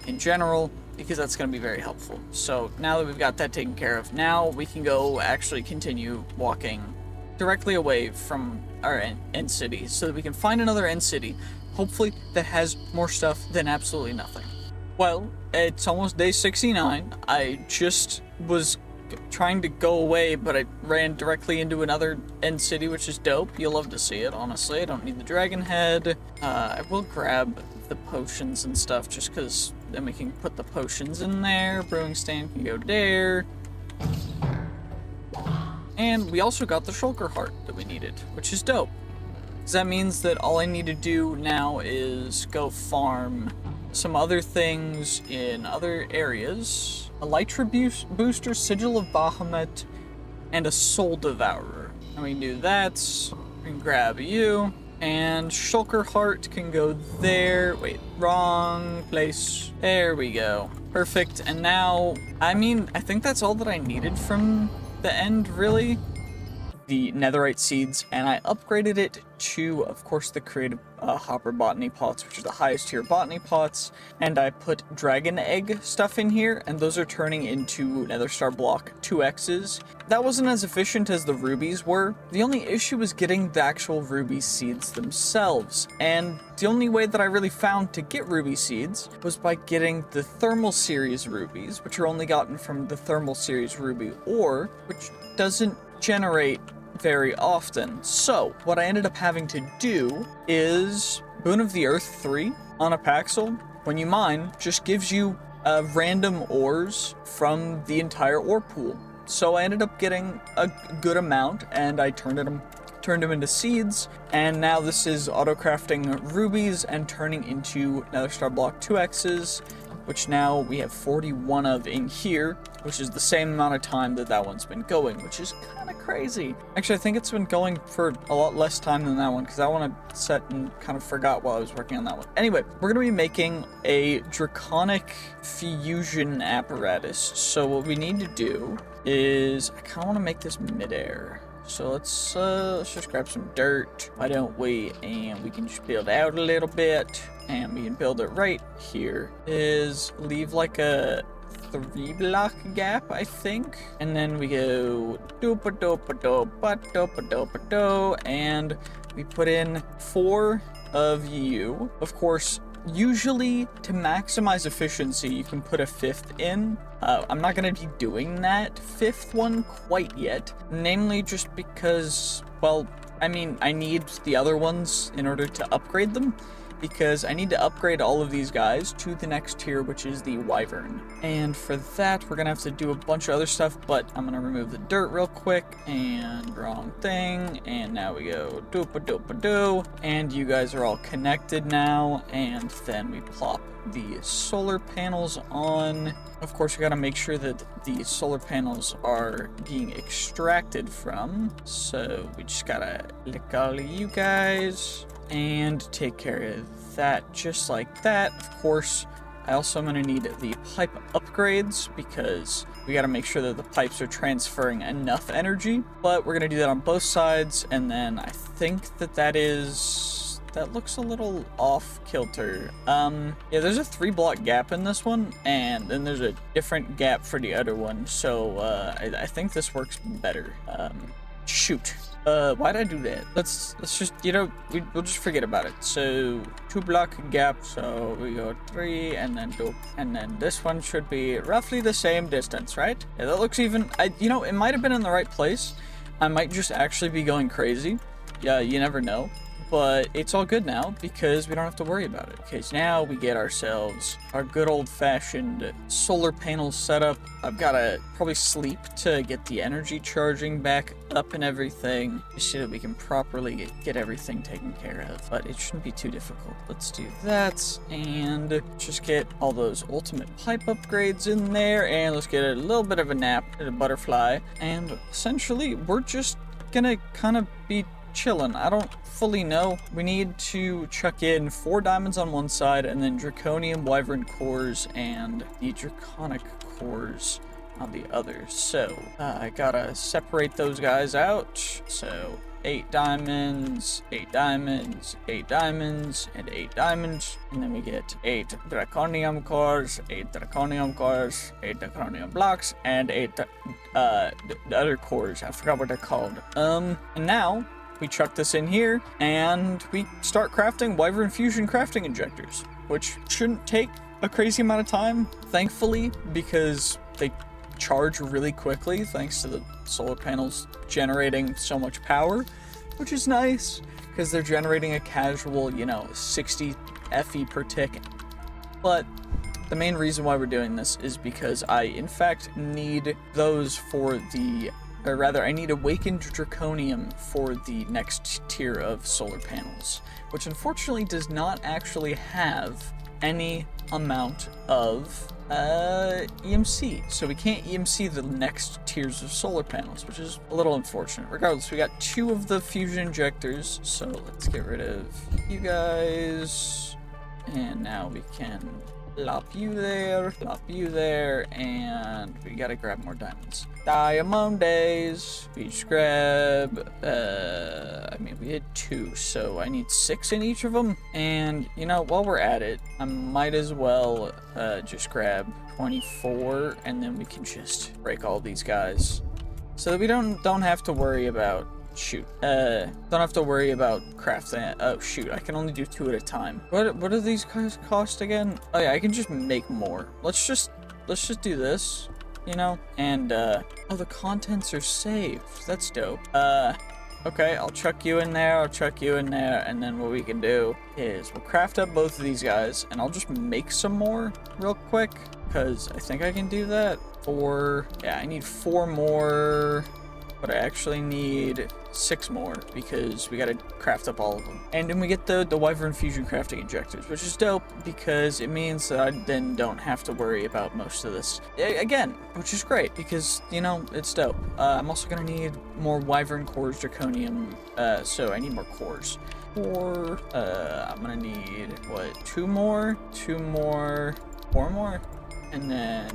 in general, because that's going to be very helpful. So now that we've got that taken care of, now we can go actually continue walking directly away from our end city so that we can find another end city, hopefully that has more stuff than absolutely nothing. Well, it's almost day 69. I just was trying to go away, but I ran directly into another end city, which is dope. You'll love to see it, honestly. I don't need the dragon head. I will grab the potions and stuff just because then we can put the potions in there. Brewing stand can go there. And we also got the shulker heart that we needed, which is dope. Because that means that all I need to do now is go farm some other things in other areas. Elytra booster, sigil of Bahamut, and a soul devourer. And we can do that. We can grab you. And shulker heart can go there. Wait, wrong place. There we go. Perfect. And now, I mean, I think that's all that I needed from the end, really. The netherite seeds, and I upgraded it to, of course, the creative hopper botany pots, which are the highest tier botany pots, and I put dragon egg stuff in here, and those are turning into nether star block 2x's. That wasn't as efficient as the rubies were. The only issue was getting the actual ruby seeds themselves, and the only way that I really found to get ruby seeds was by getting the thermal series rubies, which are only gotten from the thermal series ruby ore, which doesn't generate very often. So what I ended up having to do is Boon of the Earth 3 on a Paxel, when you mine, just gives you random ores from the entire ore pool. So I ended up getting a good amount, and I turned them into seeds, and now this is auto-crafting rubies and turning into nether star block 2x's, which now we have 41 of in here, which is the same amount of time that one's been going, which is kind of crazy. Actually, I think it's been going for a lot less time than that one because I want to set and kind of forgot while I was working on that one. Anyway, we're going to be making a draconic fusion apparatus. So what we need to do is, I kind of want to make this midair. So let's just grab some dirt. Why don't we? And we can just build out a little bit. And we can build it right here. Is leave like a 3-block gap, I think. And then we go do-pa-do-pa-do-pa-do-pa-do-pa-do. And we put in 4 of you. Of course, usually to maximize efficiency, you can put a 5th in. I'm not going to be doing that 5th one quite yet. Namely just because, well, I mean, I need the other ones in order to upgrade them. Because I need to upgrade all of these guys to the next tier, which is the Wyvern. And for that, we're going to have to do a bunch of other stuff, but I'm going to remove the dirt real quick, and wrong thing, and now we go do-pa-do-pa-do, and you guys are all connected now, and then we plop the solar panels on. Of course, we got to make sure that the solar panels are being extracted from, so we just got to lick all of you guys. And take care of that just like that. Of course, I also am going to need the pipe upgrades because we got to make sure that the pipes are transferring enough energy. But we're going to do that on both sides. And then I think that looks a little off kilter. Yeah, there's a 3-block gap in this one, and then there's a different gap for the other one. So I think this works better. Shoot. Why'd I do that? Let's just, we'll just forget about it. So 2-block gap, so we go 3 and then 2, and then this one should be roughly the same distance, right? Yeah, that looks even. It might have been in the right place. I might just actually be going crazy. Yeah, you never know. But it's all good now because we don't have to worry about it. Okay, so now we get ourselves our good old-fashioned solar panels set up. I've got to probably sleep to get the energy charging back up and everything, just so that we can properly get everything taken care of. But it shouldn't be too difficult. Let's do that and just get all those ultimate pipe upgrades in there, and let's get a little bit of a nap at a butterfly. And essentially, we're just gonna kind of be chilling. I don't fully know. We need to chuck in 4 diamonds on one side and then draconium wyvern cores and the draconic cores on the other. So I gotta separate those guys out. So 8 diamonds, 8 diamonds, 8 diamonds, and 8 diamonds. And then we get 8 draconium cores, 8 draconium cores, 8 draconium blocks, and 8 other cores. I forgot what they're called. And now we chuck this in here, and we start crafting Wyvern Fusion crafting injectors, which shouldn't take a crazy amount of time, thankfully, because they charge really quickly thanks to the solar panels generating so much power, which is nice, because they're generating a casual, 60 FE per tick. But the main reason why we're doing this is because I, in fact, need those for or rather, I need awakened draconium for the next tier of solar panels, which unfortunately does not actually have any amount of EMC. So we can't EMC the next tiers of solar panels, which is a little unfortunate. Regardless, we got 2 of the fusion injectors, so let's get rid of you guys. And now we can plop you there, and we gotta grab more diamonds. Diamond days. We just grab, we had 2, so I need 6 in each of them. And, while we're at it, I might as well just grab 24, and then we can just break all these guys. So that we don't have to worry about don't have to worry about crafting. Oh shoot, I can only do 2 at a time. What do these guys cost again? Oh yeah, I can just make more. Let's just do this, and oh, the contents are saved. That's dope. Okay, I'll chuck you in there, and then what we can do is we'll craft up both of these guys, and I'll just make some more real quick, because I think I can do that. I need 4 more. What I actually need 6 more because we gotta craft up all of them. And then we get the Wyvern fusion crafting injectors, which is dope because it means that I then don't have to worry about most of this again, which is great because, you know, it's dope. I'm also gonna need more Wyvern cores, draconium, so I need more cores. Or, I'm gonna need, what, 2 more, 4 more? And then,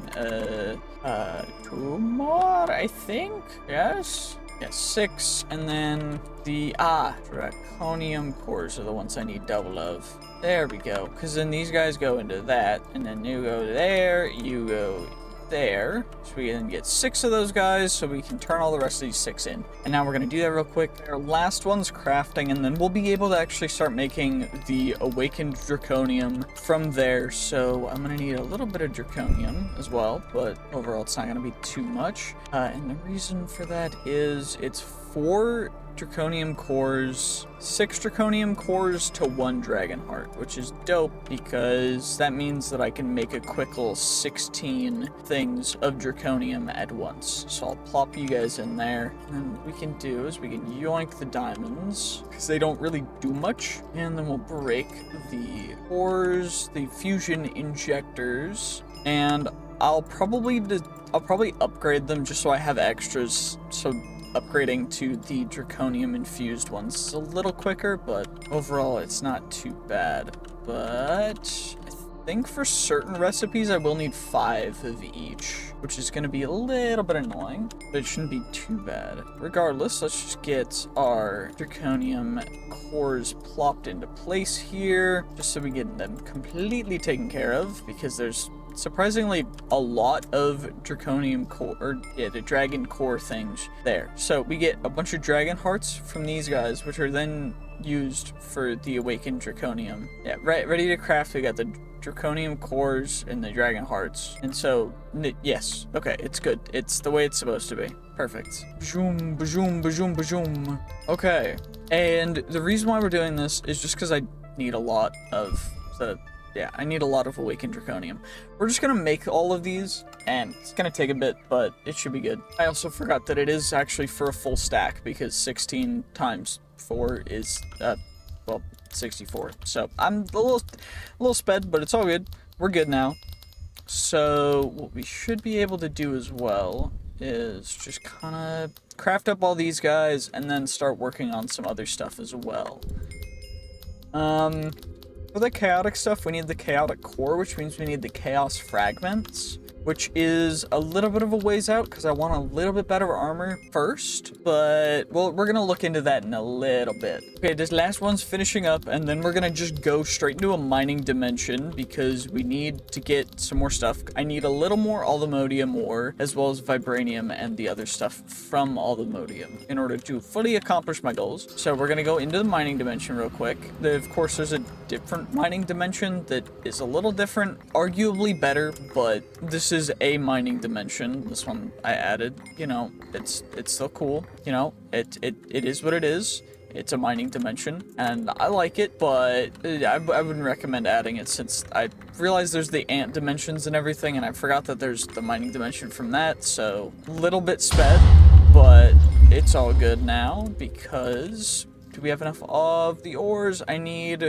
2 more, I think? Yes? Yes, 6. And then the, draconium cores are the ones I need double of. There we go. Because then these guys go into that. And then you go there, you go there. So we can get 6 of those guys so we can turn all the rest of these 6 in. And now we're going to do that real quick. Our last one's crafting, and then we'll be able to actually start making the awakened draconium from there. So I'm going to need a little bit of draconium as well, but overall it's not going to be too much. And the reason for that is it's 4 draconium cores, 6 draconium cores to 1 dragon heart, which is dope because that means that I can make a quick little 16 things of draconium at once. So I'll plop you guys in there, and then what we can do is we can yoink the diamonds because they don't really do much, and then we'll break the cores, the fusion injectors, and I'll probably upgrade them just so I have extras, so upgrading to the draconium infused ones is a little quicker, but overall it's not too bad. But I think for certain recipes I will need 5 of each, which is going to be a little bit annoying, but it shouldn't be too bad. Regardless, let's just get our draconium cores plopped into place here, just so we get them completely taken care of, because there's surprisingly a lot of draconium core, or yeah, the dragon core things there. So we get a bunch of dragon hearts from these guys, which are then used for the awakened draconium. Yeah, right, ready to craft. We got the draconium cores and the dragon hearts, and so yes, okay, it's good. It's the way it's supposed to be. Perfect. Bajoom, bajoom, bajoom, bajoom. Okay, and the reason why we're doing this is just because I need a lot of the. Yeah, I need a lot of awakened draconium. We're just gonna make all of these, and it's gonna take a bit, but it should be good. I also forgot that it is actually for a full stack, because 16 times 4 is, well, 64. So I'm a little sped, but it's all good. We're good now. So what we should be able to do as well is just kind of craft up all these guys, and then start working on some other stuff as well. For the chaotic stuff, we need the chaotic core, which means we need the chaos fragments, which is a little bit of a ways out because I want a little bit better armor first, but well, we're gonna look into that in a little bit. Okay, this last one's finishing up, and then we're gonna just go straight into a mining dimension because we need to get some more stuff. I need a little more alumodium ore, as well as vibranium and the other stuff from alumodium in order to fully accomplish my goals. So we're gonna go into the mining dimension real quick. Of course, there's a different mining dimension that is a little different, arguably better, but this is a mining dimension. This one I added, you know, it's still cool, you know, it is what it is. It's a mining dimension, and I like it, but I wouldn't recommend adding it since I realized there's the ant dimensions and everything, and I forgot that there's the mining dimension from that, so a little bit sped, but it's all good now because do we have enough of the ores? I need,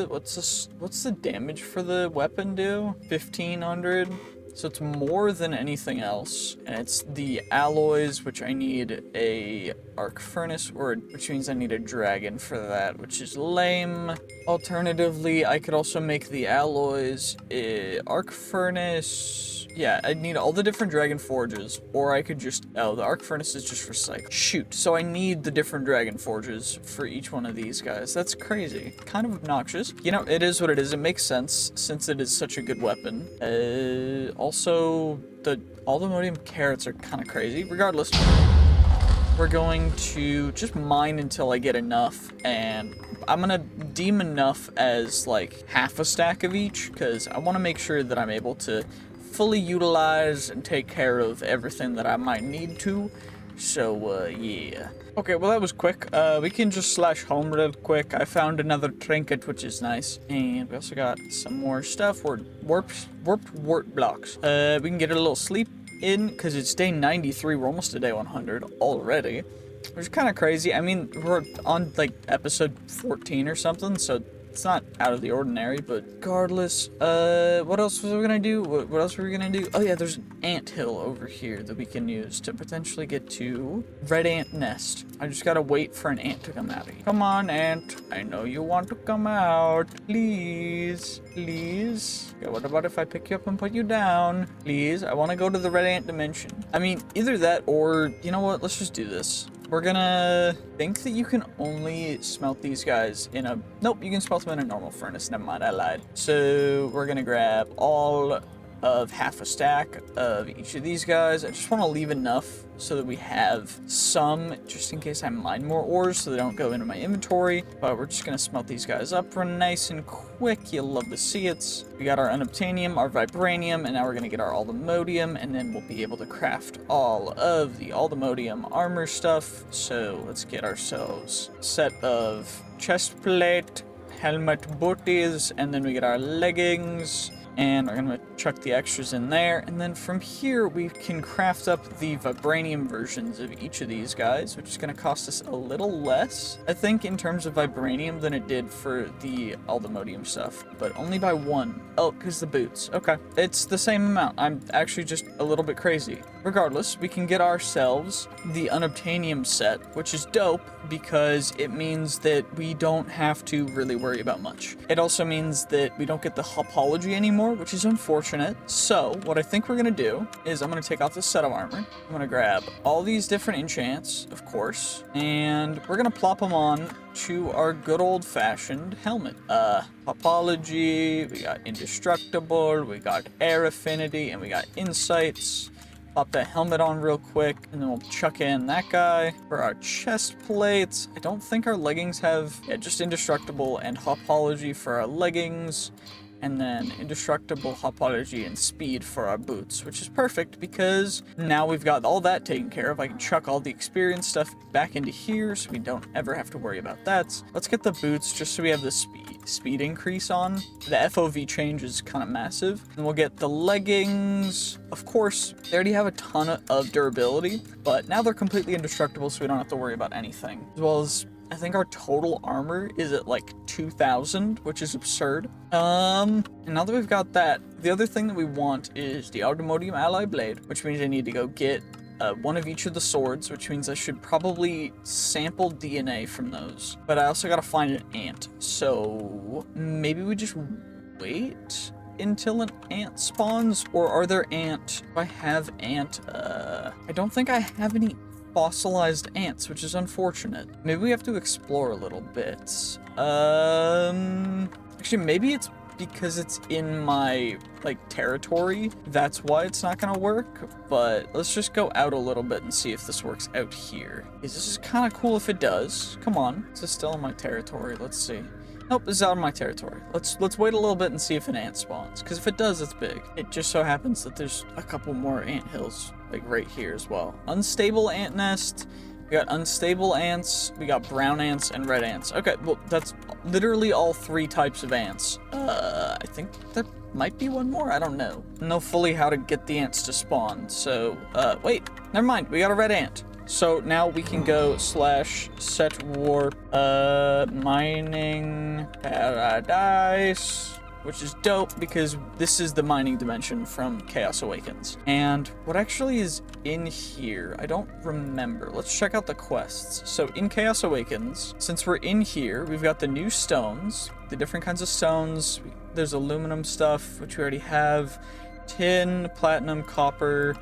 what's the damage for the weapon do? 1500? So it's more than anything else, and it's the alloys, which I need a arc furnace, which means I need a dragon for that, which is lame. Alternatively, I could also make the alloys arc furnace. Yeah, I'd need all the different dragon forges, or I could just, oh, the arc furnace is just for cycle. Shoot, so I need the different dragon forges for each one of these guys. That's crazy. Kind of obnoxious. You know, it is what it is. It makes sense since it is such a good weapon. Also, the aluminium carrots are kind of crazy. Regardless, we're going to just mine until I get enough, and I'm gonna deem enough as like half a stack of each, because I want to make sure that I'm able to fully utilize and take care of everything that I might need to. So, yeah. Okay, well that was quick. We can just slash home real quick. I found another trinket, which is nice. And we also got some more stuff. Warped wart blocks. We can get a little sleep in, because it's day 93. We're almost to day 100 already. which is kind of crazy. I mean, we're on like episode 14 or something, so it's not out of the ordinary, but regardless, what else was we gonna do? What else were we gonna do? Oh yeah, there's an ant hill over here that we can use to potentially get to red ant nest. I just gotta wait for an ant to come out of here. Come on, ant. I know you want to come out. Please. Please. Okay, what about if I pick you up and put you down? Please. I want to go to the red ant dimension. I mean, either that or, you know what? Let's just do this. We're gonna think that you can only smelt these guys in a... Nope, you can smelt them in a normal furnace. Never mind, I lied. So we're gonna grab all of half a stack of each of these guys. I just want to leave enough so that we have some, just in case I mine more ores so they don't go into my inventory. But we're just gonna smelt these guys up real nice and quick. You'll love to see it. We got our unobtainium, our vibranium, and now we're gonna get our aldemodium, and then we'll be able to craft all of the aldemodium armor stuff. So let's get ourselves a set of chest plate, helmet booties, and then we get our leggings. And we're gonna chuck the extras in there, and then from here we can craft up the vibranium versions of each of these guys, which is gonna cost us a little less, I think, in terms of vibranium than it did for the aldemodium stuff, but only by 1. Oh, because the boots. Okay, it's the same amount. I'm actually just a little bit crazy. Regardless, we can get ourselves the unobtainium set, which is dope because it means that we don't have to really worry about much. It also means that we don't get the hopology anymore, which is unfortunate. So what I think we're gonna do is I'm gonna take off this set of armor. I'm gonna grab all these different enchants, of course, and we're gonna plop them on to our good old-fashioned helmet. Hopology, we got indestructible, we got air affinity, and we got insights. Pop that helmet on real quick, and then we'll chuck in that guy. For our chest plates, I don't think our leggings have, just indestructible and hopology for our leggings, and then indestructible, hopology, and speed for our boots, which is perfect because now we've got all that taken care of. I can chuck all the experience stuff back into here so we don't ever have to worry about that. Let's get the boots just so we have the speed increase on. The FOV change is kind of massive. And we'll get the leggings. Of course, they already have a ton of durability, but now they're completely indestructible so we don't have to worry about anything. As well as I think our total armor is at like 2,000, which is absurd. And now that we've got that, the other thing that we want is the aldemodium ally blade, which means I need to go get one of each of the swords, which means I should probably sample DNA from those. But I also gotta find an ant, so maybe we just wait until an ant spawns, or are there ant? Do I have ant? I don't think I have any fossilized ants, which is unfortunate. Maybe we have to explore a little bit. Actually, maybe it's because it's in my, like, territory. That's why it's not gonna work, but let's just go out a little bit and see if this works out here. This is kind of cool if it does. Come on, is this still in my territory? Let's see. Nope, this is out of my territory. Let's wait a little bit and see if an ant spawns, because if it does, it's big. It just so happens that there's a couple more ant hills, like right here as well. Unstable ant nest. We got unstable ants, we got brown ants, and red ants. Okay, well, that's literally all 3 types of ants. I think there might be one more, I don't know. I don't know fully how to get the ants to spawn, so, wait, never mind, we got a red ant. So now we can go /set warp, mining paradise, which is dope because this is the mining dimension from Chaos Awakens. And what actually is in here, I don't remember. Let's check out the quests. So in Chaos Awakens, since we're in here, we've got the new stones, the different kinds of stones. There's aluminum stuff, which we already have, tin, platinum, copper,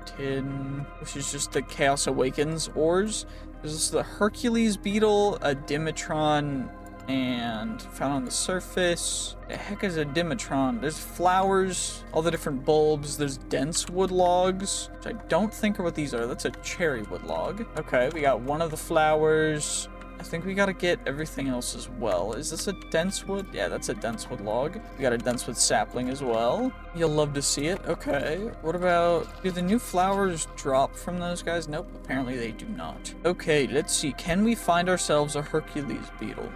tin, which is just the Chaos Awakens ores. There's the Hercules beetle, a Dimetron, and found on the surface. The heck is a Dimetron? There's flowers, all the different bulbs. There's dense wood logs, which I don't think are what these are. That's a cherry wood log. Okay, we got one of the flowers. I think we gotta get everything else as well. Is this a dense wood? Yeah, that's a dense wood log. We got a dense wood sapling as well. You'll love to see it. Okay, what about, do the new flowers drop from those guys? Nope, apparently they do not. Okay, let's see. Can we find ourselves a Hercules beetle?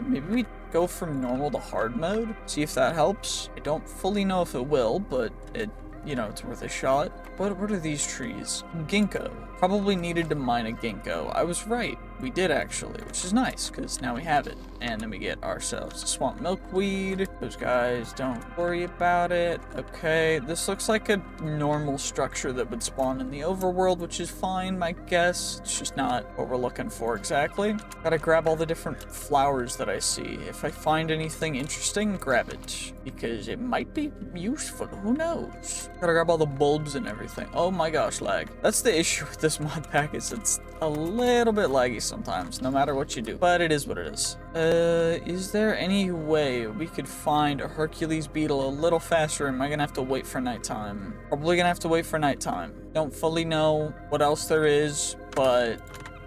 Maybe we go from normal to hard mode, see if that helps. I don't fully know if it will, but it you know, it's worth a shot. What are these trees? Ginkgo. Probably needed to mine a ginkgo. I was right. We did actually, which is nice because now we have it. And then we get ourselves a swamp milkweed. Those guys, don't worry about it. Okay, this looks like a normal structure that would spawn in the overworld, which is fine, I guess. It's just not what we're looking for exactly. Gotta grab all the different flowers that I see. If I find anything interesting, grab it. Because it might be useful, who knows? Gotta grab all the bulbs and everything. Oh my gosh, lag. That's the issue with this mod pack, is it's a little bit laggy sometimes, no matter what you do. But it is what it is. Is there any way we could find a Hercules beetle a little faster? Am I gonna have to wait for nighttime? Probably gonna have to wait for nighttime. Don't fully know what else there is, but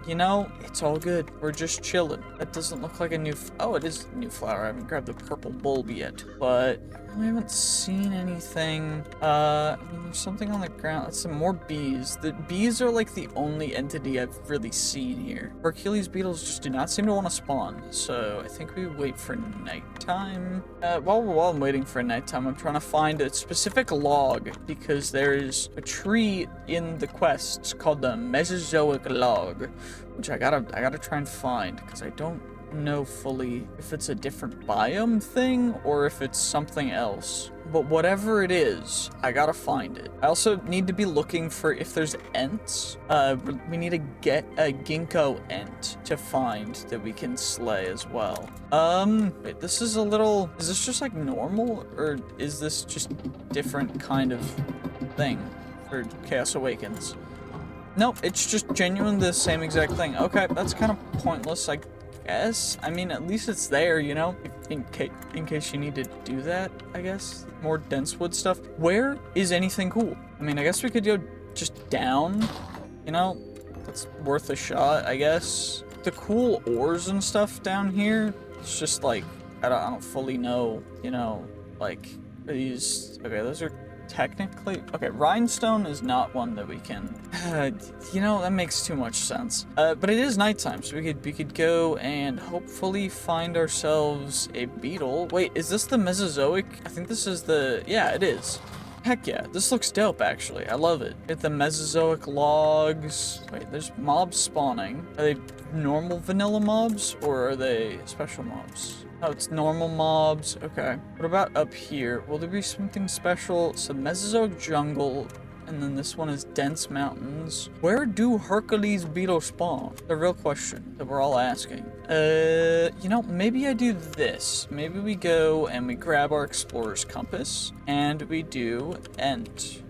you know, it's all good. We're just chilling. That doesn't look like a new... Oh, it is a new flower. I haven't grabbed the purple bulb yet, but I haven't seen anything. I mean, there's something on the ground. That's some more bees. The bees are like the only entity I've really seen here. Hercules beetles just do not seem to want to spawn, so I think we wait for nighttime. While I'm waiting for nighttime, I'm trying to find a specific log because there's a tree in the quests called the Mesozoic log, which I gotta try and find because I don't know fully if it's a different biome thing or if it's something else. But whatever it is, I gotta find it. I also need to be looking for if there's ents. We need to get a ginkgo ent to find that we can slay as well. Wait, this is a little... Is this just like normal? Or is this just different kind of thing for Chaos Awakens? Nope, it's just genuinely the same exact thing. Okay, that's kind of pointless, I guess. I mean, at least it's there, you know? In case you need to do that, I guess. More dense wood stuff. Where is anything cool? I mean, I guess we could go just down, you know? That's worth a shot, I guess. The cool ores and stuff down here, it's just like, I don't fully know, you know, like, these... Okay, those are... Technically, okay, rhinestone is not one that we can, you know, that makes too much sense. But it is nighttime, so we could go and hopefully find ourselves a beetle. Wait, is this the Mesozoic? I think this is the, yeah, it is. Heck yeah, this looks dope actually. I love it. Get the Mesozoic logs. Wait, there's mobs spawning. Are they normal vanilla mobs or are they special mobs? Oh, it's normal mobs. Okay. What about up here? Will there be something special? So Mesozoic jungle, and then this one is dense mountains. Where do Hercules beetles spawn? The real question that we're all asking. You know, maybe I do this. Maybe we go and we grab our explorer's compass and we do ent.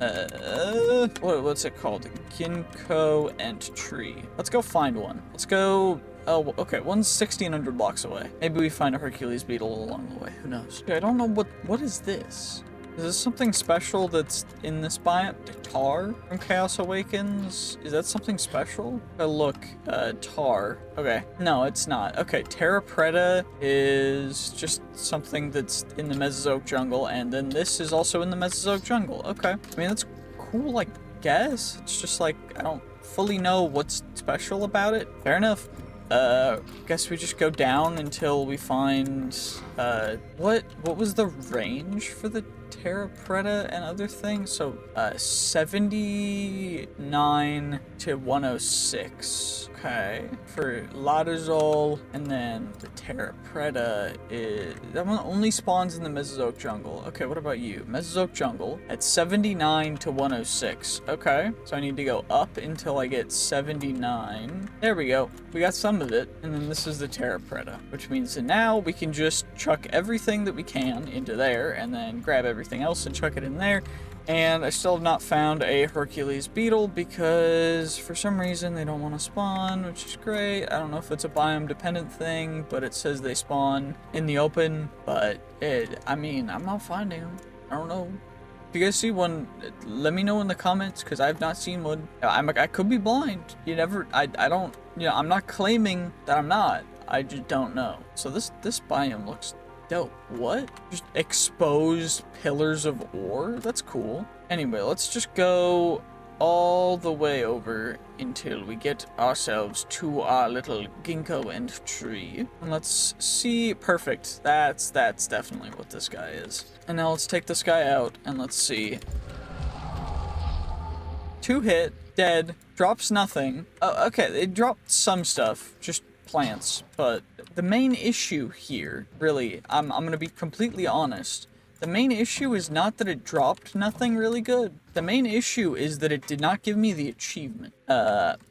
What's it called? Ginkgo ent tree. Let's go find one. Let's go. Oh, okay, one's 1,600 blocks away. Maybe we find a Hercules beetle along the way. Who knows? Okay, I don't know what is this? Is this something special that's in this biome? Tar from Chaos Awakens? Is that something special? Look, tar. Okay, no, it's not. Okay, Terra Preta is just something that's in the Mesozoic jungle, and then this is also in the Mesozoic jungle. Okay, I mean, that's cool, I guess. It's just like, I don't fully know what's special about it. Fair enough. Guess we just go down until we find, what was the range for the Terra Preta and other things? So, 79 to 106. Okay. For Ladazol, and then the Terra Preta is... That one only spawns in the Mesozoic jungle. Okay, what about you? Mesozoic jungle at 79 to 106. Okay. So I need to go up until I get 79. There we go. We got some of it. And then this is the Terra Preta, which means that now we can just chuck everything that we can into there and then grab everything else and chuck it in there. And I still have not found a Hercules beetle because for some reason they don't want to spawn, which is great. I don't know if it's a biome dependent thing, but it says they spawn in the open. But I mean, I'm not finding them. I don't know. If you guys see one, let me know in the comments because I've not seen one. I could be blind. You never, I don't, you know, I'm not claiming that I'm not. I just don't know. So this biome looks dope. What? Just exposed pillars of ore? That's cool. Anyway, let's just go all the way over until we get ourselves to our little ginkgo ent tree. And let's see. Perfect. That's definitely what this guy is. And now let's take this guy out and let's see. 2 hit, dead, drops nothing. Oh, okay, it dropped some stuff, just plants, but the main issue here, really, I'm gonna be completely honest. The main issue is not that it dropped nothing really good. The main issue is that it did not give me the achievement,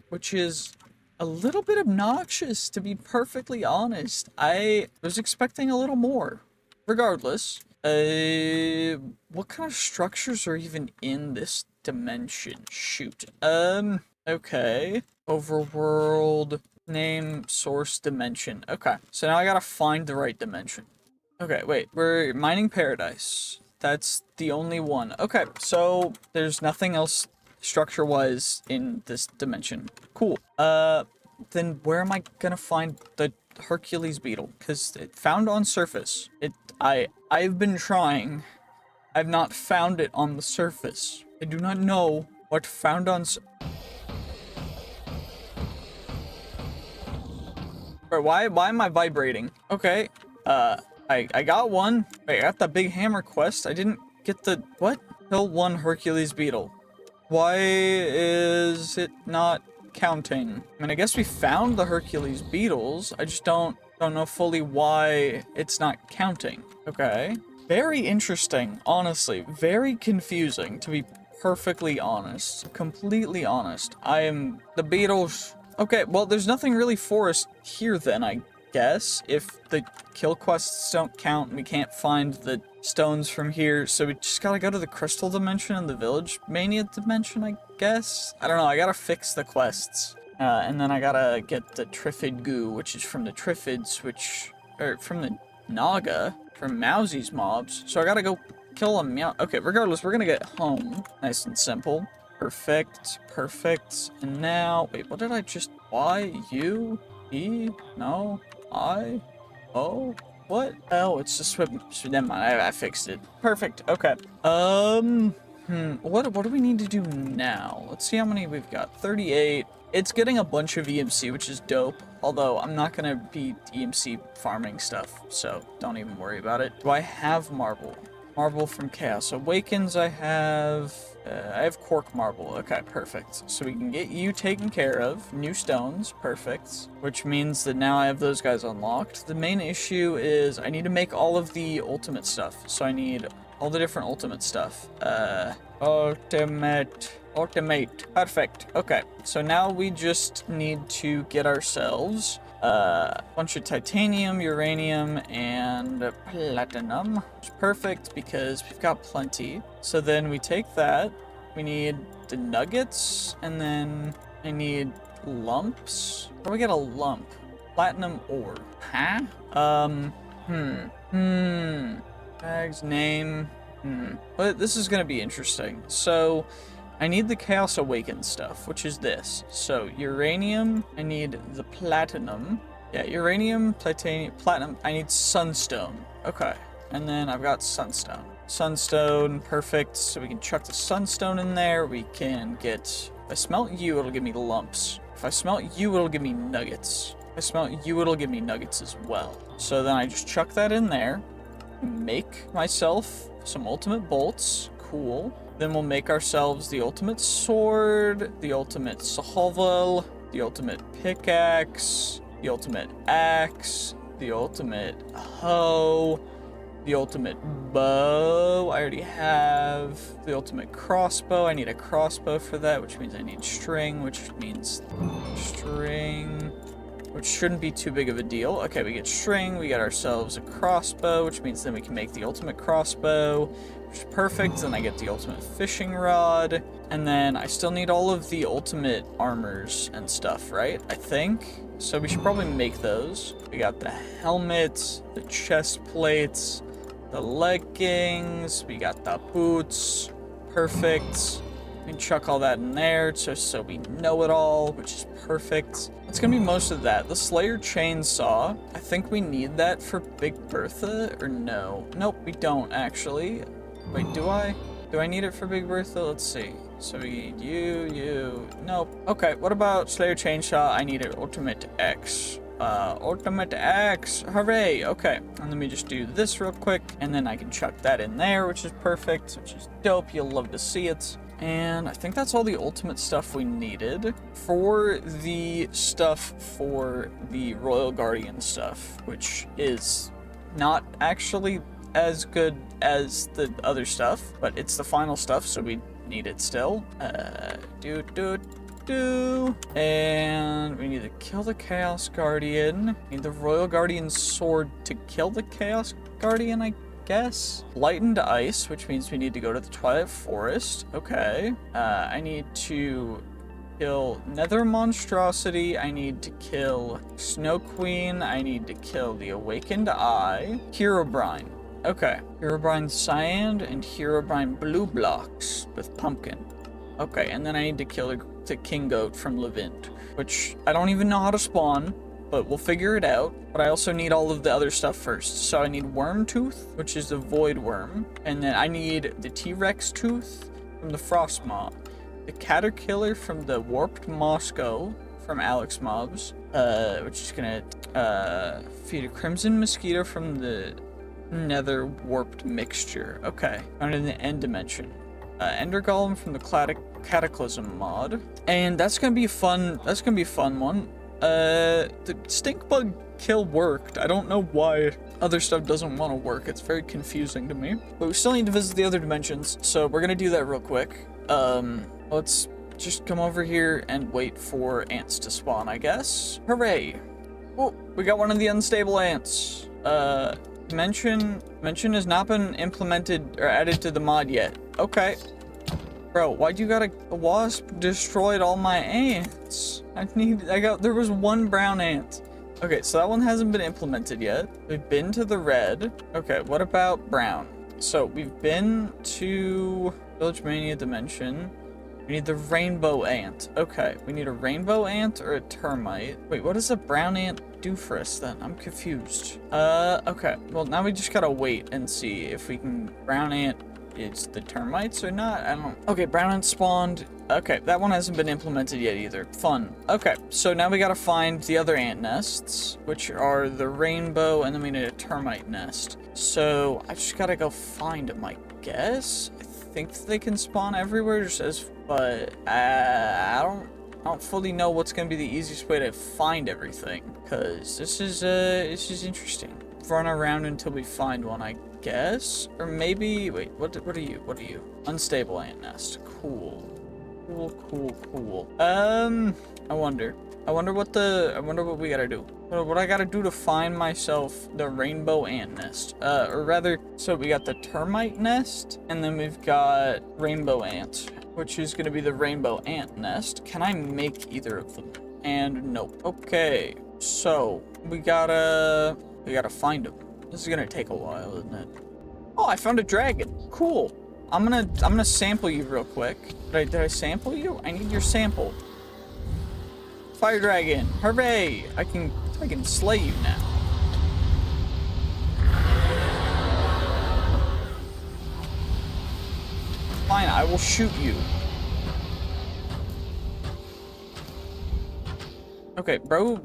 which is a little bit obnoxious, to be perfectly honest. I was expecting a little more. Regardless, what kind of structures are even in this dimension? Shoot. Okay. Overworld, name, source, dimension. Okay, so now I gotta find the right dimension. Okay, wait, we're mining paradise. That's the only one. Okay, so there's nothing else structure-wise in this dimension. Cool. Then where am I gonna find the Hercules beetle? Because it found on surface. I've been trying. I've not found it on the surface. I do not know what found on Why am I vibrating? Okay, I got one. Wait, I got the big hammer quest. I didn't get the, what? Kill 1 Hercules beetle. Why is it not counting? I mean, I guess we found the Hercules beetles. I just don't know fully why it's not counting. Okay. Very interesting, honestly. Very confusing, to be perfectly honest. Completely honest. The beetles... Okay, well, there's nothing really for us here then, I guess. If the kill quests don't count and we can't find the stones from here, so we just gotta go to the crystal dimension and the village mania dimension, I guess? I don't know, I gotta fix the quests. And then I gotta get the Triffid goo, which is from the Triffids, from the Naga, from Mowzy's mobs. So I gotta go kill a meow. Okay, regardless, we're gonna get home. Nice and simple. Perfect, perfect. And now, wait, what did I just, Y, U, E, no, I, O, what? Oh, it's just never mind, I fixed it. Perfect, okay. What do we need to do now? Let's see how many we've got. 38. It's getting a bunch of EMC, which is dope. Although, I'm not gonna be EMC farming stuff, so don't even worry about it. Do I have marble? Marble from Chaos Awakens I have cork marble. Okay, perfect. So we can get you taken care of. New stones, perfect. Which means that now I have those guys unlocked. The main issue is I need to make all of the ultimate stuff. So I need all the different ultimate stuff. Ultimate. Perfect. Okay, so now we just need to get ourselves a bunch of titanium, uranium, and platinum. Which is perfect because we've got plenty. So then we take that. We need the nuggets, and then I need lumps. Where do we get a lump? Platinum ore. Huh? Bag's name. But this is gonna be interesting. So I need the Chaos Awakens stuff, which is this. So uranium, I need the platinum. Yeah, uranium, titanium, platinum. I need sunstone. Okay, and then I've got sunstone. Sunstone, perfect. So we can chuck the sunstone in there. We can get, if I smelt you, it'll give me lumps. If I smelt you, it'll give me nuggets. If I smelt you, it'll give me nuggets as well. So then I just chuck that in there, make myself some ultimate bolts. Cool. Then we'll make ourselves the ultimate sword, the ultimate shovel, the ultimate pickaxe, the ultimate axe, the ultimate hoe, the ultimate bow. I already have the ultimate crossbow. I need a crossbow for that, which means I need string, which shouldn't be too big of a deal. Okay, we get string, we get ourselves a crossbow, which means then we can make the ultimate crossbow, which is perfect. Then I get the ultimate fishing rod, and then I still need all of the ultimate armors and stuff, right? I think. So we should probably make those. We got the helmet, the chest plates, the leggings, we got the boots. Perfect. We can chuck all that in there so we know it all, which is perfect. It's gonna be most of that. The Slayer chainsaw, I think we need that for Big Bertha, or no? Nope, we don't actually. Wait, do I? Do I need it for Big Bertha? Let's see. So we need you. Nope. Okay, what about Slayer chainsaw? I need it Ultimate X. Ultimate X, hooray, okay. And let me just do this real quick, and then I can chuck that in there, which is perfect, which is dope, you'll love to see it. And I think that's all the ultimate stuff we needed. For the stuff for the Royal Guardian stuff, which is not actually as good as the other stuff, but it's the final stuff, so we need it still. And we need to kill the Chaos Guardian. We need the Royal Guardian sword to kill the Chaos Guardian, I guess. Lightened ice, which means we need to go to the Twilight Forest. Okay. I need to kill Nether Monstrosity. I need to kill Snow Queen. I need to kill the Awakened Eye. Herobrine. Okay. Herobrine Cyan and Herobrine Blue blocks with Pumpkin. Okay, and then I need to kill the King Goat from Levint, which I don't even know how to spawn, but we'll figure it out. But I also need all of the other stuff first. So I need Worm Tooth, which is the Void Worm, and then I need the T-Rex Tooth from the Frost Mob, the Caterpillar from the Warped Moscow from Alex Mobs, which is gonna feed a Crimson Mosquito from the Nether Warped Mixture. Okay, found in the End Dimension. Ender Golem from the Cataclysm mod, and that's gonna be fun. That's gonna be a fun one. The stink bug kill worked. I don't know why other stuff doesn't want to work. It's very confusing to me. But we still need to visit the other dimensions, so we're gonna do that real quick. Let's just come over here and wait for ants to spawn, I guess. Hooray! Oh, we got one of the unstable ants. Dimension has not been implemented or added to the mod yet. Okay. Bro, why'd you got a wasp destroyed all my ants? There was one brown ant. Okay, so that one hasn't been implemented yet. We've been to the red. Okay, what about brown? So we've been to Village Mania Dimension. We need the rainbow ant. Okay, we need a rainbow ant or a termite. Wait, what does a brown ant do for us then? I'm confused. Okay. Well, now we just gotta wait and see if we can brown ant is the termites or not. I don't. Okay, brown ant spawned. Okay, that one hasn't been implemented yet either. Fun. Okay, so now we gotta find the other ant nests, which are the rainbow, and then we need a termite nest. So I just gotta go find them, I guess. I think they can spawn everywhere, but I don't fully know what's gonna be the easiest way to find everything, because this is interesting. Run around until we find one, I guess, or maybe wait. What are you? Unstable ant nest. Cool. I wonder what we gotta do. What I gotta do to find myself the rainbow ant nest. Or rather, so we got the termite nest, and then we've got rainbow ant, which is gonna be the rainbow ant nest. Can I make either of them? And nope. Okay, so we gotta find them. This is gonna take a while, isn't it? Oh, I found a dragon. Cool. I'm gonna sample you real quick. Did I sample you? I need your sample. Fire dragon. Hooray! I can slay you now. Fine, I will shoot you. Okay, bro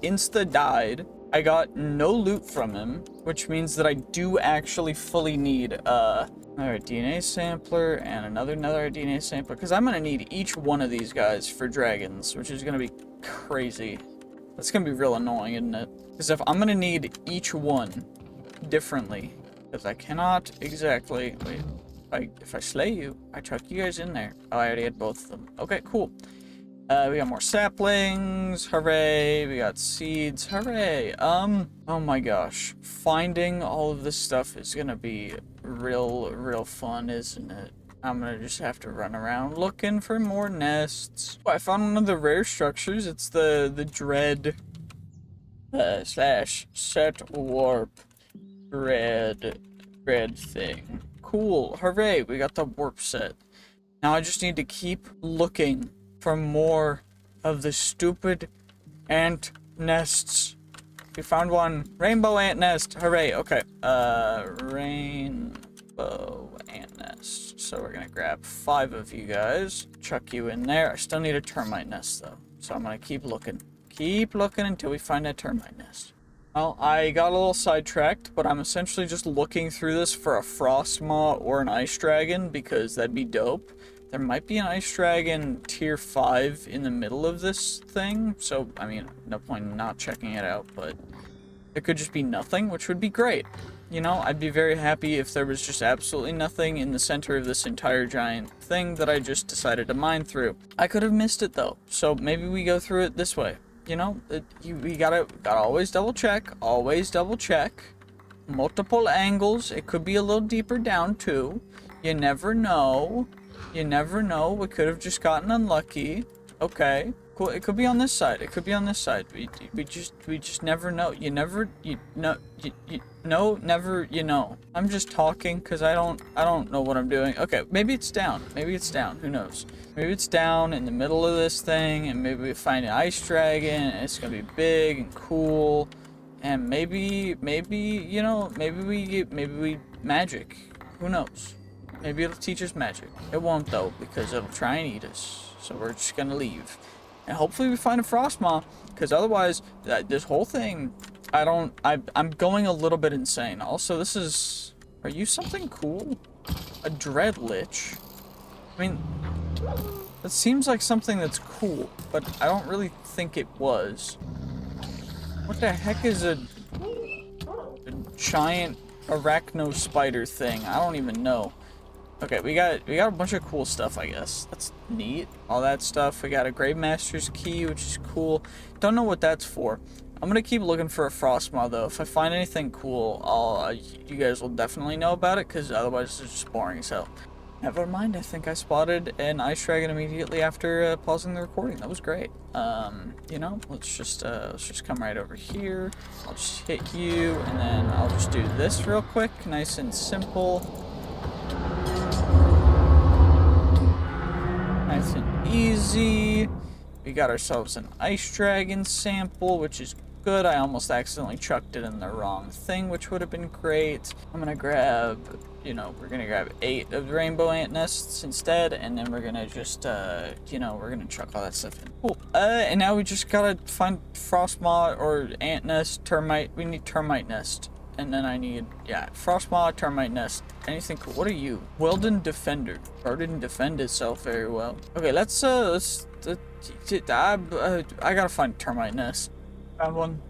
insta died. I got no loot from him, which means that I do actually fully need another DNA sampler and another DNA sampler, because I'm gonna need each one of these guys for dragons, which is gonna be crazy. That's gonna be real annoying, isn't it? Because if I'm gonna need each one differently, because I cannot exactly wait. If I slay you, I chuck you guys in there. Oh, I already had both of them. Okay, cool. We got more saplings, hooray, we got seeds, hooray. Oh my gosh, finding all of this stuff is gonna be real fun, isn't it? I'm gonna just have to run around looking for more nests. Oh, I found one of the rare structures. It's the dread / set warp dread thing. Cool, hooray, we got the warp set. Now I just need to keep looking for more of the stupid ant nests. We found one. Rainbow ant nest. Hooray. Okay. Rainbow ant nest. So we're gonna grab 5 of you guys. Chuck you in there. I still need a termite nest though. So I'm gonna keep looking. Keep looking until we find a termite nest. Well, I got a little sidetracked, but I'm essentially just looking through this for a frost maw or an ice dragon, because that'd be dope. There might be an ice dragon tier 5 in the middle of this thing. So, I mean, no point in not checking it out, but it could just be nothing, which would be great. You know, I'd be very happy if there was just absolutely nothing in the center of this entire giant thing that I just decided to mine through. I could have missed it though, so maybe we go through it this way. You know, we gotta always double check, multiple angles. It could be a little deeper down too. You never know. We could have just gotten unlucky. Okay. Cool. It could be on this side. We just never know. You know. I'm just talking because I don't know what I'm doing. Okay, maybe it's down. Who knows? Maybe it's down in the middle of this thing, and maybe we find an ice dragon, and it's gonna be big and cool, and maybe we magic. Who knows? Maybe it'll teach us magic. It won't though, because it'll try and eat us. So we're just gonna leave. And hopefully we find a Frostmaw, because otherwise, this whole thing, I'm going a little bit insane. Also, are you something cool? A Dread Lich? I mean, that seems like something that's cool, but I don't really think it was. What the heck is a giant arachno spider thing? I don't even know. Okay, we got a bunch of cool stuff, I guess. That's neat. All that stuff. We got a Grave Master's key, which is cool. Don't know what that's for. I'm gonna keep looking for a Frostmaw though. If I find anything cool, you guys will definitely know about it, because otherwise it's just boring as hell. Never mind, I think I spotted an ice dragon immediately after pausing the recording. That was great. You know, let's just come right over here. I'll just hit you, and then I'll just do this real quick, nice and simple. Nice and easy. We got ourselves an ice dragon sample, which is good. I almost accidentally chucked it in the wrong thing, which would have been great. I'm gonna grab, we're gonna grab 8 of the rainbow ant nests instead, and then we're gonna just, we're gonna chuck all that stuff in. Cool. And now we just gotta find Frostmaw or ant nest, termite. We need termite nest. And then I need, Frostmaw, termite nest, anything cool. What are you? Weldon Defender. Or didn't defend itself very well. Okay, I gotta find a termite nest. Found one.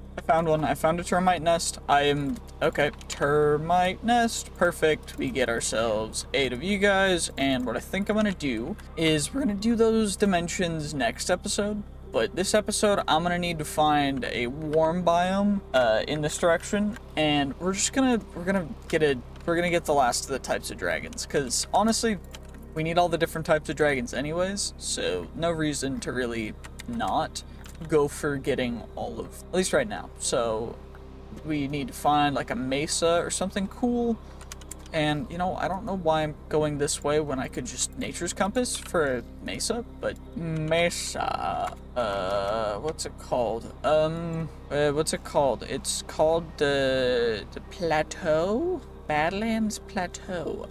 I found a termite nest. Okay, termite nest, perfect. We get ourselves 8 of you guys, and what I think I'm gonna do is we're gonna do those dimensions next episode. But this episode, I'm gonna need to find a warm biome in this direction, and we're gonna get the last of the types of dragons, because honestly, we need all the different types of dragons anyways, so no reason to really not go for getting all of, at least right now. So we need to find like a mesa or something cool. And, I don't know why I'm going this way when I could just Nature's Compass for a mesa, but mesa, what's it called? It's called the Plateau? Badlands Plateau.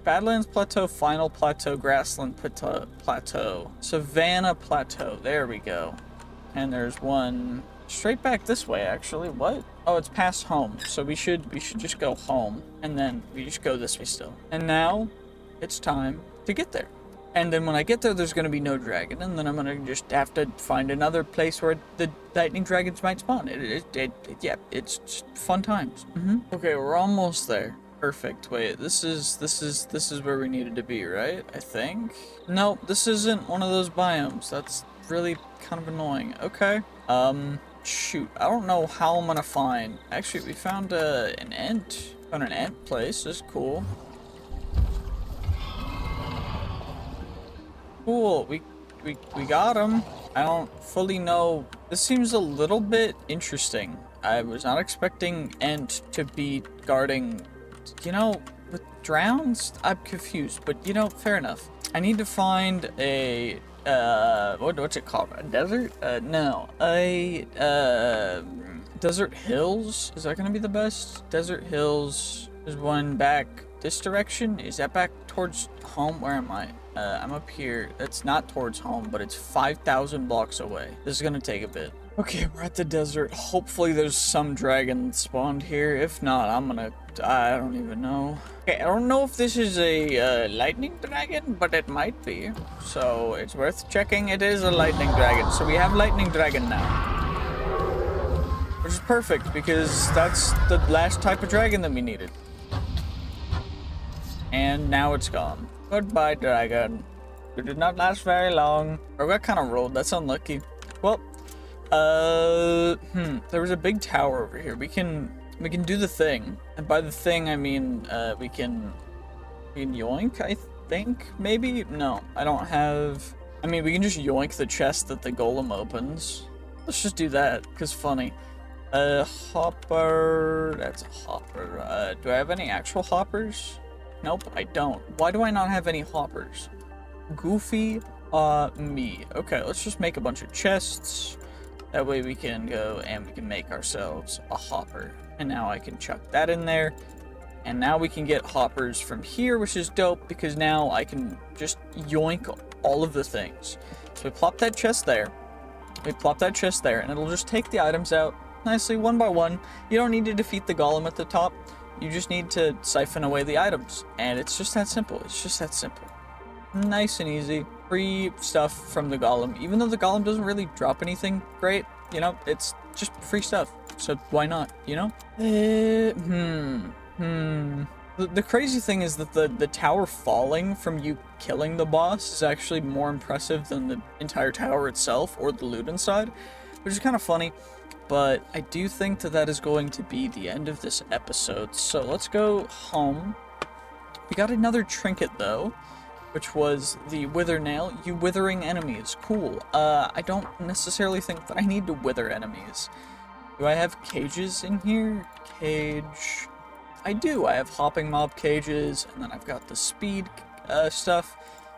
Badlands Plateau, Final Plateau, Grassland Plateau, Savannah Plateau. There we go. And there's one straight back this way, actually. What? Oh, it's past home, so we should just go home, and then we just go this way still. And now it's time to get there. And then when I get there, there's going to be no dragon, and then I'm going to just have to find another place where the lightning dragons might spawn. It's just fun times. Okay, we're almost there. Perfect. Wait, this is where we needed to be, right? I think. Nope, this isn't one of those biomes. That's really kind of annoying. Okay. Shoot, I don't know how I'm gonna find. Actually, we found an ant. Found an ant place. This is cool. Cool. We got him. I don't fully know. This seems a little bit interesting. I was not expecting ant to be guarding. With drowns, I'm confused. But fair enough. I need to find a. What's it called? A desert? No. Desert Hills? Is that gonna be the best? Desert Hills. There's one back this direction. Is that back towards home? Where am I? I'm up here. That's not towards home, but it's 5,000 blocks away. This is gonna take a bit. Okay, we're at the desert. Hopefully there's some dragon spawned here. If not, I don't even know. Okay, I don't know if this is a lightning dragon, but it might be. So it's worth checking. It is a lightning dragon. So we have lightning dragon now. Which is perfect because that's the last type of dragon that we needed. And now it's gone. Goodbye, dragon. You did not last very long. I got kind of rolled. That's unlucky. Well, there was a big tower over here. We can do the thing. And by the thing, I mean, we can yoink, I think, maybe? No, I don't have... I mean, we can just yoink the chest that the golem opens. Let's just do that, because funny. Hopper... That's a hopper. Do I have any actual hoppers? Nope, I don't. Why do I not have any hoppers? Goofy, me. Okay, let's just make a bunch of chests. That way we can go and we can make ourselves a hopper. And now I can chuck that in there. And now we can get hoppers from here, which is dope because now I can just yoink all of the things. So we plop that chest there. We plop that chest there, and it'll just take the items out nicely one by one. You don't need to defeat the golem at the top. You just need to siphon away the items. And it's just that simple. It's just that simple. Nice and easy. Free stuff from the golem. Even though the golem doesn't really drop anything great, you know, it's just free stuff. So why not, you know? The crazy thing is that the tower falling from you killing the boss is actually more impressive than the entire tower itself or the loot inside, which is kind of funny. But I do think that that is going to be the end of this episode. So let's go home. We got another trinket though, which was the wither nail. You withering enemies. Cool. I don't necessarily think that I need to wither enemies. Do I have cages in here? Cage. I do. I have hopping mob cages, and then I've got the speed stuff.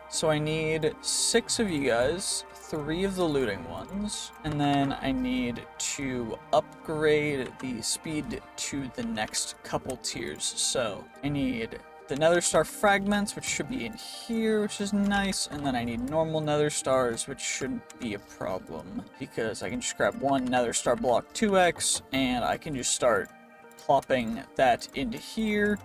So I need 6 of you guys, 3 of the looting ones, and then I need to upgrade the speed to the next couple tiers. So I need the nether star fragments, which should be in here, which is nice, and then I need normal nether stars, which shouldn't be a problem because I can just grab one nether star block 2x and I can just start plopping that into here.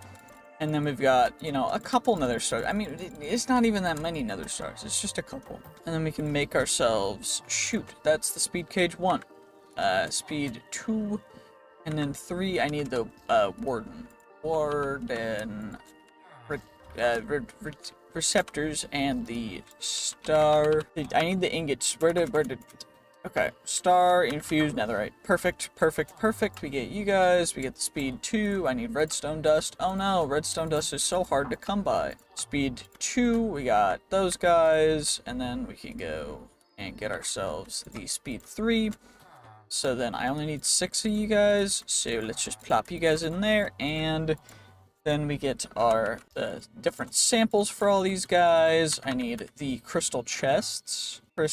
And then we've got, you know, a couple nether stars. I mean, it's not even that many nether stars, it's just a couple. And then we can make ourselves, shoot, that's the speed cage 1, speed 2, and then 3 I need the warden receptors and the star. I need the ingots. Okay, star infused netherite. Perfect. We get you guys. We get the speed 2. I need redstone dust. Oh no, redstone dust is so hard to come by. Speed 2. We got those guys, and then we can go and get ourselves the speed 3. So then I only need 6 of you guys. So let's just plop you guys in there, and then we get our different samples for all these guys. I need the crystal chests for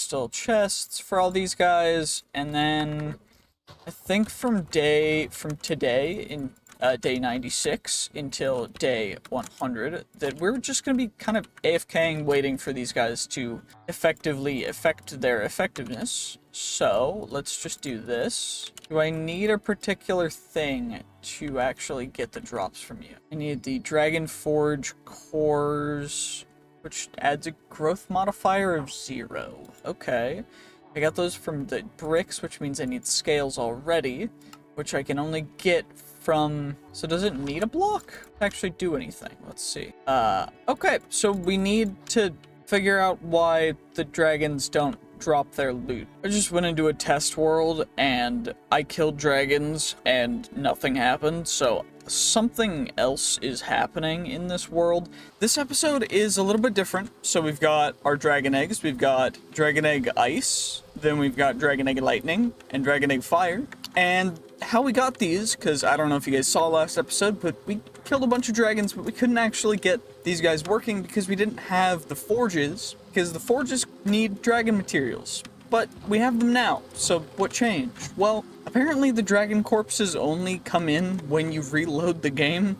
all these guys, and then I think from today in day 96 until day 100 that we're just gonna be kind of AFKing, waiting for these guys to effectively affect their effectiveness. So let's just do this. Do I need a particular thing to actually get the drops from you? I need the Dragon Forge cores, which adds a growth modifier of 0. Okay. I got those from the bricks, which means I need scales already, which I can only get from... So does it need a block to actually do anything? Let's see. Okay, so we need to figure out why the dragons don't drop their loot. I just went into a test world and I killed dragons and nothing happened, so something else is happening in this world. This episode is a little bit different. So we've got our dragon eggs, we've got dragon egg ice, then we've got dragon egg lightning and dragon egg fire. And how we got these, because I don't know if you guys saw last episode, but we killed a bunch of dragons, but we couldn't actually get these guys working because we didn't have the forges, because the forges need dragon materials. But we have them now, so what changed? Well, apparently the dragon corpses only come in when you reload the game,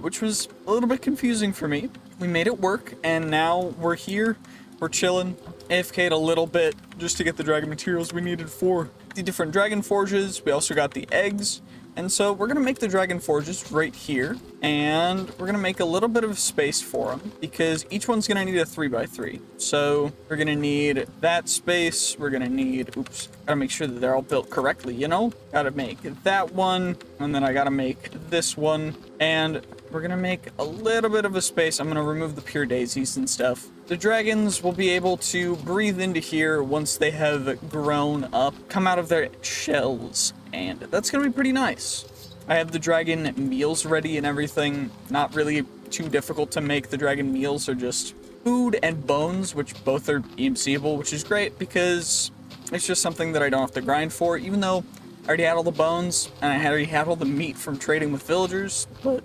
which was a little bit confusing for me. We made it work, and now we're here, we're chilling, AFK'd a little bit just to get the dragon materials we needed for the different dragon forges. We also got the eggs. And so we're going to make the dragon forges right here, and we're going to make a little bit of space for them because each one's going to need a 3x3. So we're going to need that space. We're going to need, oops, got to make sure that they're all built correctly, you know? Got to make that one, and then I got to make this one, and we're going to make a little bit of a space. I'm going to remove the pure daisies and stuff. The dragons will be able to breathe into here once they have grown up, come out of their shells, and that's going to be pretty nice. I have the dragon meals ready and everything. Not really too difficult to make. The dragon meals are just food and bones, which both are EMCable, which is great because it's just something that I don't have to grind for, even though I already had all the bones and I already had all the meat from trading with villagers, but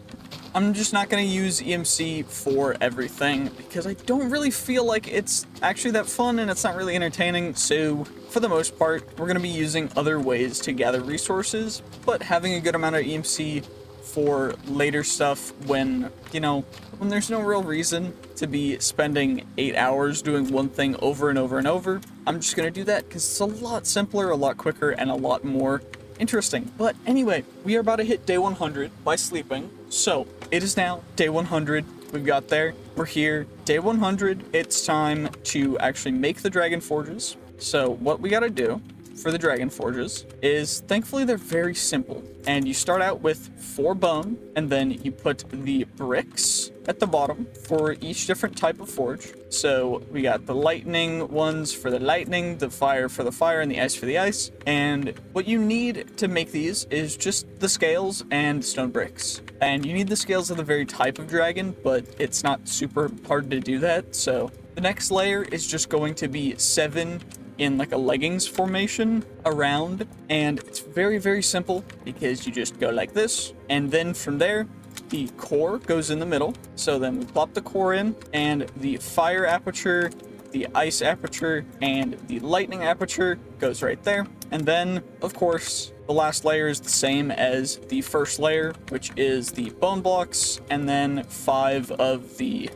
I'm just not going to use EMC for everything because I don't really feel like it's actually that fun and it's not really entertaining. So for the most part, we're going to be using other ways to gather resources, but having a good amount of EMC for later stuff when, you know, when there's no real reason to be spending 8 hours doing one thing over and over and over. I'm just going to do that because it's a lot simpler, a lot quicker, and a lot more interesting. But anyway, we are about to hit day 100 by sleeping. So it is now day 100. We've got there. We're here. Day 100. It's time to actually make the dragon forges. So what we got to do for the dragon forges is, thankfully they're very simple, and you start out with 4 bone, and then you put the bricks at the bottom for each different type of forge. So we got the lightning ones for the lightning, the fire for the fire, and the ice for the ice. And what you need to make these is just the scales and stone bricks. And you need the scales of the very type of dragon, but it's not super hard to do that. So the next layer is just going to be 7 in like a leggings formation around, and it's very, very simple because you just go like this, and then from there the core goes in the middle. So then we plop the core in, and the fire aperture, the ice aperture, and the lightning aperture goes right there. And then of course the last layer is the same as the first layer, which is the bone blocks, and then 5 of the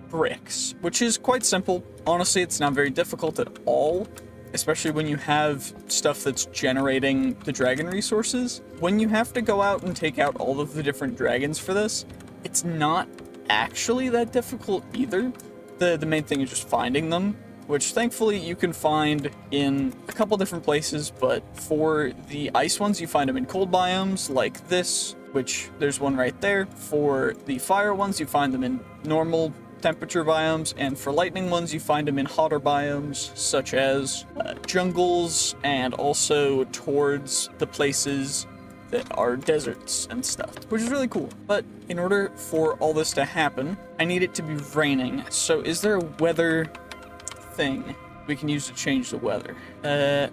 bricks, which is quite simple. Honestly, it's not very difficult at all, especially when you have stuff that's generating the dragon resources. When you have to go out and take out all of the different dragons for this, it's not actually that difficult either. The main thing is just finding them, which thankfully you can find in a couple different places, but for the ice ones, you find them in cold biomes like this, which there's one right there. For the fire ones, you find them in normal temperature biomes, and for lightning ones you find them in hotter biomes such as jungles, and also towards the places that are deserts and stuff, which is really cool. But in order for all this to happen, I need it to be raining. So is there a weather thing we can use to change the weather?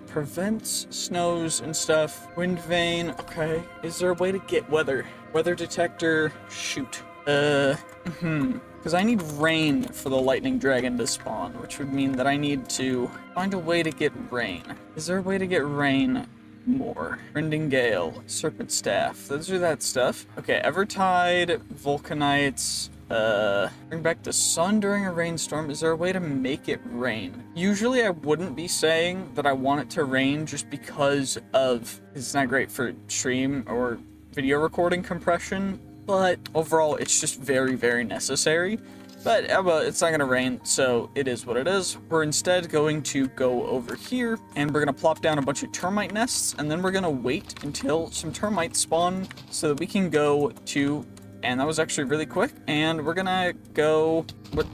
Prevents snows and stuff. Wind vane, okay. Is there a way to get weather detector? Shoot. Because I need rain for the lightning dragon to spawn, which would mean that I need to find a way to get rain. Is there a way to get rain more? Rending gale, serpent staff, those are that stuff. Okay, Evertide, Vulcanites, bring back the sun during a rainstorm. Is there a way to make it rain? Usually I wouldn't be saying that I want it to rain just because of, it's not great for stream or video recording compression, but overall it's just very, very necessary. But it's not gonna rain, so it is what it is. We're instead going to go over here, and we're gonna plop down a bunch of termite nests, and then we're gonna wait until some termites spawn so that we can go to, and that was actually really quick, and we're gonna go, what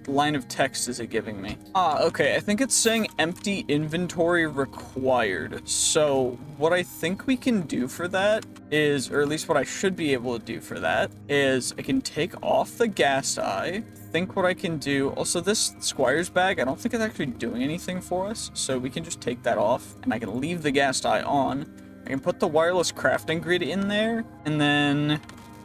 line of text is it giving me? Okay, I think it's saying empty inventory required. So what I think we can do for that is, or at least what I should be able to do for that, is I can take off the gas eye. Think what I can do. Also, this squire's bag, I don't think it's actually doing anything for us, so we can just take that off, and I can leave the gas eye on. I can put the wireless crafting grid in there, and then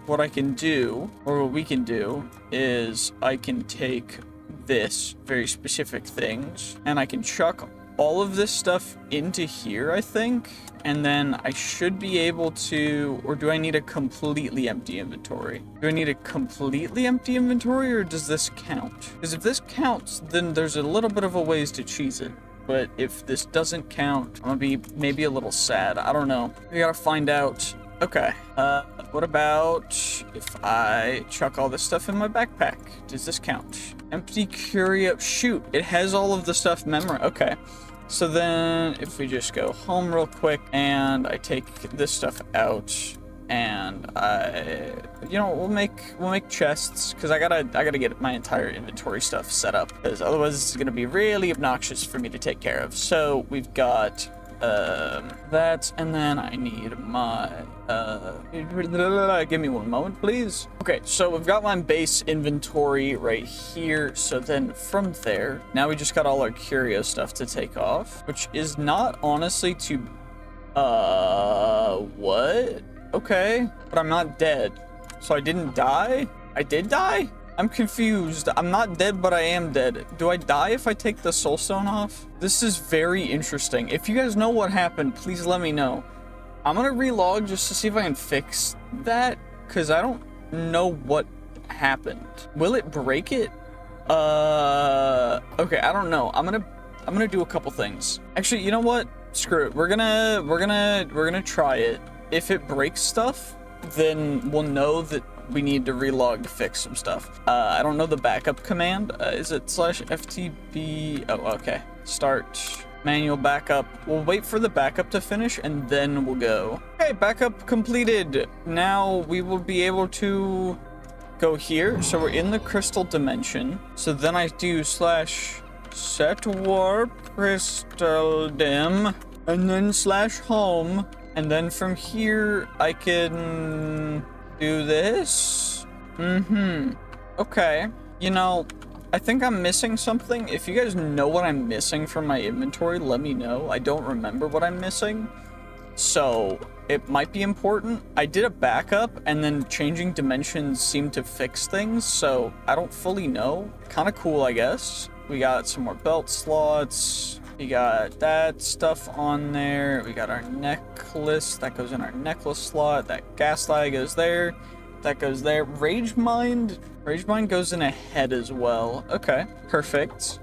what I can do, or what we can do, is I can take this very specific things, and I can chuck all of this stuff into here, I think, and then I should be able to, or do I need a completely empty inventory? Do I need a completely empty inventory, or does this count? Because if this counts, then there's a little bit of a ways to cheese it. but if this doesn't count, I'm gonna be maybe a little sad. I don't know. We gotta find out. Okay, what about if I chuck all this stuff in my backpack? Does this count? Empty curio, shoot, it has all of the stuff memorized. Okay, so then if we just go home real quick and I take this stuff out and we'll make chests, because I gotta get my entire inventory stuff set up, because otherwise it's gonna be really obnoxious for me to take care of. So we've got that, and then I need my give me one moment, please. Okay, so we've got my base inventory right here. So then from there, now we just got all our curio stuff to take off, which is not honestly too what? Okay, but I'm not dead, so I didn't die. I did die? I'm confused. I'm not dead, but I am dead. Do I die if I take the soulstone off? This is very interesting. If you guys know what happened, please let me know. I'm gonna relog just to see if I can fix that, because I don't know what happened. Will it break it? Okay, I don't know. I'm gonna do a couple things. Actually, you know what? Screw it. We're gonna try it. If it breaks stuff, then we'll know that we need to relog to fix some stuff. I don't know the backup command. Is it /ftb? Oh, okay. Start manual backup. We'll wait for the backup to finish and then we'll go. Okay, backup completed. Now we will be able to go here. So we're in the crystal dimension. So then I do /set warp crystal dim and then /home. And then from here, I can do this. Okay. You know, I think I'm missing something. If you guys know what I'm missing from my inventory, let me know. I don't remember what I'm missing, so it might be important. I did a backup, and then changing dimensions seemed to fix things, so I don't fully know. Kind of cool, I guess. We got some more belt slots. We got that stuff on there. We got our necklace. That goes in our necklace slot. That gaslight goes there. That goes there. Rage Mind goes in a head as well. Okay, perfect.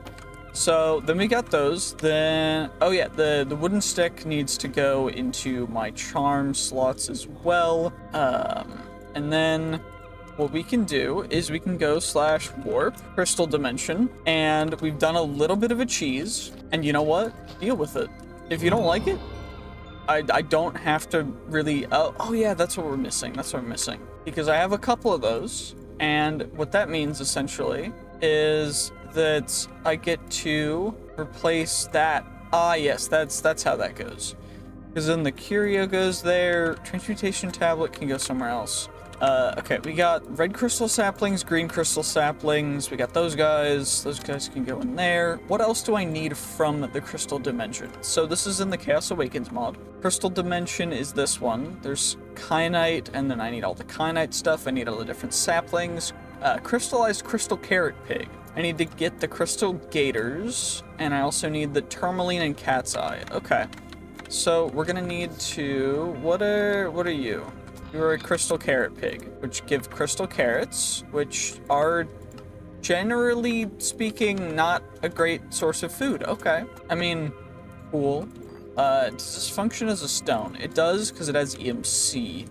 So then we got those. Then, oh yeah, the wooden stick needs to go into my charm slots as well. And then what we can do is we can go /warp crystal dimension, and we've done a little bit of a cheese, and you know what? Deal with it. If you don't like it, I don't have to really, oh yeah, that's what we're missing. That's what we're missing. Because I have a couple of those, and what that means essentially is that I get to replace that. Ah, yes, that's how that goes. Because then the curio goes there, transmutation tablet can go somewhere else. Okay, we got red crystal saplings, green crystal saplings. We got those guys. Those guys can go in there. What else do I need from the crystal dimension? So this is in the Chaos Awakens mod. Crystal dimension is this one. There's kyanite, and then I need all the kyanite stuff. I need all the different saplings. Crystallized crystal carrot pig. I need to get the crystal gators, and I also need the tourmaline and cat's eye. Okay, so we're gonna need to. What are you? You're a crystal carrot pig, which give crystal carrots, which are, generally speaking, not a great source of food. Okay. I mean, cool. Does this function as a stone? It does, because it has EMC.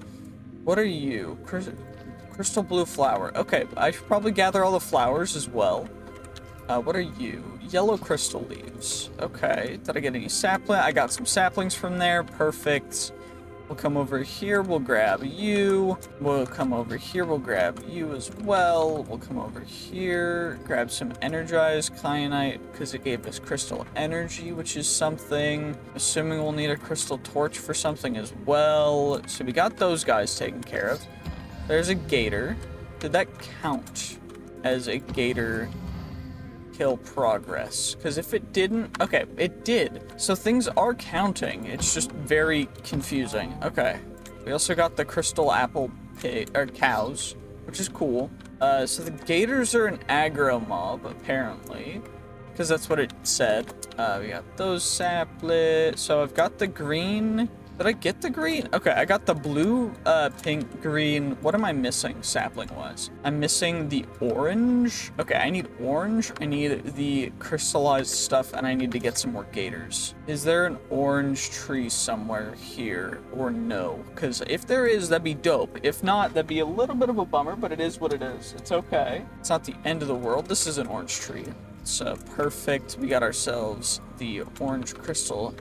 What are you? Crystal blue flower. Okay, I should probably gather all the flowers as well. What are you? Yellow crystal leaves. Okay. Did I get any sapling? I got some saplings from there. Perfect. We'll come over here, we'll grab you. We'll come over here, we'll grab you as well. We'll come over here, grab some energized kyanite, because it gave us crystal energy, which is something. Assuming we'll need a crystal torch for something as well. So we got those guys taken care of. There's a gator. Did that count as a gator kill progress? Because if it didn't, okay, it did. So things are counting. It's just very confusing. Okay. We also got the crystal apple pig, or cows, which is cool. So the gators are an aggro mob, apparently, because that's what it said. We got those saplets. So I've got the green Did I get the green? Okay, I got the blue, pink, green. What am I missing sapling-wise? I'm missing the orange. Okay, I need orange. I need the crystallized stuff, and I need to get some more gators. Is there an orange tree somewhere here, or no? Because if there is, that'd be dope. If not, that'd be a little bit of a bummer, but it is what it is. It's okay. It's not the end of the world. This is an orange tree. So perfect. We got ourselves the orange crystal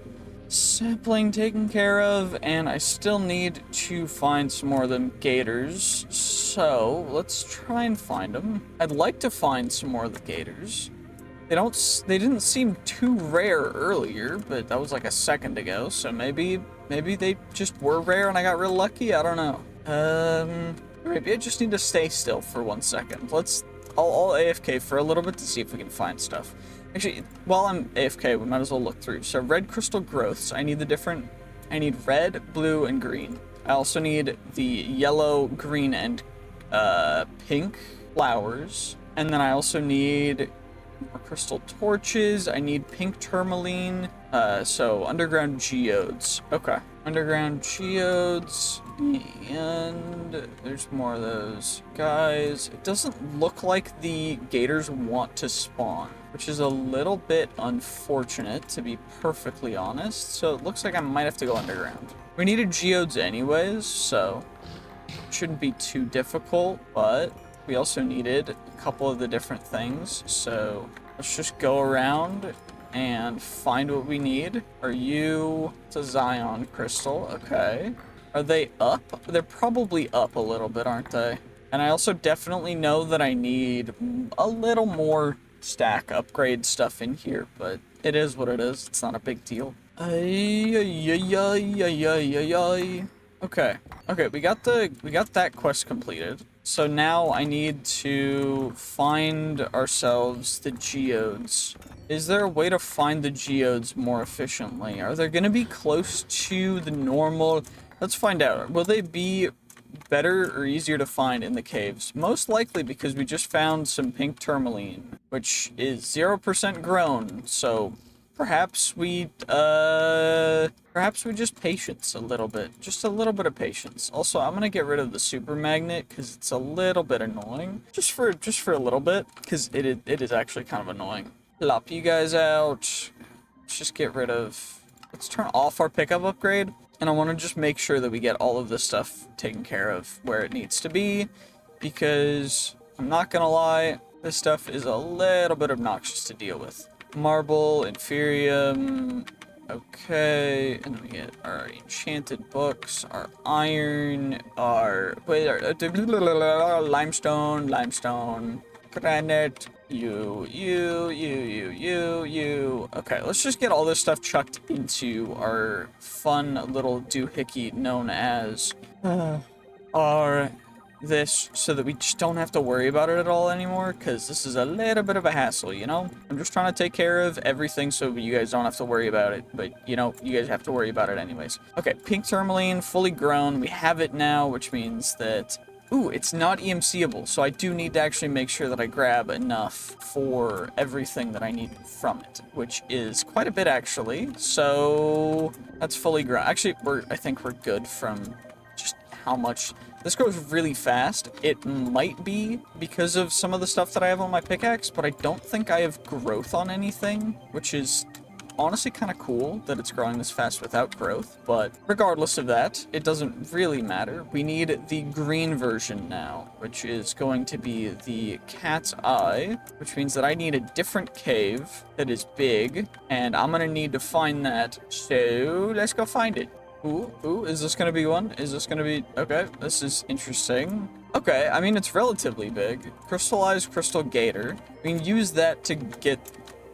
sapling taken care of, and I still need to find some more of them gators. So let's try and find them. I'd like to find some more of the gators. They didn't seem too rare earlier, but that was like a second ago. So maybe they just were rare and I got real lucky. I don't know. Maybe I just need to stay still for 1 second. I'll AFK for a little bit to see if we can find stuff. Actually, while I'm AFK, we might as well look through. So red crystal growths, I need red, blue, and green. I also need the yellow, green, and pink flowers. And then I also need more crystal torches. I need pink tourmaline. So underground geodes. Okay. Underground geodes. And there's more of those guys. It doesn't look like the gators want to spawn, which is a little bit unfortunate, to be perfectly honest. So it looks like I might have to go underground. We needed geodes anyways, so it shouldn't be too difficult, but we also needed a couple of the different things. So let's just go around and find what we need. It's a Zion crystal, okay. Are they up? They're probably up a little bit, aren't they? And I also definitely know that I need a little more stack upgrade stuff in here, but it is what it is. It's not a big deal. Okay. Okay, we got that quest completed. So now I need to find ourselves the geodes. Is there a way to find the geodes more efficiently? Are they going to be close to the normal? Let's find out. Will they be better or easier to find in the caves? Most likely, because we just found some pink tourmaline, which is 0% grown. So perhaps we just patience a little bit. Just a little bit of patience. Also, I'm gonna get rid of the super magnet because it's a little bit annoying. Just for a little bit, because it is actually kind of annoying. Plop you guys out. Let's just get rid of. Let's turn off our pickup upgrade. And I want to just make sure that we get all of this stuff taken care of where it needs to be, because I'm not gonna lie, this stuff is a little bit obnoxious to deal with. Marble, inferium, okay, and then we get our enchanted books, our iron, our limestone, granite. You. Okay, let's just get all this stuff chucked into our fun little doohickey known as this, so that we just don't have to worry about it at all anymore, because this is a little bit of a hassle, you know? I'm just trying to take care of everything so you guys don't have to worry about it, but, you know, you guys have to worry about it anyways. Okay, pink tourmaline, fully grown. We have it now, which means that... Ooh, it's not EMCable, so I do need to actually make sure that I grab enough for everything that I need from it, which is quite a bit, actually. So that's fully grown. Actually, I think we're good from just how much... This goes really fast. It might be because of some of the stuff that I have on my pickaxe, but I don't think I have growth on anything, which is honestly kind of cool that it's growing this fast without growth. But regardless of that, it doesn't really matter. We need the green version now, which is going to be the cat's eye, which means that I need a different cave that is big, and I'm gonna need to find that. So let's go find it. Ooh, is this gonna be one? Is this gonna be... Okay, this is interesting. Okay, I mean, it's relatively big. Crystallized crystal gator. We can use that to get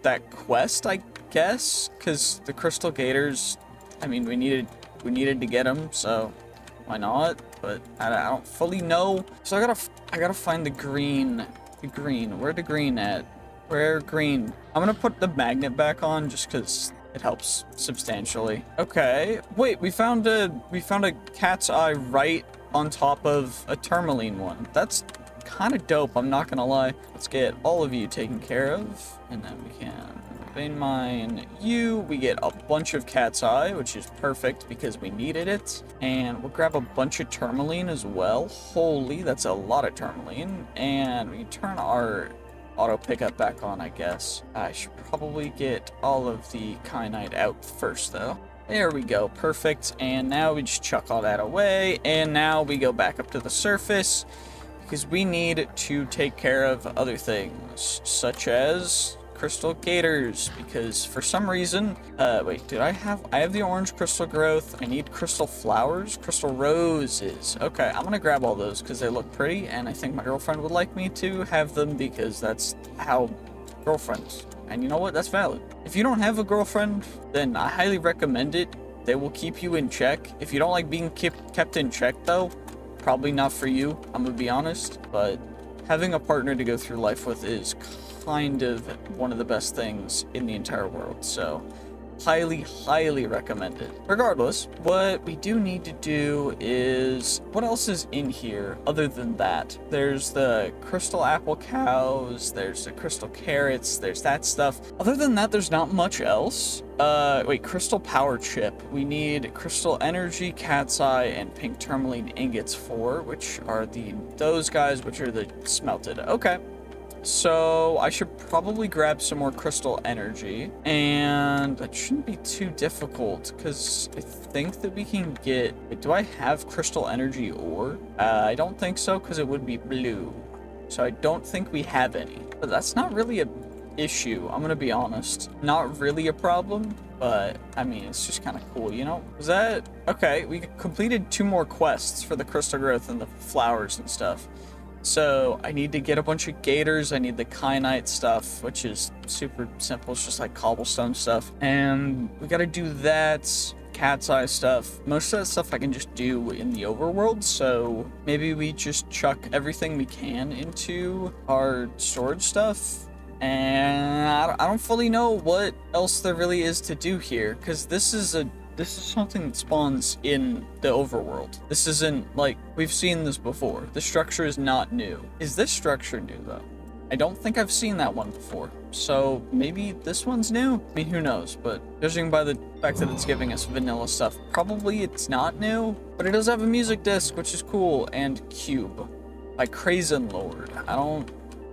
that quest, I guess, because the crystal gators, I mean, we needed to get them, so why not? But I don't fully know. So I gotta find the green. Where the green at? Where green? I'm gonna put the magnet back on just because it helps substantially. Okay, wait, we found a cat's eye right on top of a tourmaline one. That's kind of dope, I'm not gonna lie. Let's get all of you taken care of, and then we can vein mine you. We get a bunch of cat's eye, which is perfect because we needed it. And we'll grab a bunch of tourmaline as well. Holy, that's a lot of tourmaline. And we turn our auto pickup back on, I guess. I should probably get all of the kyanite out first, though. There we go, perfect. And now we just chuck all that away. And now we go back up to the surface because we need to take care of other things, such as crystal gators, because for some reason, wait, I have the orange crystal growth. I need crystal flowers, crystal roses. Okay, I'm gonna grab all those because they look pretty, and I think my girlfriend would like me to have them because that's how girlfriends. And you know what? That's valid. If you don't have a girlfriend, then I highly recommend it. They will keep you in check. If you don't like being kept in check, though, probably not for you, I'm gonna be honest. But having a partner to go through life with is kind of one of the best things in the entire world. So highly recommend it. Regardless, what we do need to do is, what else is in here other than that? There's the crystal apple cows, there's the crystal carrots, there's that stuff. Other than that, there's not much else. Wait, crystal power chip. We need crystal energy, cat's eye, and pink tourmaline ingots for, which are those guys, which are the smelted. Okay. So I should probably grab some more crystal energy, and that shouldn't be too difficult because I think that we can get, wait, do I have crystal energy ore? I don't think so because it would be blue. So I don't think we have any, but that's not really a issue. I'm gonna be honest, not really a problem, but I mean, it's just kind of cool, you know? Was that okay? We completed 2 more quests for the crystal growth and the flowers and stuff. So I need to get a bunch of gators. I need the kyanite stuff, which is super simple. It's just like cobblestone stuff. And we got to do that cat's eye stuff. Most of that stuff I can just do in the overworld. So maybe we just chuck everything we can into our storage stuff. And I don't fully know what else there really is to do here, because this is something that spawns in the overworld. This isn't like, we've seen this before. The structure is not new. Is this structure new though? I don't think I've seen that one before. So maybe this one's new? I mean, who knows? But judging by the fact that it's giving us vanilla stuff, probably it's not new. But it does have a music disc, which is cool, and Cube by Crazen Lord.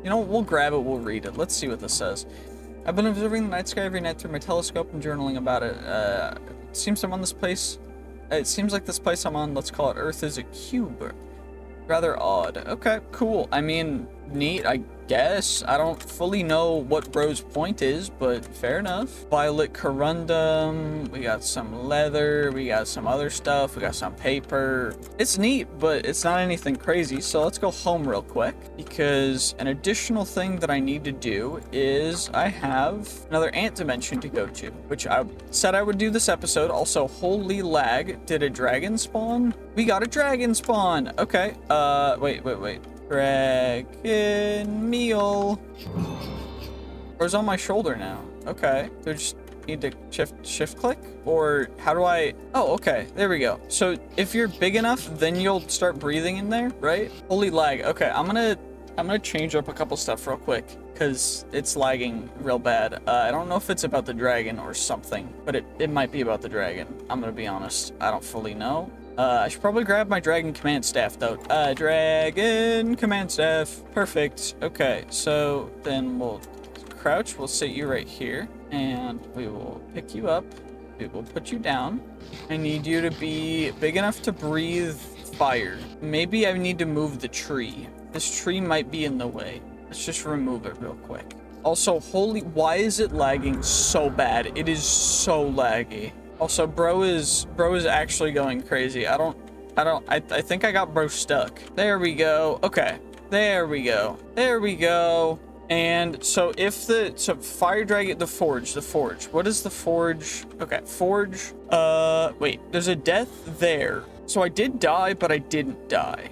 You know, we'll grab it, we'll read it. Let's see what this says. I've been observing the night sky every night through my telescope and journaling about it. It seems I'm on this place. It seems like this place I'm on, let's call it Earth, is a cube. Rather odd. Okay, cool. I mean, neat, I guess. I don't fully know what Bro's point is, but fair enough. Violet corundum. We got some leather. We got some other stuff. We got some paper. It's neat, but it's not anything crazy. So let's go home real quick, because an additional thing that I need to do is I have another ant dimension to go to, which I said I would do this episode. Also, holy lag. Did a dragon spawn? We got a dragon spawn. Okay. Wait. Dragon meal. Where's on my shoulder now? Okay. Do I just need to shift click? Or how do I? Oh, okay. There we go. So if you're big enough, then you'll start breathing in there, right? Holy lag. Okay, I'm gonna change up a couple stuff real quick because it's lagging real bad. I don't know if it's about the dragon or something, but it might be about the dragon. I'm gonna be honest. I don't fully know. I should probably grab my dragon command staff though. Dragon command staff. Perfect. Okay, so then we'll crouch. We'll sit you right here and we will pick you up. We will put you down. I need you to be big enough to breathe fire. Maybe I need to move the tree. This tree might be in the way. Let's just remove it real quick. Also, why is it lagging so bad? It is so laggy. Also, bro is actually going crazy. I think I got bro stuck. There we go. Okay. There we go. And so fire dragon, the forge. What is the forge? Okay, forge. Wait, there's a death there. So I did die, but I didn't die.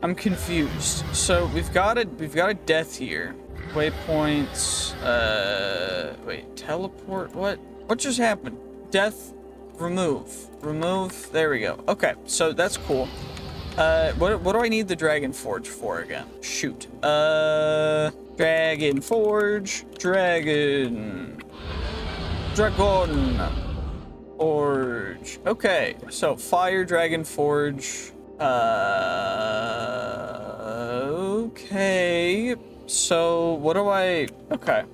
I'm confused. So we've got a death here. Waypoints. Wait, teleport. What just happened? Death. Remove. There we go. Okay, so that's cool. What do I need the dragon forge for again? Shoot. Dragon forge. Dragon. Dragon Forge. Okay, so Fire Dragon Forge. Okay. So what do I... Okay.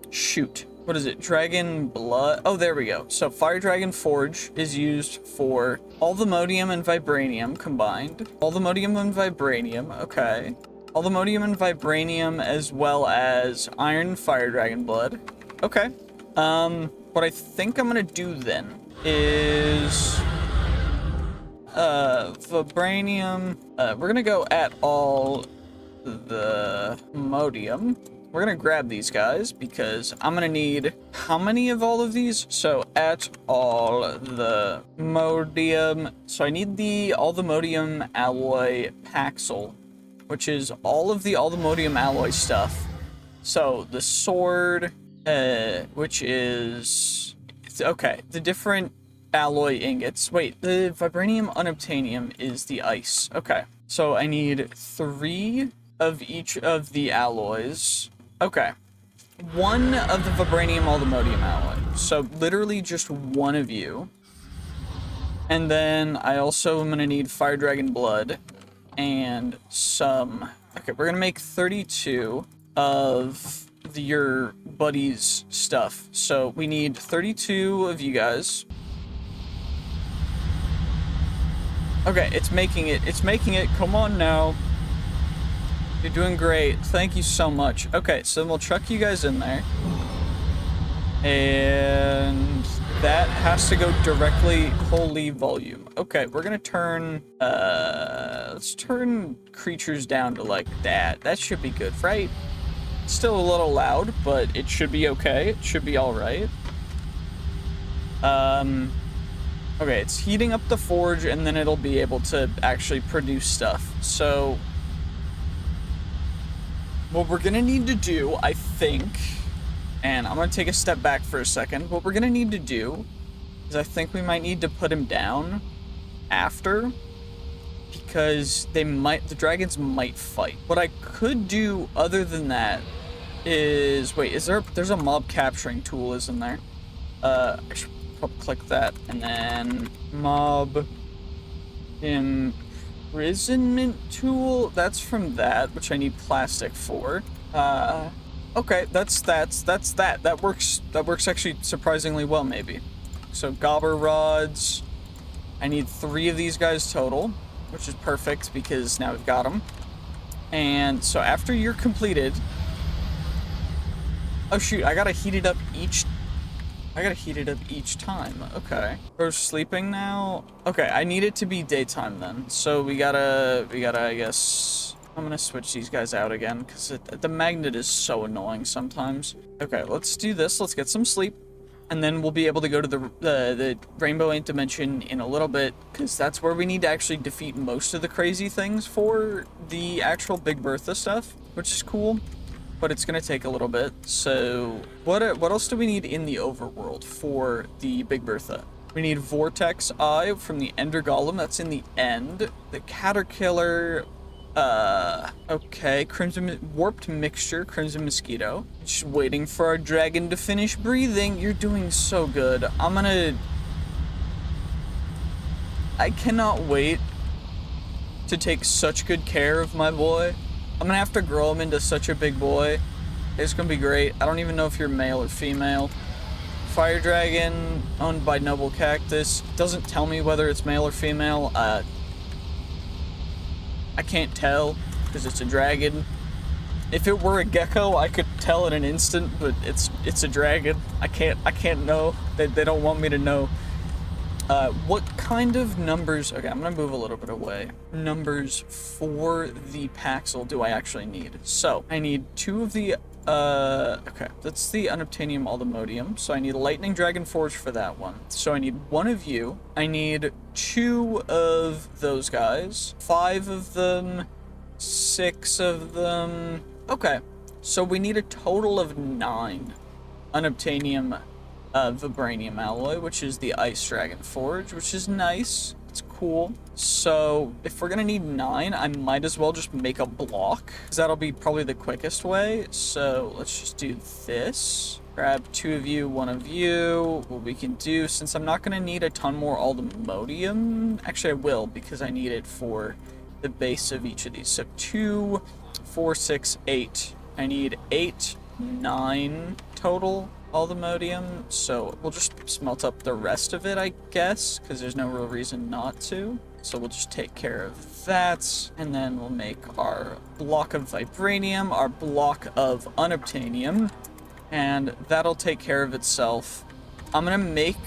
Shoot. What is it? Dragon Blood? Oh, there we go. So Fire Dragon Forge is used for Alchemist and Vibranium combined. Alchemist and Vibranium. Okay. Alchemist and Vibranium as well as Iron and Fire Dragon Blood. Okay. What I think I'm gonna do then is Vibranium. We're gonna go at all the Modium. We're gonna grab these guys because I'm gonna need how many of all of these? So at all the Modium. So I need all the Modium alloy Paxel, which is all of the Modium alloy stuff. So the sword, which is okay. The different alloy ingots. Wait, the Vibranium Unobtainium is the ice. Okay, so I need 3 of each of the alloys. Okay, 1 of the Vibranium Alchemodium alloy. So literally just 1 of you. And then I also am gonna need Fire Dragon Blood and some. Okay, we're gonna make 32 of your buddy's stuff. So we need 32 of you guys. Okay, it's making it. It's making it. Come on now. You're doing great. Thank you so much. Okay, so then we'll chuck you guys in there. And that has to go directly, holy volume. Okay, we're gonna turn, let's turn creatures down to like that. That should be good, right? It's still a little loud, but it should be okay. It should be all right. Okay, it's heating up the forge and then it'll be able to actually produce stuff. So what we're gonna need to do, I think, and I'm gonna take a step back for a second. What we're gonna need to do is I think we might need to put him down after, because the dragons might fight. What I could do other than that is, wait, there's a mob capturing tool, isn't there? I should click that, and then mob imprisonment tool, that's from that, which I need plastic for. Okay, that's that. That works actually surprisingly well, maybe. So gobber rods, I need 3 of these guys total, which is perfect because now we've got them. And so after you're completed, oh shoot, I gotta heat it up each time. Okay. We're sleeping now. Okay, I need it to be daytime then. So we gotta, I guess, I'm gonna switch these guys out again because the magnet is so annoying sometimes. Okay, let's do this. Let's get some sleep. And then we'll be able to go to the Rainbow 8 dimension in a little bit, because that's where we need to actually defeat most of the crazy things for the actual Big Bertha stuff, which is cool. But it's gonna take a little bit. So what else do we need in the overworld for the Big Bertha? We need Vortex Eye from the Ender Golem, that's in the end. The Caterpillar, okay, Warped Mixture, Crimson Mosquito. Just waiting for our dragon to finish breathing. You're doing so good. I cannot wait to take such good care of my boy. I'm gonna have to grow him into such a big boy. It's gonna be great. I don't even know if you're male or female. Fire Dragon, owned by Noble Cactus. Doesn't tell me whether it's male or female. I can't tell because it's a dragon. If it were a gecko, I could tell in an instant, but it's a dragon. I can't know. They don't want me to know. What kind of numbers? Okay, I'm gonna move a little bit away. Numbers for the Paxel do I actually need? So I need 2 of the okay, that's the Unobtainium Alchemodium. So I need a Lightning Dragon Forge for that one. So I need 1 of you. I need 2 of those guys. 5 of them. 6 of them. Okay, so we need a total of 9 Unobtainium Vibranium alloy, which is the Ice Dragon Forge, which is nice. It's cool. So if we're gonna need 9, I might as well just make a block, because that'll be probably the quickest way. So let's just do this. Grab 2 of you, 1 of you. What we can do, since I'm not gonna need a ton more aluminium, actually I will, because I need it for the base of each of these. So 2, 4, 6, 8. I need 8, 9 total aluminium, so we'll just smelt up the rest of it, I guess, because there's no real reason not to. So we'll just take care of that, and then we'll make our block of vibranium, our block of unobtainium, and that'll take care of itself. I'm gonna make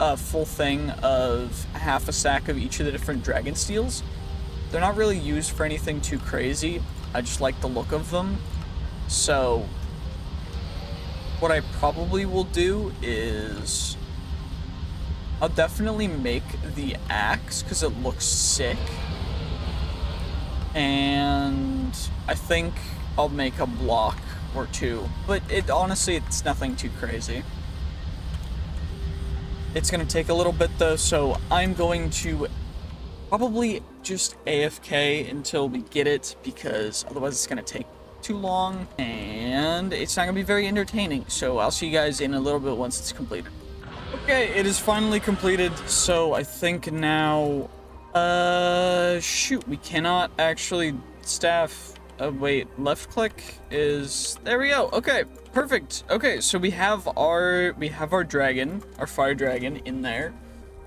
a full thing of half a stack of each of the different dragon steels. They're not really used for anything too crazy. I just like the look of them. So what I probably will do is I'll definitely make the axe because it looks sick. And I think I'll make a block or 2. But honestly, it's nothing too crazy. It's going to take a little bit though, so I'm going to probably just AFK until we get it, because otherwise it's going to take too long and it's not gonna be very entertaining. So I'll see you guys in a little bit once it's completed. Okay, it is finally completed. So I think now shoot, we cannot actually staff. Wait, left click is, there we go. Okay, perfect. Okay, so we have our dragon, our fire dragon in there.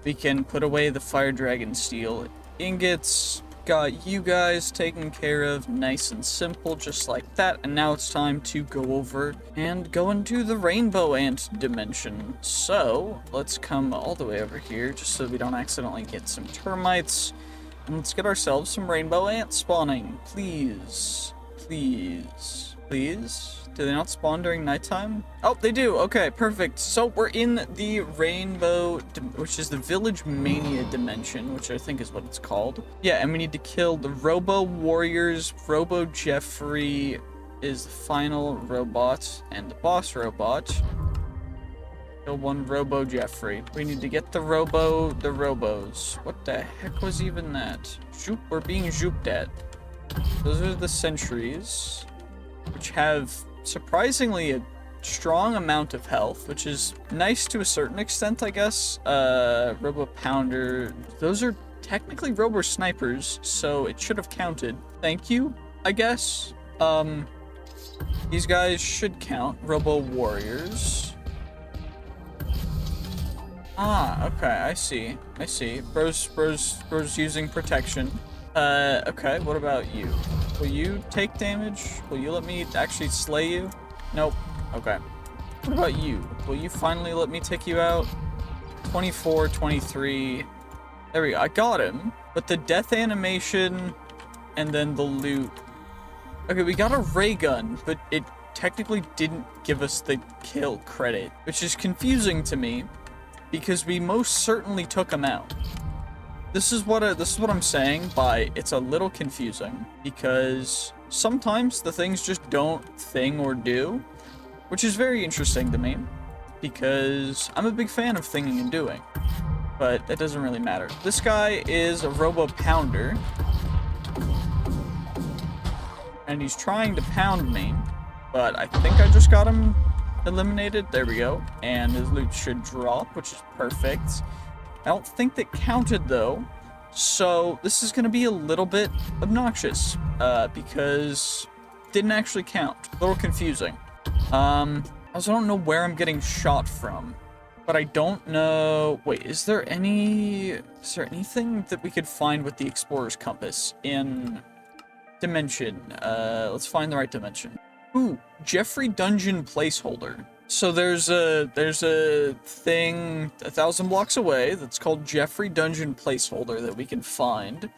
We can put away the fire dragon steel ingots. Got you guys taken care of, nice and simple, just like that. And now it's time to go over and go into the rainbow ant dimension. So let's come all the way over here just so we don't accidentally get some termites. And let's get ourselves some rainbow ants spawning. Please, please, please. Do they not spawn during nighttime? Oh, they do. Okay, perfect. So we're in the rainbow, which is the village mania dimension, which I think is what it's called. Yeah, and we need to kill the robo warriors. Robo Jeffrey is the final robot and the boss robot. Kill one Robo Jeffrey. We need to get the robos. What the heck was even that? Zoop, we're being zooped at. Those are the sentries, which have surprisingly a strong amount of health, which is nice to a certain extent, I guess. Robo Pounder. Those are technically Robo Snipers, so it should have counted. Thank you, I guess. These guys should count. Robo Warriors. Ah, okay, I see. Bro's using protection. Okay, what about you? Will you take damage? Will you let me actually slay you? Nope. Okay. What about you? Will you finally let me take you out? 24, 23. There we go. I got him. But the death animation and then the loot. Okay, we got a ray gun, but it technically didn't give us the kill credit, which is confusing to me because we most certainly took him out. This is what I'm saying by it's a little confusing, because sometimes the things just don't thing or do, which is very interesting to me, because I'm a big fan of thinging and doing, but that doesn't really matter. This guy is a Robo Pounder, and he's trying to pound me, but I think I just got him eliminated. There we go, and his loot should drop, which is perfect. I don't think that counted though, so this is going to be a little bit obnoxious, because it didn't actually count. A little confusing. I also don't know where I'm getting shot from, but I don't know. Wait, is there anything that we could find with the Explorer's Compass in dimension? Let's find the right dimension. Ooh, Jeffrey Dungeon Placeholder. So there's a thing 1,000 blocks away that's called Jeffrey Dungeon Placeholder that we can find.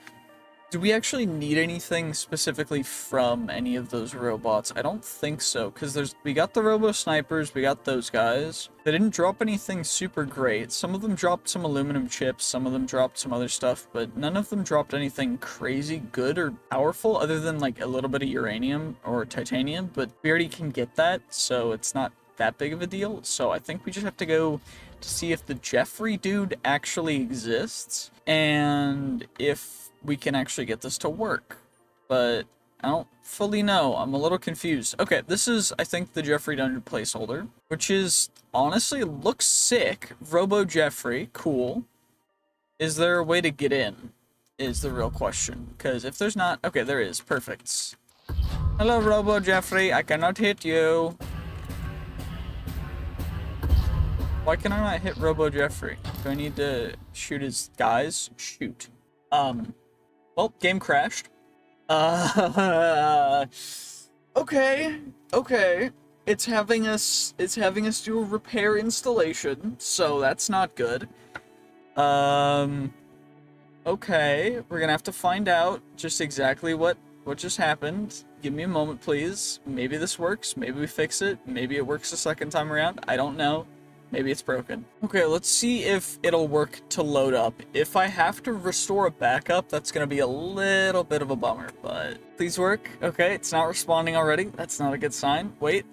Do we actually need anything specifically from any of those robots? I don't think so, because we got the Robo Snipers, we got those guys. They didn't drop anything super great. Some of them dropped some aluminum chips, some of them dropped some other stuff, but none of them dropped anything crazy good or powerful other than like a little bit of uranium or titanium, but we already can get that, so it's not that big of a deal. So I think we just have to go to see if the Jeffrey dude actually exists and if we can actually get this to work. But I don't fully know. I'm a little confused. Okay, this is, I think, the Jeffrey dungeon placeholder, which is, honestly, looks sick. Robo Jeffrey, cool. Is there a way to get in? Is the real question. Because if there's not, okay, there is. Perfect. Hello, Robo Jeffrey. I cannot hit you. Why can I not hit Robo Jeffrey? Do I need to shoot his guys? Shoot. Well, game crashed. Okay. It's having us do a repair installation, so that's not good. Okay, we're gonna have to find out just exactly what just happened. Give me a moment, please. Maybe this works, maybe we fix it, maybe it works the second time around, I don't know. Maybe it's broken. Okay, let's see if it'll work to load up. If I have to restore a backup, that's gonna be a little bit of a bummer, but please work. Okay, it's not responding already. That's not a good sign. Wait,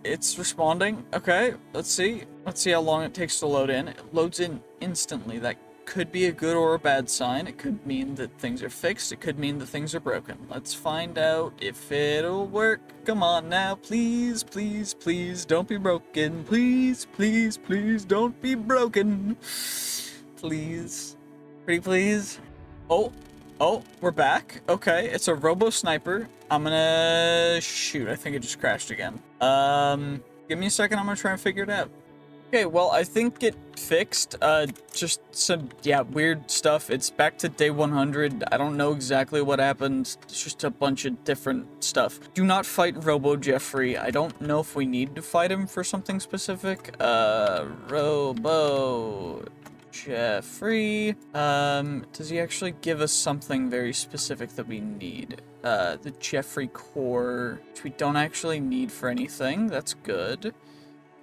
it's responding. Okay, let's see. Let's see how long it takes to load in. It loads in instantly. That could be a good or a bad sign. It could mean that things are fixed. It could mean that things are broken. Let's find out if it'll work. Come on now, please, please, please, don't be broken. Please, please, please, don't be broken. Please. Pretty please. Oh, we're back. Okay, it's a robo sniper. I'm gonna shoot. I think it just crashed again. Give me a second. I'm gonna try and figure it out. Okay, well, I think it fixed, just some, weird stuff. It's back to day 100. I don't know exactly what happened. It's just a bunch of different stuff. Do not fight Robo Jeffrey. I don't know if we need to fight him for something specific. Robo Jeffrey. Does he actually give us something very specific that we need? The Jeffrey core, which we don't actually need for anything. That's good.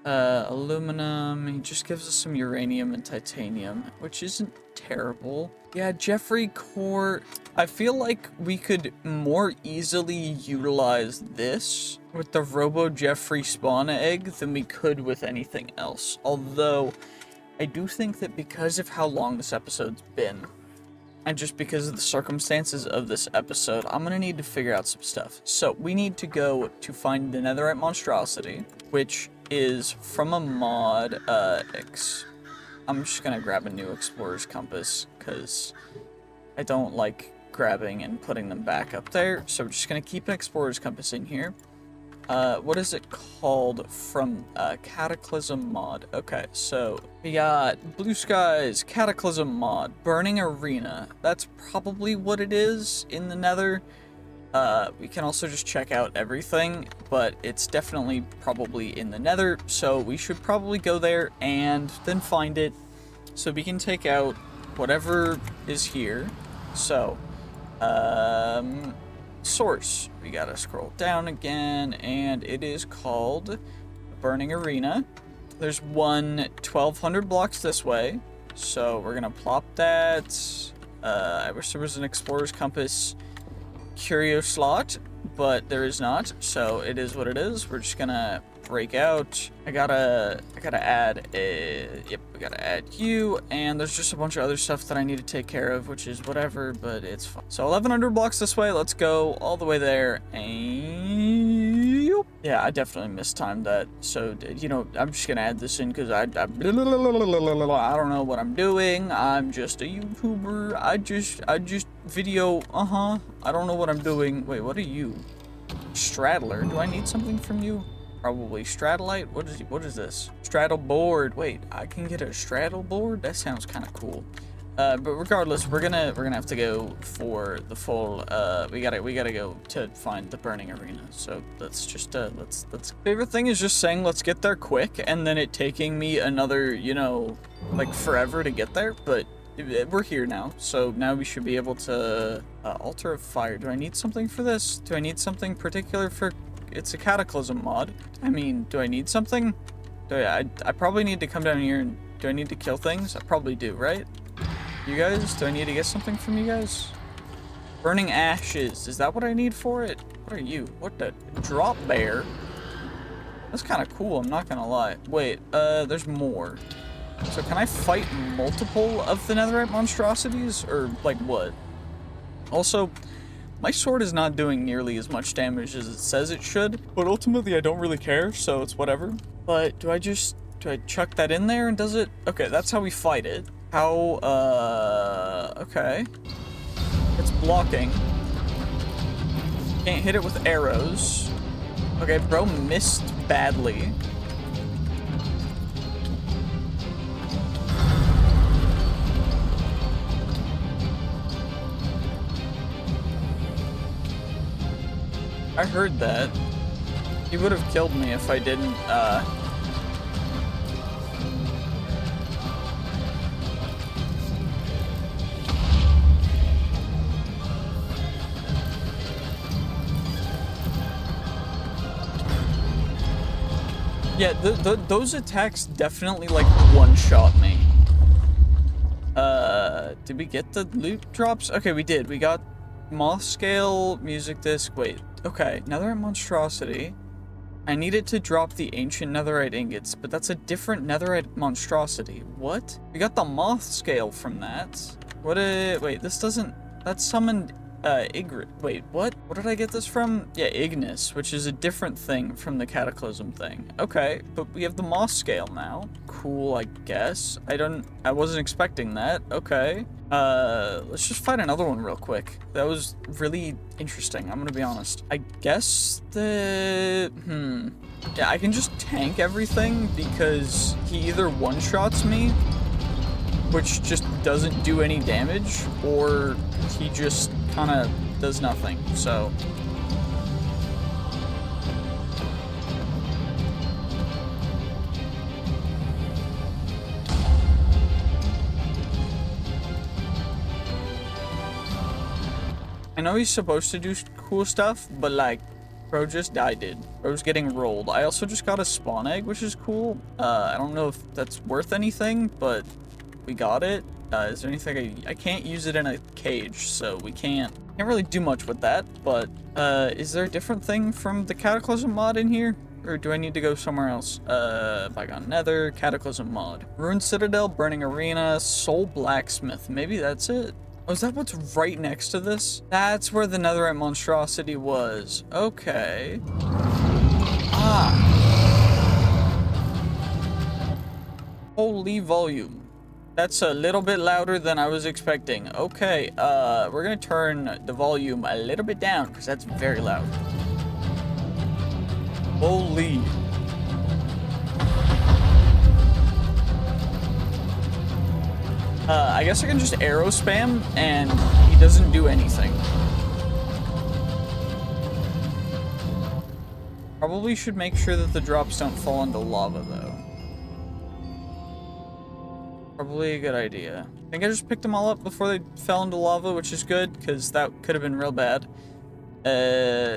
Aluminum, he just gives us some uranium and titanium, which isn't terrible. Yeah, Jeffrey core, I feel like we could more easily utilize this with the Robo Jeffrey spawn egg than we could with anything else. Although, I do think that because of how long this episode's been, and just because of the circumstances of this episode, I'm gonna need to figure out some stuff. So, we need to go to find the netherite monstrosity, which is from a mod, I'm just gonna grab a new explorer's compass, because I don't like grabbing and putting them back up there, so we're just gonna keep an explorer's compass in here. What is it called? From, Cataclysm mod. Okay, so we got Blue Skies, Cataclysm mod, Burning Arena. That's probably what it is in the Nether. We can also just check out everything, but it's definitely probably in the Nether, so we should probably go there and then find it, so we can take out whatever is here. So, source. We gotta scroll down again, and it is called Burning Arena. There's one 1,200 blocks this way, so we're gonna plop that. I wish there was an explorer's compass curio slot, but there is not, so it is what it is. We're just gonna break out. I gotta add we gotta add you, and there's just a bunch of other stuff that I need to take care of, which is whatever, but it's fine. So 1,100 blocks this way, let's go all the way there, and yeah, I definitely mistimed that, so, you know, I'm just gonna add this in, because I don't know what I'm doing. I'm just a YouTuber. I just video, I don't know what I'm doing. Wait, what are you? Straddler. Do I need something from you? Probably Stradolite. What is this? Straddle board. Wait, I can get a straddle board? That sounds kind of cool. But regardless, we're gonna have to go for the full. We gotta go to find the Burning Arena. So let's just let's. Favorite thing is just saying let's get there quick, and then it taking me another, you know, like forever to get there. But we're here now, so now we should be able to altar of fire. Do I need something for this? Do I need something particular for? It's a Cataclysm mod. I mean, do I need something? I probably need to come down here and do I need to kill things? I probably do, right? You guys? Do I need to get something from you guys? Burning ashes. Is that what I need for it? What are you? What the? Drop bear? That's kind of cool, I'm not gonna lie. Wait, there's more. So can I fight multiple of the netherite monstrosities, or like what? Also, my sword is not doing nearly as much damage as it says it should, but ultimately I don't really care, so it's whatever. But do I chuck that in there and does it? Okay, that's how we fight it. How, okay. It's blocking. Can't hit it with arrows. Okay, bro missed badly. I heard that. He would have killed me if I didn't, Yeah, those attacks definitely, like, one-shot me. Did we get the loot drops? Okay, we did. We got moth scale, music disc. Wait, okay. Netherite monstrosity. I needed to drop the ancient netherite ingots, but that's a different netherite monstrosity. What? We got the moth scale from that. Wait, this doesn't... That summoned... Wait, what? What did I get this from? Yeah, Ignis, which is a different thing from the Cataclysm thing. Okay, but we have the moss scale now. Cool, I guess. I wasn't expecting that. Okay. Let's just fight another one real quick. That was really interesting, I'm gonna be honest. I guess yeah, I can just tank everything because he either one-shots me, which just doesn't do any damage, or he just kind of does nothing, so. I know he's supposed to do cool stuff, but like, bro just died. Bro's getting rolled. I also just got a spawn egg, which is cool. I don't know if that's worth anything, but we got it. Is there anything I can't use it in a cage, so we can't really do much with that, but is there a different thing from the Cataclysm mod in here? Or do I need to go somewhere else? Bygone Nether, Cataclysm mod. Ruined Citadel, Burning Arena, Soul Blacksmith. Maybe that's it? Oh, is that what's right next to this? That's where the netherite monstrosity was. Okay. Ah. Holy volume. That's a little bit louder than I was expecting. Okay, we're gonna turn the volume a little bit down because that's very loud. Holy. I guess I can just arrow spam and he doesn't do anything. Probably should make sure that the drops don't fall into lava though. Probably a good idea. I think I just picked them all up before they fell into lava, which is good, because that could have been real bad.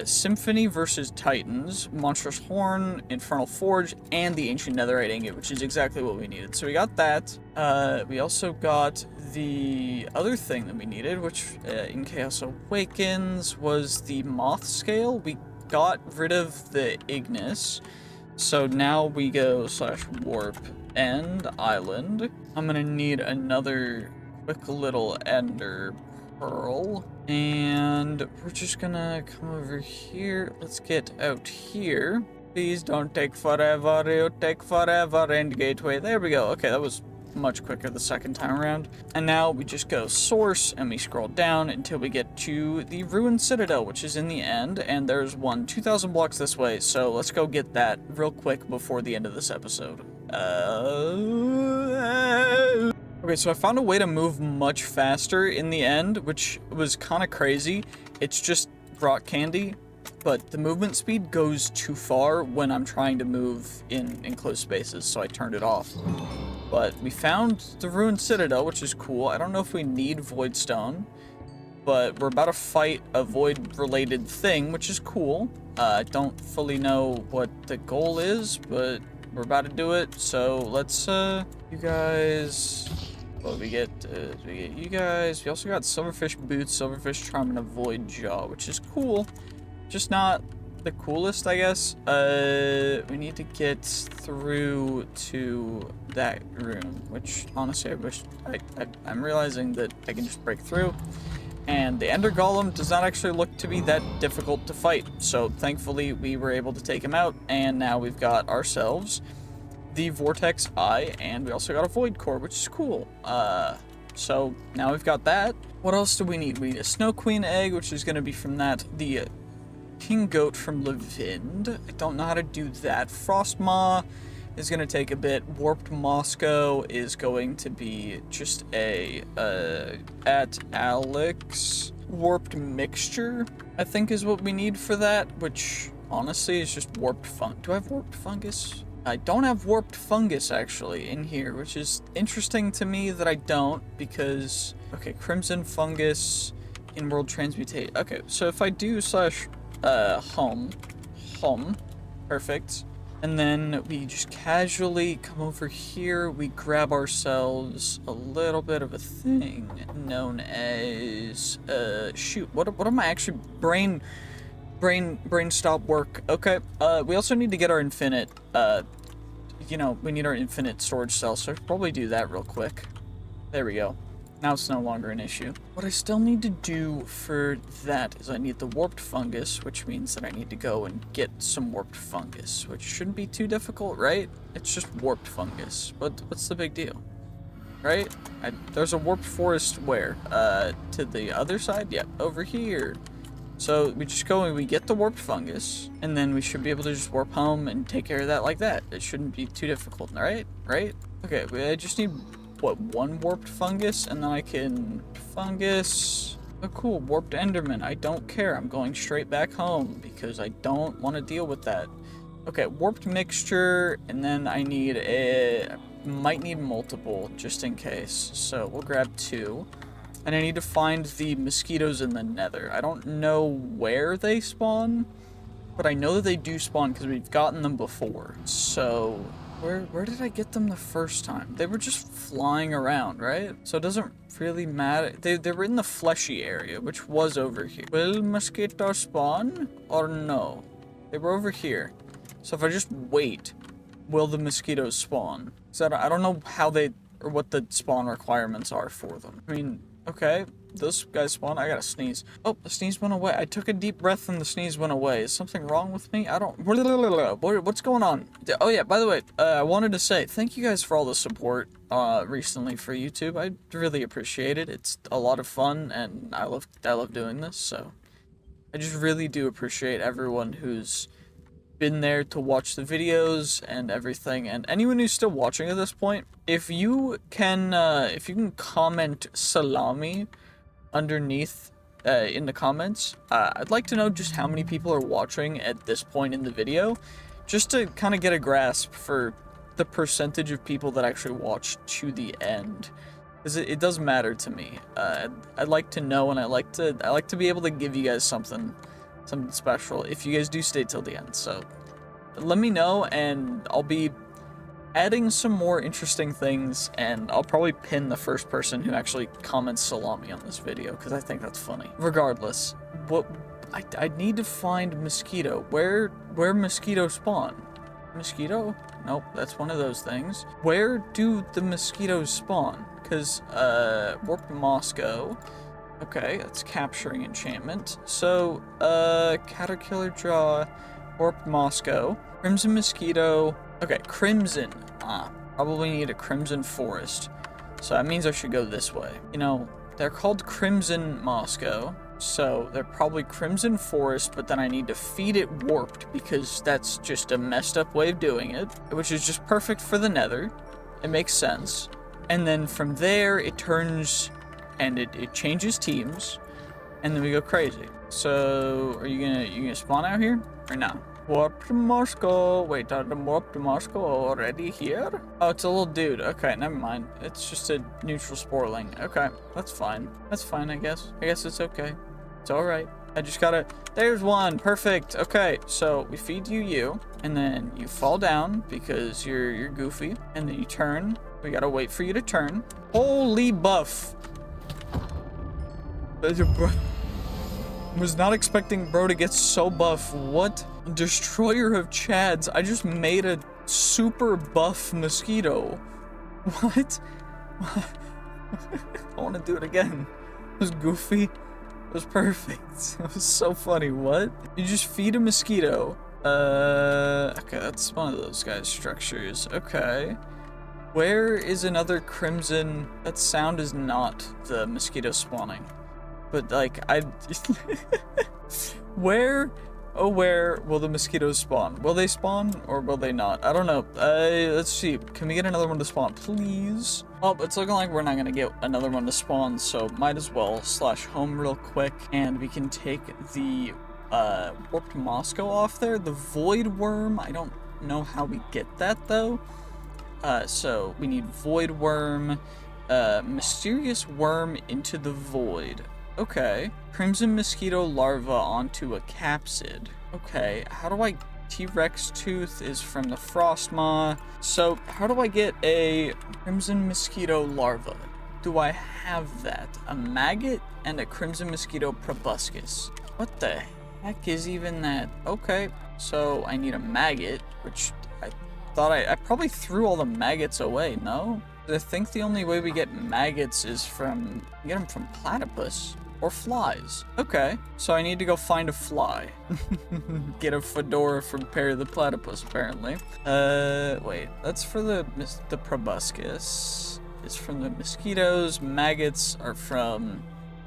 Symphony versus Titans, Monstrous Horn, Infernal Forge, and the Ancient Netherite Ingot, which is exactly what we needed. So we got that. We also got the other thing that we needed, which in Chaos Awakens was the Moth Scale. We got rid of the Ignis. So now we go /warp end island. I'm gonna need another quick little ender pearl. And we're just gonna come over here. Let's get out here. Please don't take forever. You take forever. End gateway. There we go. Okay, that was much quicker the second time around. And now we just go source and we scroll down until we get to the ruined citadel, which is in the end. And there's 2,000 blocks this way. So let's go get that real quick before the end of this episode. Okay, so I found a way to move much faster in the end, which was kind of crazy. It's just rock candy, but the movement speed goes too far when I'm trying to move in enclosed spaces, so I turned it off. But we found the ruined citadel, which is cool. I don't know if we need voidstone, but we're about to fight a void-related thing, which is cool. I don't fully know what the goal is, but we're about to do it, so let's, you guys... Well, we get you guys. We also got silverfish boots, silverfish charm, and a void jaw, which is cool. Just not the coolest, I guess. We need to get through to that room, which honestly I wish I'm realizing that I can just break through. And the Ender Golem does not actually look to be that difficult to fight. So thankfully we were able to take him out, and now we've got ourselves the Vortex Eye, and we also got a Void Core, which is cool. So now we've got that. What else do we need? We need a Snow Queen egg, which is going to be from that. The King Goat from Levind. I don't know how to do that. Frost Maw is going to take a bit. Warped Moscow is going to be just a, at Alex. Warped Mixture, I think, is what we need for that, which honestly is just Warped Fungus. Do I have Warped Fungus? I don't have Warped Fungus actually in here, which is interesting to me that I don't, because, okay, Crimson Fungus in World Transmutate. Okay, so if I do slash home, perfect. And then we just casually come over here, we grab ourselves a little bit of a thing known as, shoot, what am I actually, brain stop work. Okay, we also need to get our infinite, you know, we need our infinite storage cell, so I should probably do that real quick. There we go. Now it's no longer an issue. What I still need to do for that is I need the warped fungus, which means that I need to go and get some warped fungus, which shouldn't be too difficult, right? It's just warped fungus. What's the big deal? Right? There's a warped forest where? To the other side? Yeah, over here. So we just go and we get the warped fungus, and then we should be able to just warp home and take care of that like that. It shouldn't be too difficult, right? Right? Okay, I just need, what, one warped fungus, and then I can fungus. Oh, cool, warped enderman. I don't care. I'm going straight back home because I don't want to deal with that. Okay, warped mixture, and then I need might need multiple just in case. So we'll grab 2. And I need to find the mosquitoes in the Nether. I don't know where they spawn, but I know that they do spawn because we've gotten them before. So where did I get them the first time? They were just flying around, right? So it doesn't really matter. They were in the fleshy area, which was over here. Will mosquitoes spawn or no? They were over here. So if I just wait, will the mosquitoes spawn? So I don't know how they, or what the spawn requirements are for them. I mean, okay, those guys spawn. I gotta sneeze. Oh, the sneeze went away. I took a deep breath and the sneeze went away. Is something wrong with me? I don't... What's going on? Oh yeah, by the way, I wanted to say thank you guys for all the support recently for YouTube. I really appreciate it. It's a lot of fun, and I love doing this, so I just really do appreciate everyone who's been there to watch the videos and everything, and anyone who's still watching at this point, if you can comment salami underneath in the comments, I'd like to know just how many people are watching at this point in the video, just to kind of get a grasp for the percentage of people that actually watch to the end, because it does matter to me. I'd like to know, and I like to be able to give you guys something special if you guys do stay till the end. So let me know, and I'll be adding some more interesting things, and I'll probably pin the first person who actually comments salami on this video, because I think that's funny. Regardless, I need to find mosquito. Where mosquito spawn? Mosquito? Nope, that's one of those things. Where do the mosquitoes spawn? Because warped Moscow. Okay, that's capturing enchantment. So, Caterpillar Jaw, Warped Moscow, Crimson Mosquito. Okay, Crimson. Probably need a Crimson Forest. So that means I should go this way. You know, they're called Crimson Moscow, so they're probably Crimson Forest, but then I need to feed it Warped, because that's just a messed up way of doing it, which is just perfect for the Nether. It makes sense. And then from there, it turns... and it changes teams, and then we go crazy. So, are you gonna spawn out here, or no? Warped Moscow. Wait, are the Warped Moscow already here? Oh, it's a little dude. Okay, never mind. It's just a neutral sporling. Okay, that's fine. That's fine, I guess. I guess it's okay. It's alright. I just gotta... There's one! Perfect! Okay, so we feed you, and then you fall down because you're goofy, and then you turn. We gotta wait for you to turn. Holy buff! Was not expecting bro to get so buff. What? Destroyer of Chads. I just made a super buff mosquito. What? I want to do it again. It was goofy. It was perfect. It was so funny. What? You just feed a mosquito. Okay, that's one of those guys' structures. Okay. Where is another crimson? That sound is not the mosquito spawning. But, like, where will the mosquitoes spawn? Will they spawn or will they not? I don't know. Let's see. Can we get another one to spawn, please? Oh, it's looking like we're not gonna get another one to spawn, so might as well /home real quick, and we can take the warped Moscow off there. The void worm, I don't know how we get that though. So we need void worm, mysterious worm into the void. Okay. Crimson mosquito larva onto a capsid. Okay, how do I... T-Rex tooth is from the frost maw. So how do I get a crimson mosquito larva? Do I have that? A maggot and a crimson mosquito proboscis. What the heck is even that? Okay, so I need a maggot, which I thought I probably threw all the maggots away, no? I think the only way we get maggots is from... get them from platypus. Or flies. Okay, so I need to go find a fly. Get a fedora from Perry the Platypus, apparently. Wait, that's for the proboscis. It's from the mosquitoes. Maggots are from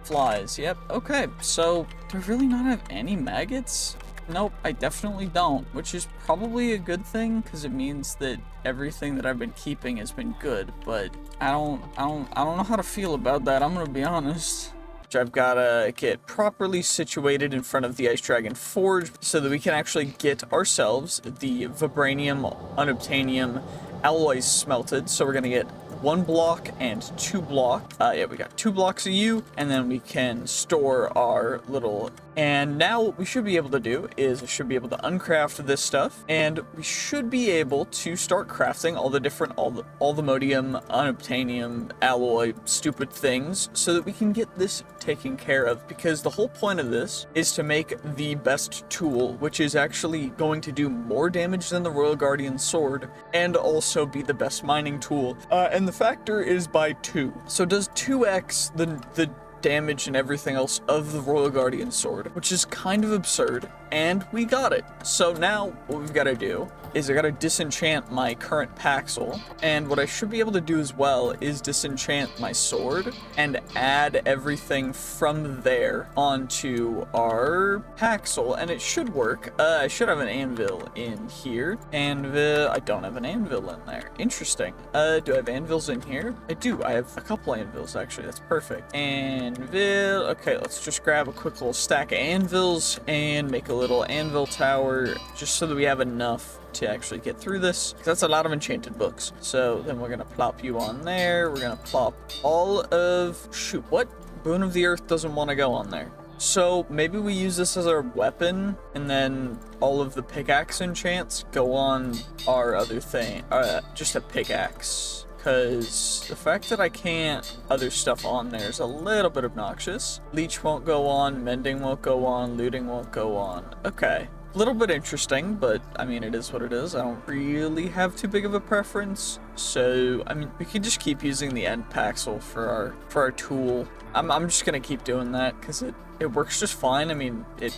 flies. Yep, okay, so do I really not have any maggots? Nope, I definitely don't, which is probably a good thing, because it means that everything that I've been keeping has been good, but I don't know how to feel about that, I'm gonna be honest. I've got to get properly situated in front of the Ice Dragon Forge so that we can actually get ourselves the vibranium, unobtainium alloys smelted. So we're going to get 1 block and 2 block. Yeah, we got 2 blocks of you, and then we can store our little... And now what we should be able to do is we should be able to uncraft this stuff, and we should be able to start crafting all the different allthemodium, unobtainium, alloy, stupid things, so that we can get this taken care of, because the whole point of this is to make the best tool, which is actually going to do more damage than the Royal Guardian Sword, and also be the best mining tool. And the factor is by 2. So does 2x the damage and everything else of the Royal Guardian Sword, which is kind of absurd, and we got it. So now what we've got to do is I got to disenchant my current Paxel, and what I should be able to do as well is disenchant my sword and add everything from there onto our Paxel, and it should work. I should have an anvil in here. Anvil, I don't have an anvil in there. Interesting. Do I have anvils in here? I do. I have a couple anvils, actually. That's perfect. Anvil. Okay, let's just grab a quick little stack of anvils and make a little anvil tower, just so that we have enough to actually get through this, because that's a lot of enchanted books. So then we're gonna plop you on there. We're gonna plop all of... Shoot, what? Boon of the Earth doesn't want to go on there. So maybe we use this as our weapon, and then all of the pickaxe enchants go on our other thing. Just a pickaxe. Because the fact that I can't other stuff on there is a little bit obnoxious. Leech won't go on, mending won't go on, looting won't go on. Okay. A little bit interesting, but I mean, it is what it is. I don't really have too big of a preference. So, I mean, we can just keep using the end Paxel for our tool. I'm just gonna keep doing that because it works just fine. I mean, it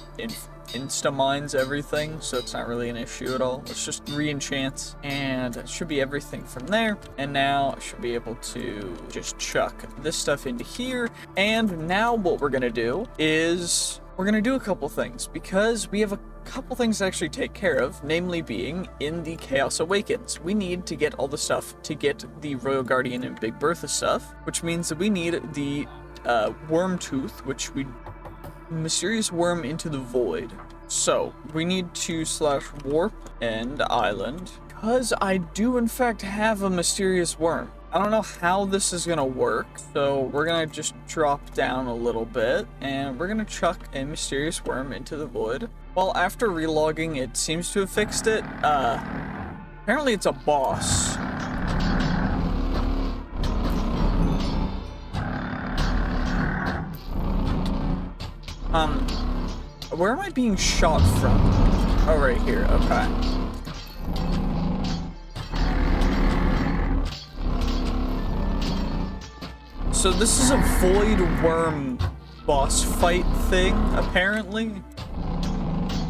insta-mines everything, so it's not really an issue at all. Let's just re-enchant, and it should be everything from there. And now I should be able to just chuck this stuff into here. And now what we're gonna do is we're gonna do a couple things, because we have a couple things to actually take care of, namely being in the Chaos Awakens. We need to get all the stuff to get the Royal Guardian and Big Bertha stuff, which means that we need the worm tooth, which we mysterious worm into the void. So we need to /warp and island, because I do in fact have a mysterious worm. I don't know how this is gonna work, so we're gonna just drop down a little bit, and we're gonna chuck a mysterious worm into the void. Well, after relogging, it seems to have fixed it. Apparently it's a boss. Where am I being shot from? Oh, right here. Okay. So this is a void worm boss fight thing, apparently.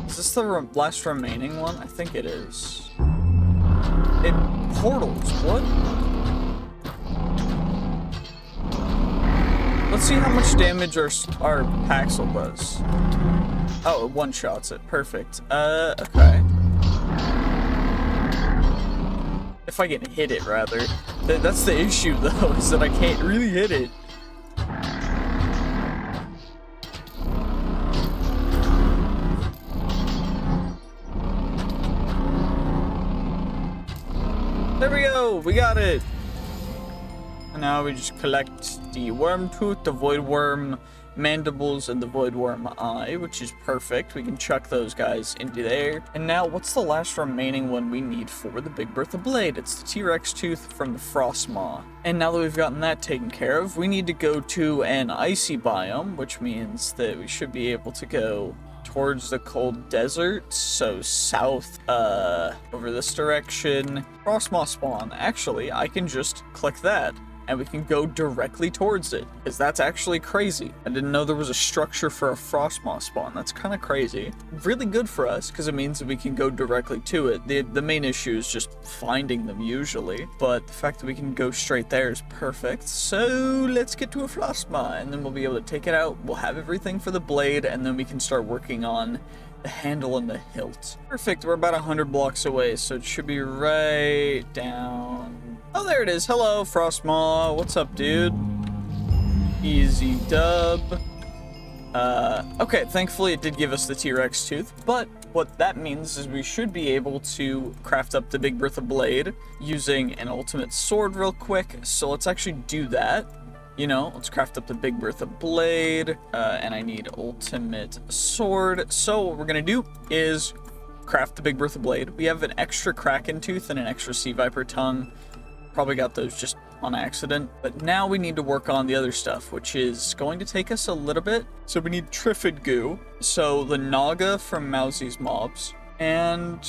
Is this the last remaining one? I think it is. It portals. What? Let's see how much damage our Paxel does. Oh, it one-shots it. Perfect. Okay. If I can hit it, rather. That's the issue, though, is that I can't really hit it. There we go! We got it! And now we just collect the worm tooth, the void worm mandibles, and the void worm eye, which is perfect. We can chuck those guys into there. And now, what's the last remaining one we need for the Big Bertha blade? It's the T-Rex tooth from the frost maw. And now that we've gotten that taken care of, we need to go to an icy biome, which means that we should be able to go towards the cold desert, so south, over this direction. Frost maw spawn. Actually, I can just click that, and we can go directly towards it, because that's actually crazy. I didn't know there was a structure for a frostmoth spawn. That's kind of crazy. Really good for us, because it means that we can go directly to it. The main issue is just finding them usually, but the fact that we can go straight there is perfect. So let's get to a frostmoth, and then we'll be able to take it out. We'll have everything for the blade, and then we can start working on the handle and the hilt. Perfect, we're about 100 blocks away, so it should be right down. Oh, there it is. Hello, Frostmaw. What's up, dude? Easy dub. Okay, thankfully it did give us the T-Rex tooth, but what that means is we should be able to craft up the Big Bertha blade using an ultimate sword real quick. So let's actually do that. You know, let's craft up the Big Bertha blade, and I need ultimate sword. So what we're gonna do is craft the Big Bertha blade. We have an extra Kraken tooth and an extra Sea Viper tongue. Probably got those just on accident. But now we need to work on the other stuff, which is going to take us a little bit. So we need Triffid goo. So the Naga from Mousie's mobs. And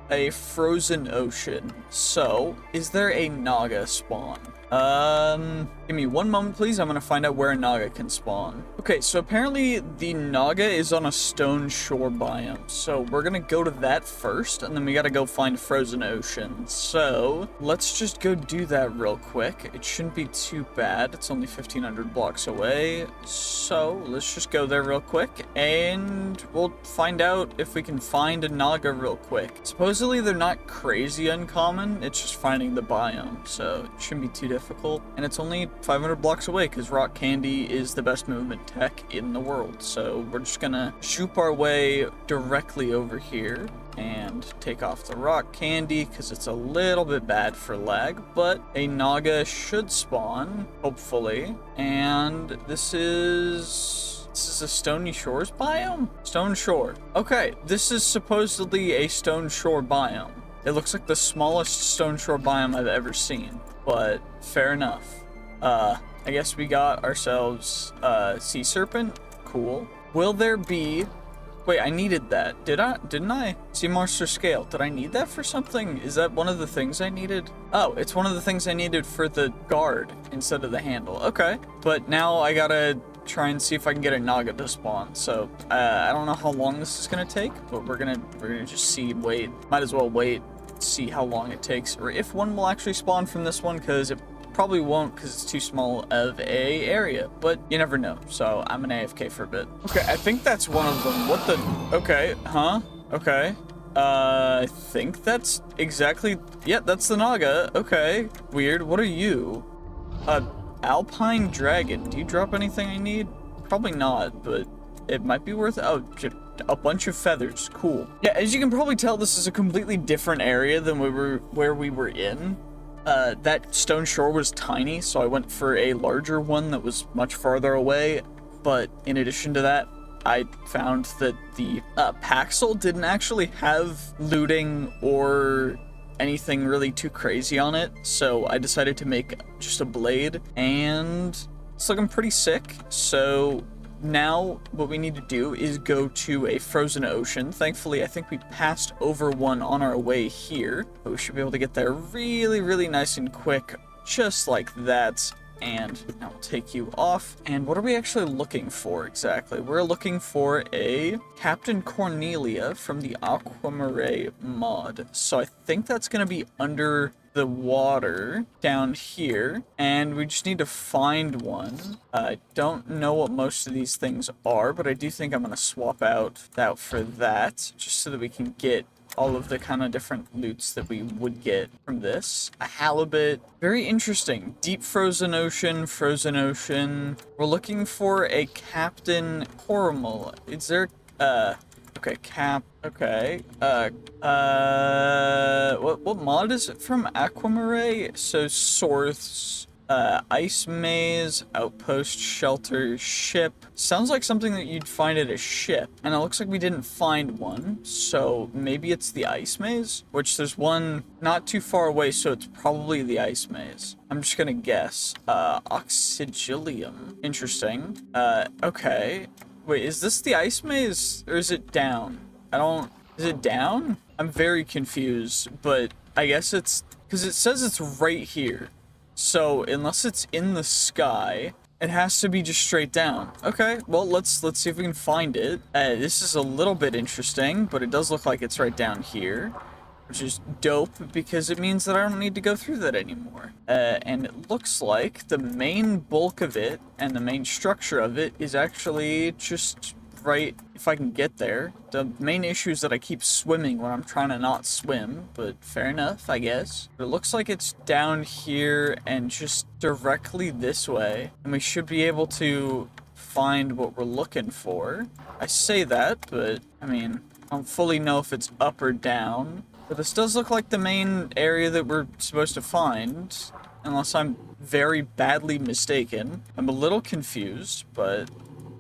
a frozen ocean. So, is there a Naga spawn? Give me one moment, please. I'm gonna find out where a Naga can spawn. Okay, so apparently the Naga is on a stone shore biome. So we're gonna go to that first, and then we gotta go find frozen ocean. So let's just go do that real quick. It shouldn't be too bad. It's only 1,500 blocks away. So let's just go there real quick, and we'll find out if we can find a Naga real quick. Supposedly they're not crazy uncommon. It's just finding the biome, so it shouldn't be too difficult. And it's only 500 blocks away because rock candy is the best movement tech in the world. So we're just gonna shoop our way directly over here and take off the rock candy because it's a little bit bad for lag, but a Naga should spawn, hopefully. And this is a Stony Shores biome? Stone Shore. Okay, this is supposedly a Stone Shore biome. It looks like the smallest Stone Shore biome I've ever seen, but fair enough. I guess we got ourselves Sea Serpent. Cool. Will there be... Wait, I needed that. Didn't I? Sea Monster Scale. Did I need that for something? Is that one of the things I needed? Oh, it's one of the things I needed for the guard instead of the handle. Okay. But now I gotta try and see if I can get a Naga to spawn. So, I don't know how long this is gonna take, but we're gonna just see, wait. Might as well wait, see how long it takes, or if one will actually spawn from this one, because it probably won't because it's too small of a area, but you never know. So I'm an AFK for a bit. Okay, I think that's one of them. What the? Okay, huh? Okay. I think that's exactly, yeah, that's the Naga. Okay, weird. What are you? Alpine Dragon. Do you drop anything I need? Probably not, but it might be worth it. Oh, a bunch of feathers. Cool. Yeah, as you can probably tell, this is a completely different area than where we were in. That Stone Shore was tiny, so I went for a larger one that was much farther away. But in addition to that, I found that the Paxel didn't actually have looting or anything really too crazy on it, so I decided to make just a blade, and it's looking pretty sick. So now what we need to do is go to a frozen ocean. Thankfully, I think we passed over one on our way here, but we should be able to get there really, really nice and quick, just like that. And now we'll take you off. And what are we actually looking for exactly? We're looking for a Captain Cornelia from the Aquamarine mod. So I think that's going to be under the water down here, and we just need to find one. I don't know what most of these things are, but I do think I'm going to swap out for that, just so that we can get all of the kind of different loots that we would get from this. A halibut. Very interesting. Deep frozen ocean, frozen ocean. We're looking for a Captain Coramal. Is there, okay, okay. What mod is it from? Aquamarine? So, source, ice maze, outpost, shelter, ship. Sounds like something that you'd find at a ship. And it looks like we didn't find one. So, maybe it's the ice maze? Which there's one not too far away, so it's probably the ice maze. I'm just gonna guess. Oxygilium. Interesting. Okay. Wait, is this the ice maze, or is it down? Is it down? I'm very confused, but I guess it's, because it says it's right here. So, unless it's in the sky, it has to be just straight down. Okay, well, let's see if we can find it. This is a little bit interesting, but it does look like it's right down here, which is dope because it means that I don't need to go through that anymore. And it looks like the main bulk of it and the main structure of it is actually just right, if I can get there. The main issue is that I keep swimming when I'm trying to not swim, but fair enough, I guess. But it looks like it's down here and just directly this way, and we should be able to find what we're looking for. I say that, but I mean, I don't fully know if it's up or down. But this does look like the main area that we're supposed to find, unless I'm very badly mistaken. I'm a little confused, but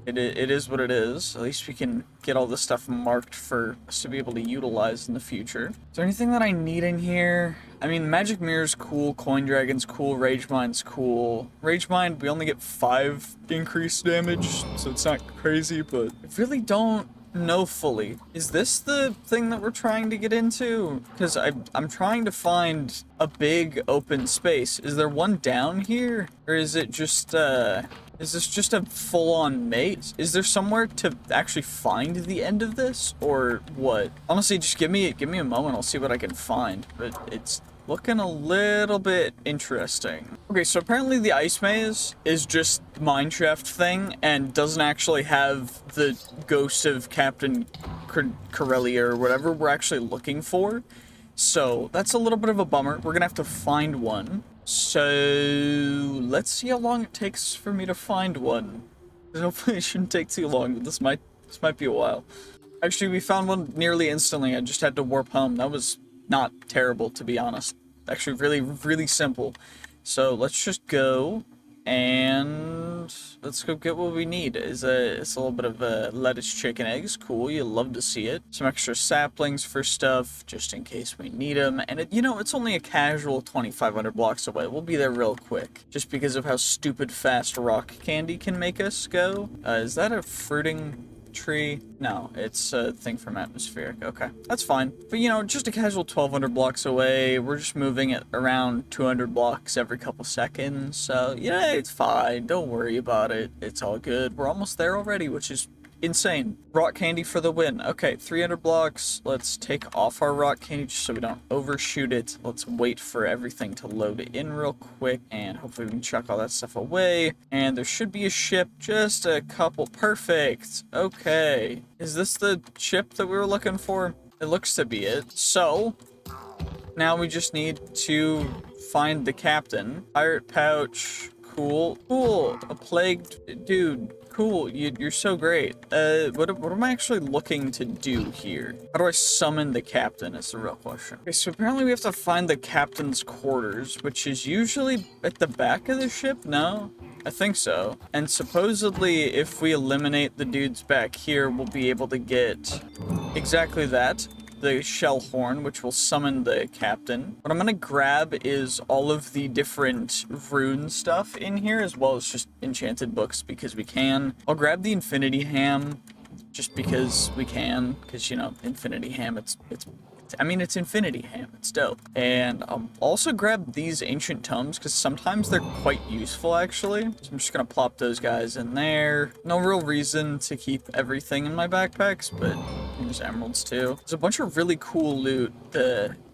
it is what it is. At least we can get all this stuff marked for us to be able to utilize in the future. Is there anything that I need in here? I mean, Magic Mirror's cool, Coin Dragon's cool, Rage Mind's cool. Rage Mind, we only get 5 increased damage, so it's not crazy, but I really don't know fully. Is this the thing that we're trying to get into? Because I'm trying to find a big open space. Is there one down here? Or is it just, is this just a full-on maze? Is there somewhere to actually find the end of this? Or what? Honestly, just give me a moment. I'll see what I can find. But it's looking a little bit interesting. Okay, so apparently the ice maze is just mineshaft thing and doesn't actually have the ghost of Captain Corellia or whatever we're actually looking for. So that's a little bit of a bummer. We're gonna have to find one. So let's see how long it takes for me to find one. Hopefully it shouldn't take too long, but this might be a while. Actually, we found one nearly instantly. I just had to warp home. That was not terrible, to be honest. Actually, really, really simple. So let's just go and let's go get what we need. It's a little bit of lettuce, chicken, eggs. Cool, you love to see it. Some extra saplings for stuff, just in case we need them. And you know, it's only a casual 2,500 blocks away. We'll be there real quick, just because of how stupid fast rock candy can make us go. Is that a fruiting tree? No, it's a thing from atmospheric. Okay, that's fine. But you know, just a casual 1,200 blocks away. We're just moving at around 200 blocks every couple seconds. So yeah, it's fine. Don't worry about it. It's all good. We're almost there already, which is insane. Rock candy for the win. Okay, 300 blocks. Let's take off our rock candy just so we don't overshoot it. Let's wait for everything to load in real quick, and hopefully we can chuck all that stuff away. And there should be a ship, just a couple. Perfect. Okay. Is this the ship that we were looking for? It looks to be it. So now we just need to find the captain. Pirate pouch. Cool. Cool. A plagued dude. Cool, you're so great. What am I actually looking to do here? How do I summon the captain is the real question. Okay, so apparently we have to find the captain's quarters, which is usually at the back of the ship? No? I think so. And supposedly, if we eliminate the dudes back here, we'll be able to get exactly that. the shell horn, which will summon the captain. What I'm gonna grab is all of the different rune stuff in here, as well as just enchanted books, because we can. I'll grab the infinity ham, just because we can, because, you know, infinity ham, it's infinity ham, it's dope. And I'll also grab these ancient tomes, because sometimes they're quite useful, actually. So I'm just gonna plop those guys in there. No real reason to keep everything in my backpacks, but there's emeralds too. There's a bunch of really cool loot.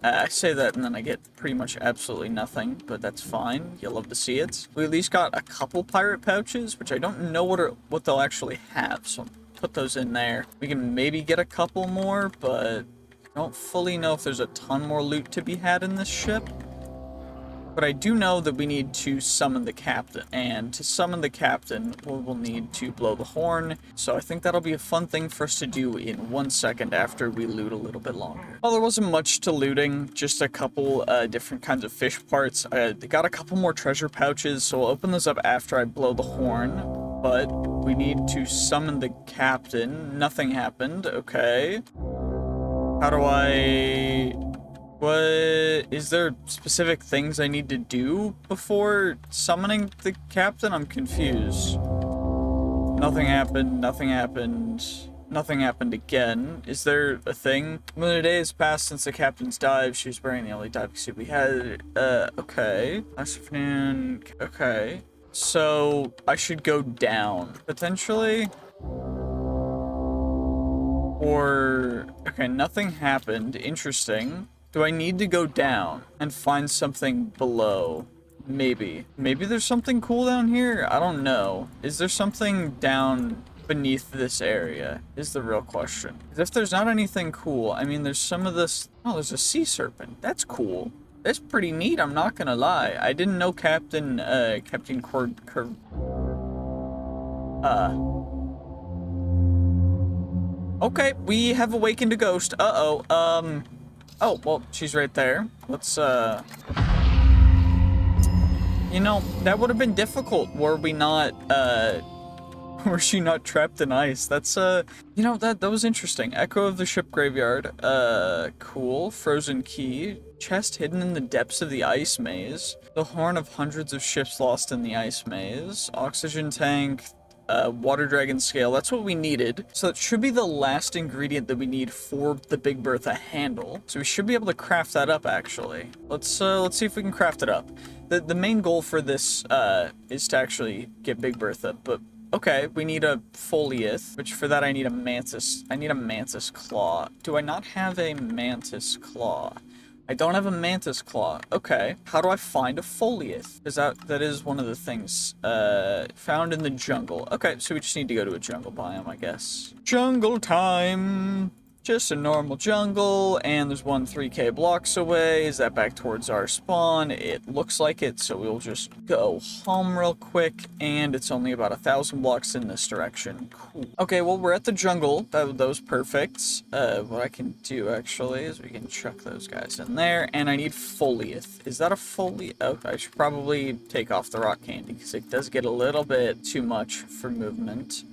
I say that and then I get pretty much absolutely nothing, but that's fine. You'll love to see it. We at least got a couple pirate pouches, which I don't know what they'll actually have, so I'll put those in there. We can maybe get a couple more, but I don't fully know if there's a ton more loot to be had in this ship. But I do know that we need to summon the captain, and to summon the captain, we'll need to blow the horn. So I think that'll be a fun thing for us to do in 1 second after we loot a little bit longer. Well, there wasn't much to looting, just a couple different kinds of fish parts. I got a couple more treasure pouches, so I'll open those up after I blow the horn. But we need to summon the captain. Nothing happened. Okay. How do I... What... Is there specific things I need to do before summoning the captain? I'm confused. Nothing happened. Nothing happened. Nothing happened again. Is there a thing? When the day has passed since the captain's dive, she was wearing the only diving suit we had. Okay. Last afternoon. Okay. So, I should go down, potentially? Or... Okay, nothing happened. Interesting. Do I need to go down and find something below? Maybe. Maybe there's something cool down here? I don't know. Is there something down beneath this area? Is the real question. If there's not anything cool, I mean, there's some of this... Oh, there's a sea serpent. That's cool. That's pretty neat, I'm not gonna lie. I didn't know Captain Okay, we have awakened a ghost. Uh-oh, oh, well, she's right there. Let's, You know, that would have been difficult were we not, were she not trapped in ice. That's, you know, that was interesting. Echo of the ship graveyard. Cool. Frozen key. Chest hidden in the depths of the ice maze. The horn of hundreds of ships lost in the ice maze. Oxygen tank. Water dragon scale. That's what we needed. So it should be the last ingredient that we need for the Big Bertha handle. So we should be able to craft that up, actually. Let's see if we can craft it up. The main goal for this, is to actually get Big Bertha, but okay, we need a folieth, which for that I need a mantis. I need a mantis claw. Do I not have a mantis claw? I don't have a mantis claw. Okay. How do I find a folieth? Because that is one of the things found in the jungle. Okay, so we just need to go to a jungle biome, I guess. Jungle time! Just a normal jungle, and there's one 3k blocks away. Is that back towards our spawn? It looks like it, so we'll just go home real quick, and it's only about 1,000 blocks in this direction. Cool. Okay, well, we're at the jungle. That was perfect. What I can do, actually, is we can chuck those guys in there, and I need folieth. Is that a folieth? Oh, I should probably take off the rock candy, because it does get a little bit too much for movement.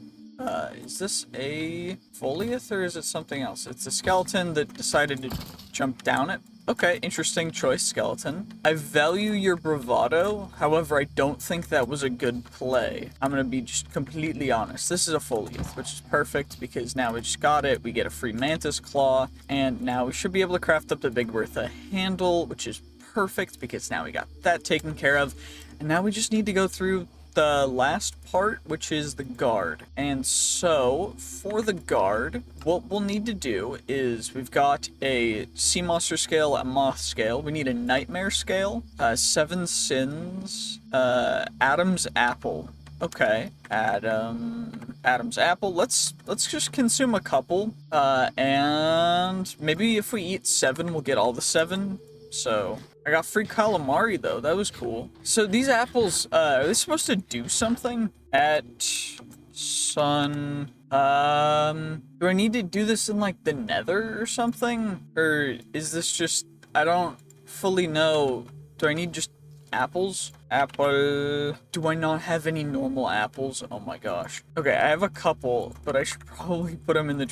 Is this a folieth or is it something else? It's a skeleton that decided to jump down it. Okay, interesting choice, skeleton. I value your bravado. However, I don't think that was a good play. I'm gonna be just completely honest. This is a folieth, which is perfect because now we just got it. We get a free mantis claw, and now we should be able to craft up the Big Bertha handle, which is perfect because now we got that taken care of. And now we just need to go through the last part, which is the guard. And so for the guard, what we'll need to do is we've got a sea monster scale, a moth scale. We need a nightmare scale, 7 sins, Adam's apple. Okay, Adam's apple. Let's just consume a couple, and maybe if we eat 7, we'll get all the 7. So I got free calamari though. That was cool. So these apples, are they supposed to do something? At sun. Do I need to do this in like the Nether or something? Or is this just, I don't fully know. Do I need just apples? Apple. Do I not have any normal apples? Oh my gosh. Okay, I have a couple, but I should probably put them in the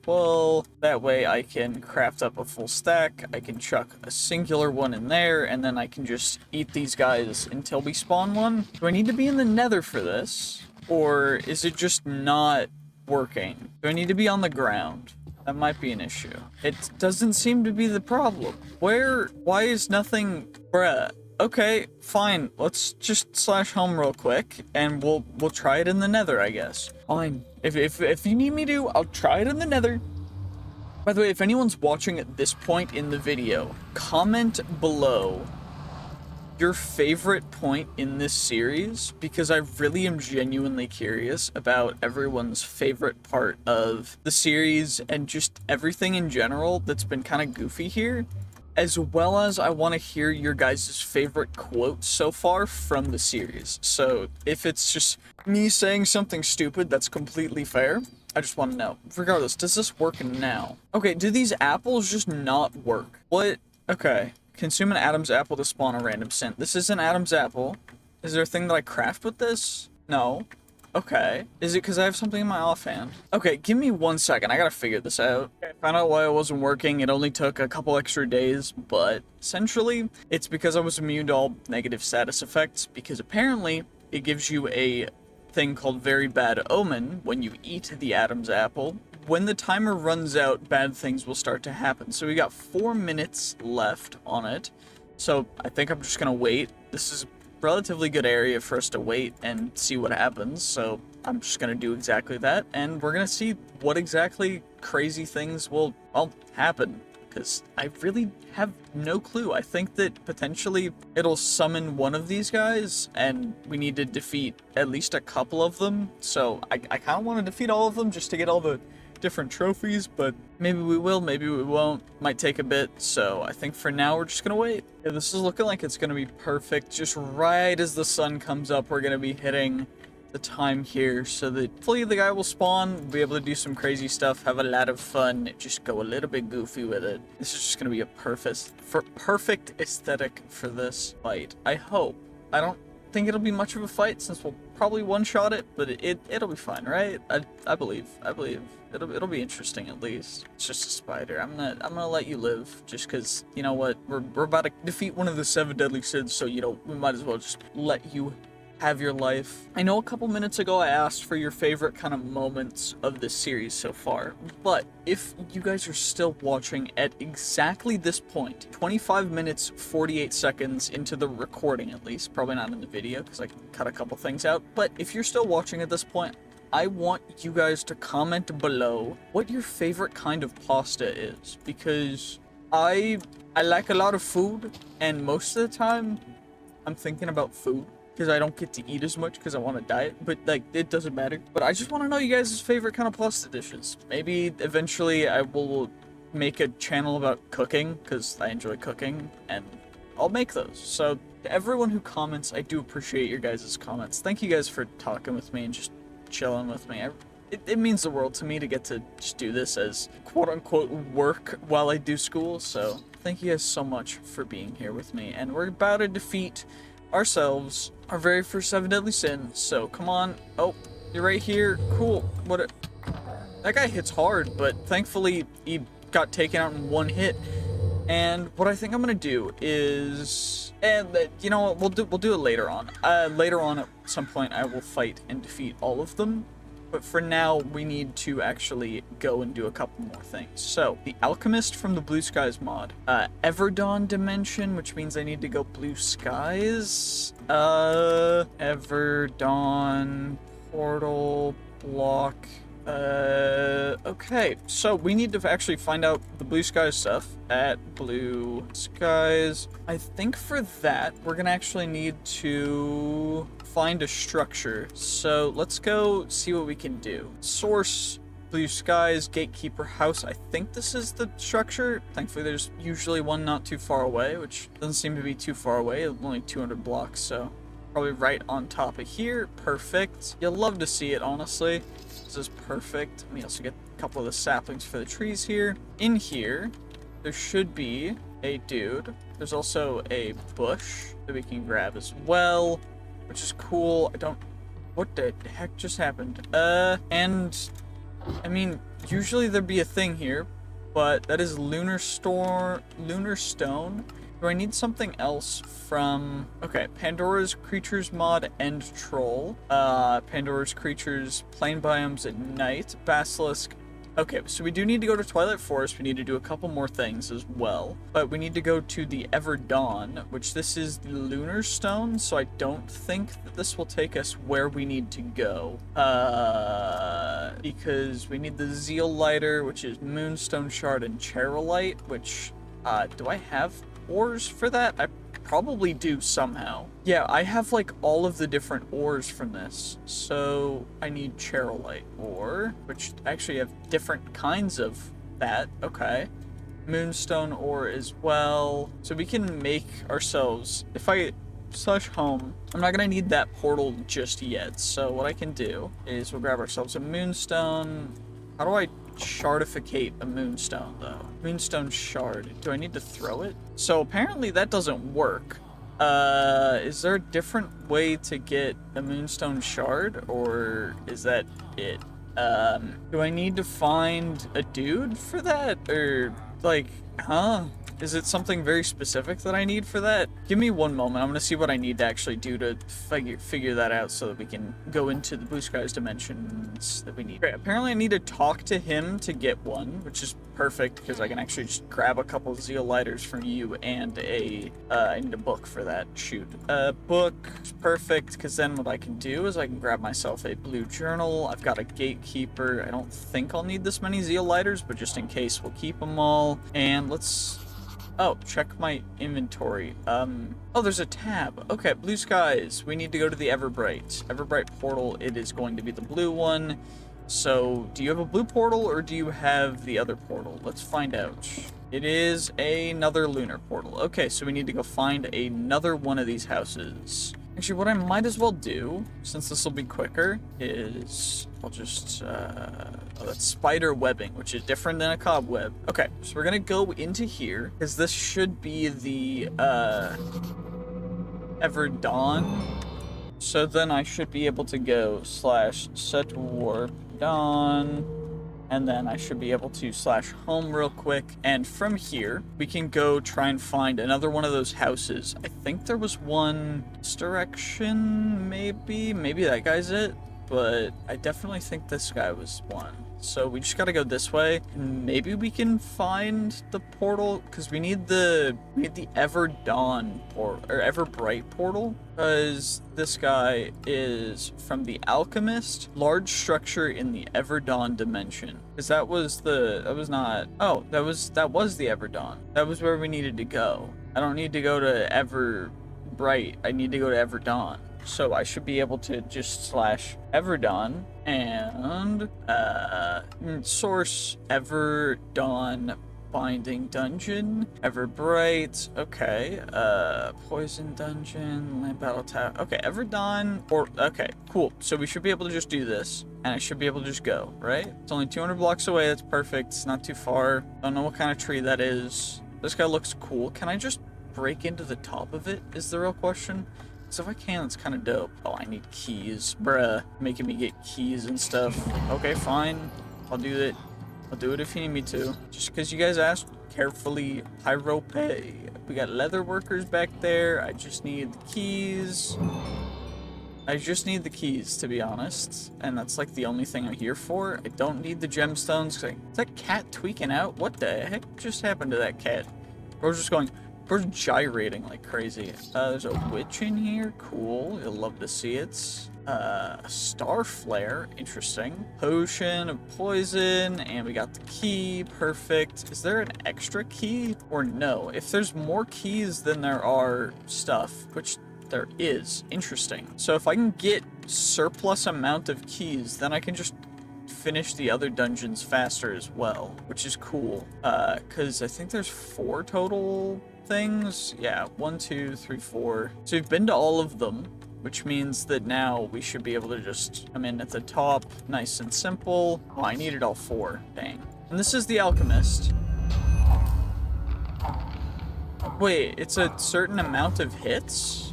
Well, that way I can craft up a full stack, I can chuck a singular one in there, and then I can just eat these guys until we spawn one. Do I need to be in the Nether for this? Or is it just not working? Do I need to be on the ground? That might be an issue. It doesn't seem to be the problem. Why is nothing, bruh? Okay, fine. Let's just slash home real quick, and we'll try it in the Nether, I guess. Fine. If you need me to, I'll try it in the Nether. By the way, if anyone's watching at this point in the video, comment below your favorite point in this series, because I really am genuinely curious about everyone's favorite part of the series and just everything in general that's been kind of goofy here. As well as I want to hear your guys' favorite quotes so far from the series. So if it's just me saying something stupid, that's completely fair. I just want to know. Regardless, does this work now? Okay, do these apples just not work? What? Okay. Consume an Adam's apple to spawn a random scent. This is an Adam's apple. Is there a thing that I craft with this? No. Okay. Is it because I have something in my offhand? Okay, give me 1 second. I gotta figure this out. I found out why it wasn't working. It only took a couple extra days, but essentially, it's because I was immune to all negative status effects, because apparently, it gives you a thing called Very Bad Omen when you eat the Adam's apple. When the timer runs out, bad things will start to happen. So we got 4 minutes left on it. So I think I'm just gonna wait. This is relatively good area for us to wait and see what happens, so I'm just gonna do exactly that, and we're gonna see what exactly crazy things will, well, happen, because I really have no clue. I think that potentially it'll summon one of these guys, and we need to defeat at least a couple of them, so I kind of want to defeat all of them just to get all the different trophies, but maybe we will, maybe we won't. Might take a bit, so I think for now we're just gonna wait. Yeah, this is looking like it's gonna be perfect. Just right as the sun comes up, we're gonna be hitting the time here, so that hopefully the guy will spawn, be able to do some crazy stuff, have a lot of fun, just go a little bit goofy with it. This is just gonna be a perfect aesthetic for this fight. I hope. I don't think it'll be much of a fight since we'll probably one-shot it, but it'll be fine, right? I believe. It'll be interesting at least. It's just a spider. I'm gonna let you live, just because, you know what, we're about to defeat one of the 7 deadly sins, so, you know, we might as well just let you have your life. I know a couple minutes ago I asked for your favorite kind of moments of this series so far, but if you guys are still watching at exactly this point, 25 minutes, 48 seconds into the recording at least, probably not in the video because I cut a couple things out, but if you're still watching at this point, I want you guys to comment below what your favorite kind of pasta is, because I like a lot of food, and most of the time I'm thinking about food, because I don't get to eat as much because I want to diet, but like, it doesn't matter. But I just want to know you guys' favorite kind of pasta dishes. Maybe eventually I will make a channel about cooking, because I enjoy cooking, and I'll make those. So to everyone who comments, I do appreciate your guys' comments. Thank you guys for talking with me and just chilling with me. It means the world to me to get to just do this as quote-unquote work while I do school, so thank you guys so much for being here with me, and we're about to defeat ourselves our very first 7 deadly sins, so come on. Oh, you're right here. Cool. That guy hits hard, but thankfully he got taken out in 1 hit. And what I think I'm gonna do is, and you know what, we'll do it later on. Later on at some point I will fight and defeat all of them. But for now, we need to actually go and do a couple more things. So, the Alchemist from the Blue Skies mod. Everdawn Dimension, which means I need to go Blue Skies. Everdawn Portal Block. Okay, so we need to actually find out the Blue Skies stuff at Blue Skies. I think for that, we're gonna actually need to find a structure. So let's go see what we can do. Source, Blue Skies, Gatekeeper House. I think this is the structure. Thankfully, there's usually one not too far away, which doesn't seem to be too far away. Only 200 blocks, so probably right on top of here. Perfect. You'll love to see it, honestly. This is perfect. Let me also get a couple of the saplings for the trees here. In here, there should be a dude. There's also a bush that we can grab as well, which is cool. What the heck just happened? And I mean, usually there'd be a thing here, but that is lunar stone. Do I need something else from... Okay, Pandora's Creatures mod and Troll. Pandora's Creatures, Plain Biomes at Night, Basilisk. Okay, so we do need to go to Twilight Forest. We need to do a couple more things as well. But we need to go to the Ever Dawn, which this is the Lunar Stone, so I don't think that this will take us where we need to go. Because we need the Zeal Lighter, which is Moonstone Shard and Charolite, which, do I have ores for that? I probably do somehow. Yeah, I have like all of the different ores from this. So I need Charolite ore, which actually have different kinds of that. Okay. Moonstone ore as well. So we can make ourselves, if I slash home, I'm not gonna need that portal just yet. So what I can do is we'll grab ourselves a moonstone. How do I shardificate a moonstone though? Moonstone shard. Do I need to throw it? So apparently that doesn't work. Is there a different way to get a moonstone shard, or is that it? Do I need to find a dude for that, or like, is it something very specific that I need for that? Give me one moment. I'm gonna see what I need to actually do to figure that out so that we can go into the Blue Skies dimensions that we need. Okay, apparently I need to talk to him to get one, which is perfect because I can actually just grab a couple Zeal Lighters from you and I need a book for that. Shoot. Book is perfect because then what I can do is I can grab myself a blue journal. I've got a gatekeeper. I don't think I'll need this many Zeal Lighters, but just in case we'll keep them all. And let's... Oh, check my inventory. Oh, there's a tab. Okay, Blue Skies. We need to go to the Everbright. Everbright portal, it is going to be the blue one. So, do you have a blue portal or do you have the other portal? Let's find out. It is another lunar portal. Okay, so we need to go find another one of these houses. Actually, what I might as well do, since this will be quicker, is I'll just, oh, that's spider webbing, which is different than a cobweb. Okay, so we're gonna go into here, because this should be the, Ever Dawn. So then I should be able to go /set warp dawn, and then I should be able to /home real quick, and from here we can go try and find another one of those houses. I think there was one this direction, maybe that guy's it, but I definitely think this guy was one. So we just gotta go this way, and maybe we can find the portal, because we need the Ever Dawn portal, or Ever Bright portal, because this guy is from the Alchemist, large structure in the Ever Dawn dimension. Because that was the Ever Dawn. That was where we needed to go. I don't need to go to Ever Bright, I need to go to Ever Dawn. So I should be able to just /Ever Dawn and source Ever Dawn binding dungeon, Ever Bright, okay, poison dungeon, land battle tab, okay, Ever Dawn, or, okay, cool. So we should be able to just do this, and I should be able to just go, right? It's only 200 blocks away, that's perfect, it's not too far. Don't know what kind of tree that is. This guy looks cool. Can I just break into the top of it, is the real question? So if I can, it's kind of dope. Oh, I need keys. Bruh. Making me get keys and stuff. Okay, fine. I'll do it. I'll do it if you need me to. Just because you guys asked carefully. Pyrope. We got leather workers back there. I just need the keys. I just need the keys, to be honest. And that's like the only thing I'm here for. I don't need the gemstones. Is that cat tweaking out? What the heck just happened to that cat? Bro's just going... We're gyrating like crazy. There's a witch in here. Cool. You'll love to see it. Star flare. Interesting. Potion of poison. And we got the key. Perfect. Is there an extra key? Or no? If there's more keys than there are stuff, which there is. Interesting. So if I can get surplus amount of keys, then I can just finish the other dungeons faster as well, which is cool. Because I think there's 4 total things. Yeah, 1, 2, 3, 4. So we've been to all of them, which means that now we should be able to just come in at the top, nice and simple. Oh, I needed all 4. Dang. And this is the Alchemist. Wait, it's a certain amount of hits?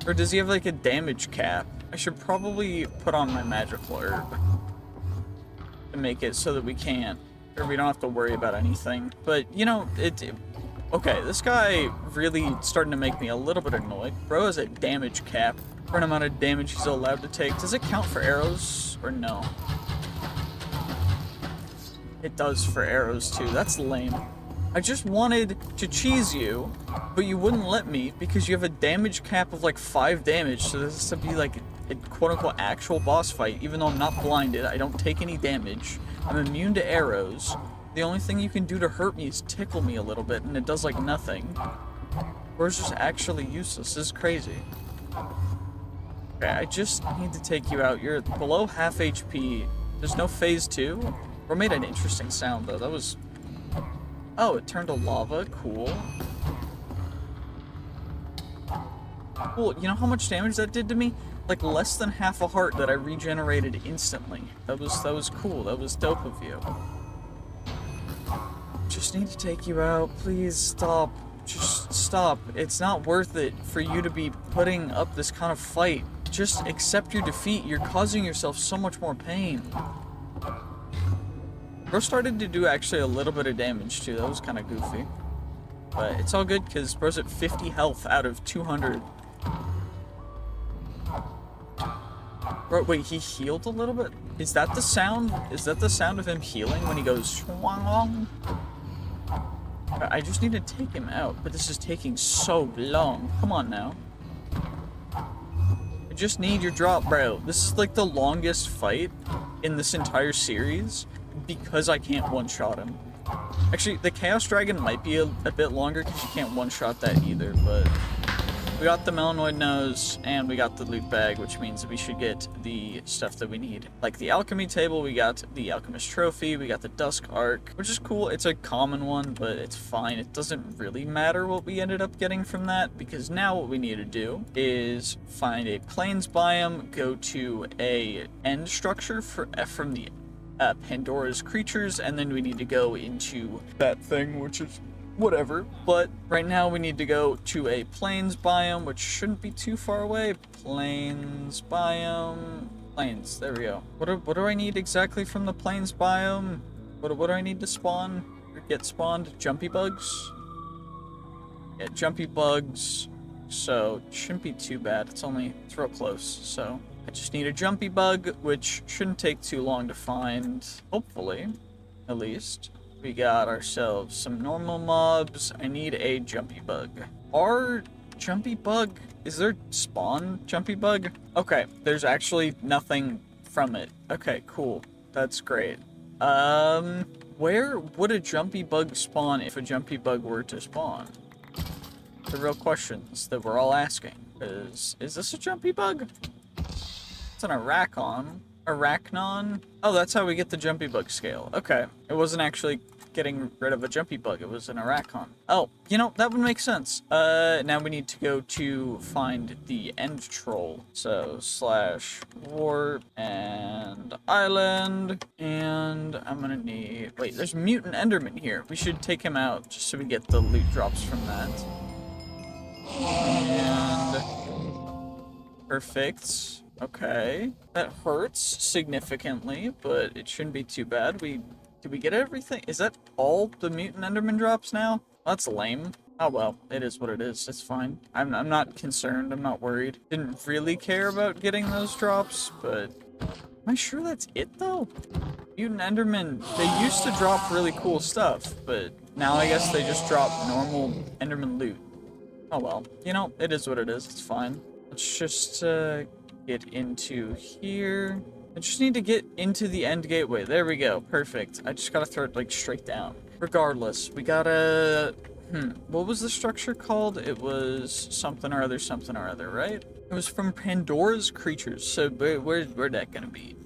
Or does he have like a damage cap? I should probably put on my magical herb. to make it so that we can't, or we don't have to worry about anything. But, you know, okay, this guy really starting to make me a little bit annoyed. Bro has a damage cap for an amount of damage he's allowed to take. Does it count for arrows, or no? It does for arrows, too. That's lame. I just wanted to cheese you, but you wouldn't let me because you have a damage cap of like 5 damage, so this is to be like a quote-unquote actual boss fight, even though I'm not blinded, I don't take any damage, I'm immune to arrows. The only thing you can do to hurt me is tickle me a little bit, and it does like nothing. Or it's just actually useless. This is crazy. Okay, I just need to take you out. You're below half HP. There's no phase 2. Or made an interesting sound though. That was... Oh, it turned to lava. Cool. Cool. You know how much damage that did to me? Like less than half a heart that I regenerated instantly. That was cool. That was dope of you. Just need to take you out. Please stop. Just stop. It's not worth it for you to be putting up this kind of fight. Just accept your defeat. You're causing yourself so much more pain. Bro started to do actually a little bit of damage too. That was kind of goofy. But it's all good because bro's at 50 health out of 200. Bro, wait, he healed a little bit? Is that the sound? Is that the sound of him healing when he goes swang? I just need to take him out, but this is taking so long. Come on now. I just need your drop, bro. This is like the longest fight in this entire series because I can't one-shot him. Actually, the Chaos Dragon might be a bit longer because you can't one-shot that either, but we got the Melanoid Nose and we got the loot bag, which means that we should get the stuff that we need. Like the alchemy table, we got the Alchemist trophy, we got the Dusk Arc, which is cool. It's a common one, but it's fine. It doesn't really matter what we ended up getting from that, because now what we need to do is find a plains biome, go to a end structure from the Pandora's creatures, and then we need to go into that thing, which is whatever. But right now we need to go to a plains biome, which shouldn't be too far away. Plains biome. Plains. There we go. What do I need exactly from the plains biome? What do I need to spawn or get spawned? Jumpy bugs. Yeah, jumpy bugs. So it shouldn't be too bad. It's real close. So I just need a jumpy bug, which shouldn't take too long to find. Hopefully, at least. We got ourselves some normal mobs. I need a jumpy bug. Our jumpy bug, is there spawn jumpy bug? Okay, there's actually nothing from it. Okay, cool. That's great. Where would a jumpy bug spawn if a jumpy bug were to spawn? The real questions that we're all asking. Is this a jumpy bug? It's an Arachnon? Oh, that's how we get the jumpy bug scale. Okay. It wasn't actually getting rid of a jumpy bug. It was an Arachon. Oh, you know, that would make sense. Now we need to go to find the end troll. So, /warp and island. And I'm gonna need... Wait, there's mutant enderman here. We should take him out just so we get the loot drops from that. And... Perfect. Okay. That hurts significantly, but it shouldn't be too bad. Did we get everything? Is that all the mutant enderman drops now? That's lame. Oh well, it is what it is. It's fine. I'm not concerned. I'm not worried. Didn't really care about getting those drops, but... Am I sure that's it, though? Mutant endermen, they used to drop really cool stuff, but now I guess they just drop normal enderman loot. Oh well. You know, it is what it is. It's fine. Let's just, get into here. I just need to get into the end gateway. There we go. Perfect. I just gotta throw it, like, straight down. Regardless, we gotta... What was the structure called? It was something or other, right? It was from Pandora's creatures. So where's that gonna be?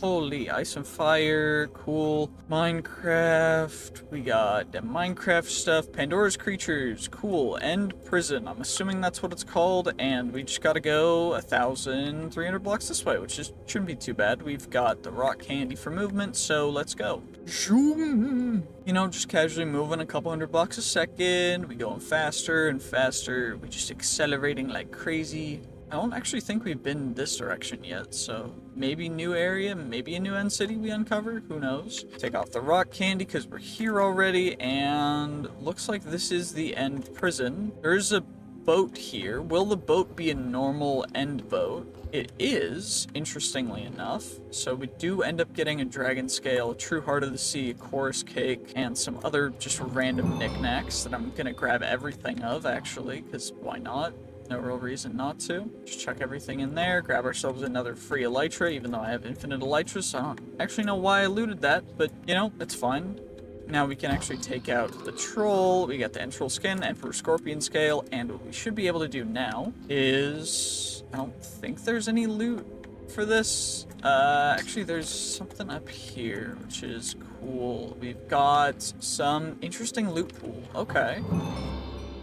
Holy ice and fire, cool. Minecraft, we got the Minecraft stuff. Pandora's creatures, cool. End prison. I'm assuming that's what it's called. And we just gotta go 1,300 blocks this way, which shouldn't be too bad. We've got the rock candy for movement, so let's go. You know, just casually moving a couple hundred blocks a second. We going faster and faster. We just accelerating like crazy. I don't actually think we've been this direction yet, so maybe new area, maybe a new end city we uncover, who knows? Take off the rock candy because we're here already, and looks like this is the end prison. There's a boat here. Will the boat be a normal end boat? It is, interestingly enough. So we do end up getting a dragon scale, a true heart of the sea, a chorus cake, and some other just random knickknacks that I'm gonna grab everything of, actually, because why not? No real reason not to. Just chuck everything in there, grab ourselves another free elytra, even though I have infinite elytras, so I don't actually know why I looted that, but, you know, it's fine. Now we can actually take out the troll, we got the end troll skin, emperor scorpion scale, and what we should be able to do now is... I don't think there's any loot for this. Actually, there's something up here, which is cool. We've got some interesting loot pool. Okay.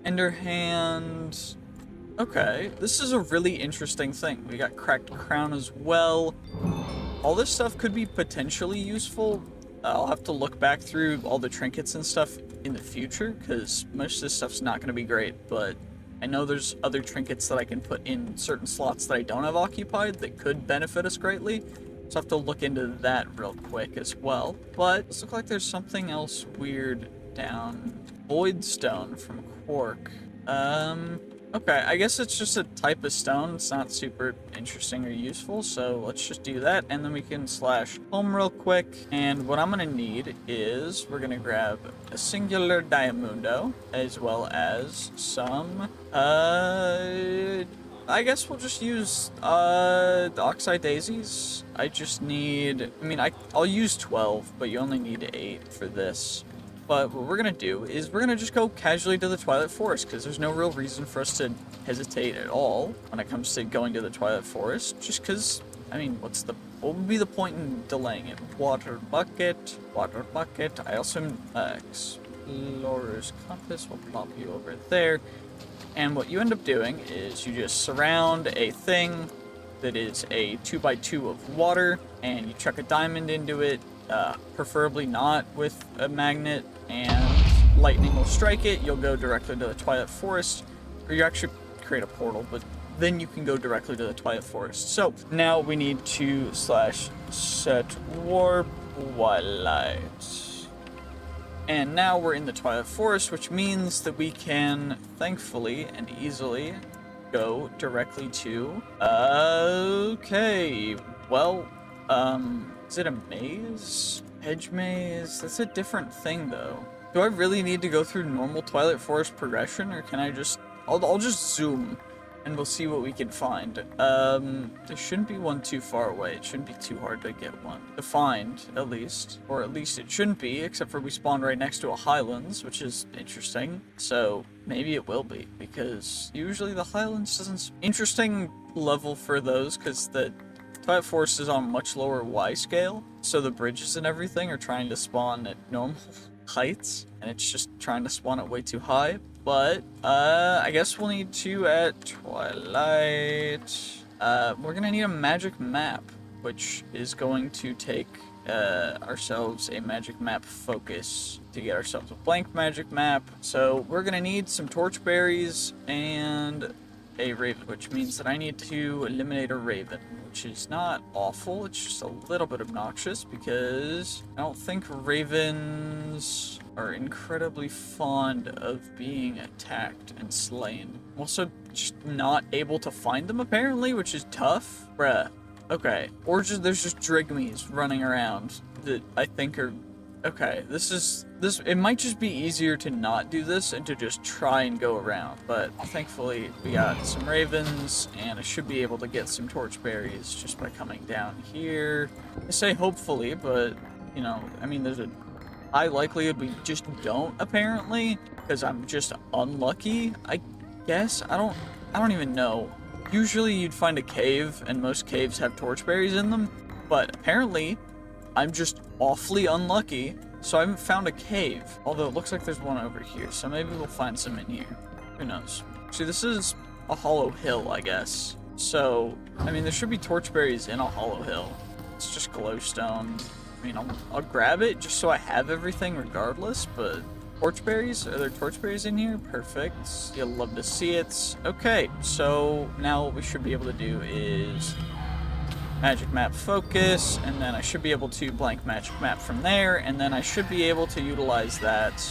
Ender hand... Okay, this is a really interesting thing. We got cracked crown as well. All this stuff could be potentially useful. I'll have to look back through all the trinkets and stuff in the future, because most of this stuff's not going to be great, but I know there's other trinkets that I can put in certain slots that I don't have occupied that could benefit us greatly. So I have to look into that real quick as well. But it looks like there's something else weird down. Void stone from Quark. Okay, I guess it's just a type of stone. It's not super interesting or useful, so let's just do that, and then we can slash home real quick. And what I'm gonna need is, we're gonna grab a singular diamundo, as well as some, I guess we'll just use, the oxide daisies. I just need, I mean, I'll use 12, but you only need 8 for this. But what we're going to do is we're going to just go casually to the Twilight Forest, because there's no real reason for us to hesitate at all when it comes to going to the Twilight Forest. Just because, I mean, what would be the point in delaying it? Water bucket. I also, Explorer's Compass, we'll plop you over there. And what you end up doing is you just surround a thing that is a 2x2 of water, and you chuck a diamond into it. Preferably not with a magnet, and lightning will strike it. You'll go directly to the Twilight Forest, or you actually create a portal, but then you can go directly to the Twilight Forest. So now we need to slash set warp twilight. And now we're in the Twilight Forest, which means that we can thankfully and easily go directly to, okay, well, is it a maze? Hedge maze? That's a different thing, though. Do I really need to go through normal Twilight Forest progression, or can I just... I'll just zoom, and we'll see what we can find. There shouldn't be one too far away. It shouldn't be too hard to get one. To find, at least. Or at least it shouldn't be, except for we spawned right next to a Highlands, which is interesting. So, maybe it will be, because usually the Highlands doesn't... Interesting level for those, because the Twilight Forest is on a much lower Y scale, so the bridges and everything are trying to spawn at normal heights, and it's just trying to spawn at way too high. But, I guess we'll need to at Twilight. We're gonna need a magic map, which is going to take ourselves a magic map focus to get ourselves a blank magic map. So we're gonna need some torchberries and a raven, which means that I need to eliminate a raven, which is not awful, it's just a little bit obnoxious because I don't think ravens are incredibly fond of being attacked and slain. I'm also just not able to find them apparently, which is tough. Bruh. Okay. Or just there's just drigmies running around that I think are... Okay, it might just be easier to not do this and to just try and go around, but thankfully we got some ravens, and I should be able to get some torchberries just by coming down here. I say hopefully, but, you know, I mean, there's a high likelihood we just don't, apparently, because I'm just unlucky, I guess. I don't even know. Usually you'd find a cave, and most caves have torchberries in them, but apparently I'm just awfully unlucky, so I haven't found a cave. Although it looks like there's one over here, so maybe we'll find some in here. Who knows? See, this is a hollow hill, I guess. So, I mean, there should be torchberries in a hollow hill. It's just glowstone. I mean, I'll grab it just so I have everything regardless, but torchberries? Are there torchberries in here? Perfect. You'll love to see it. Okay, so now what we should be able to do is magic map focus, and then I should be able to blank magic map from there, and then I should be able to utilize that.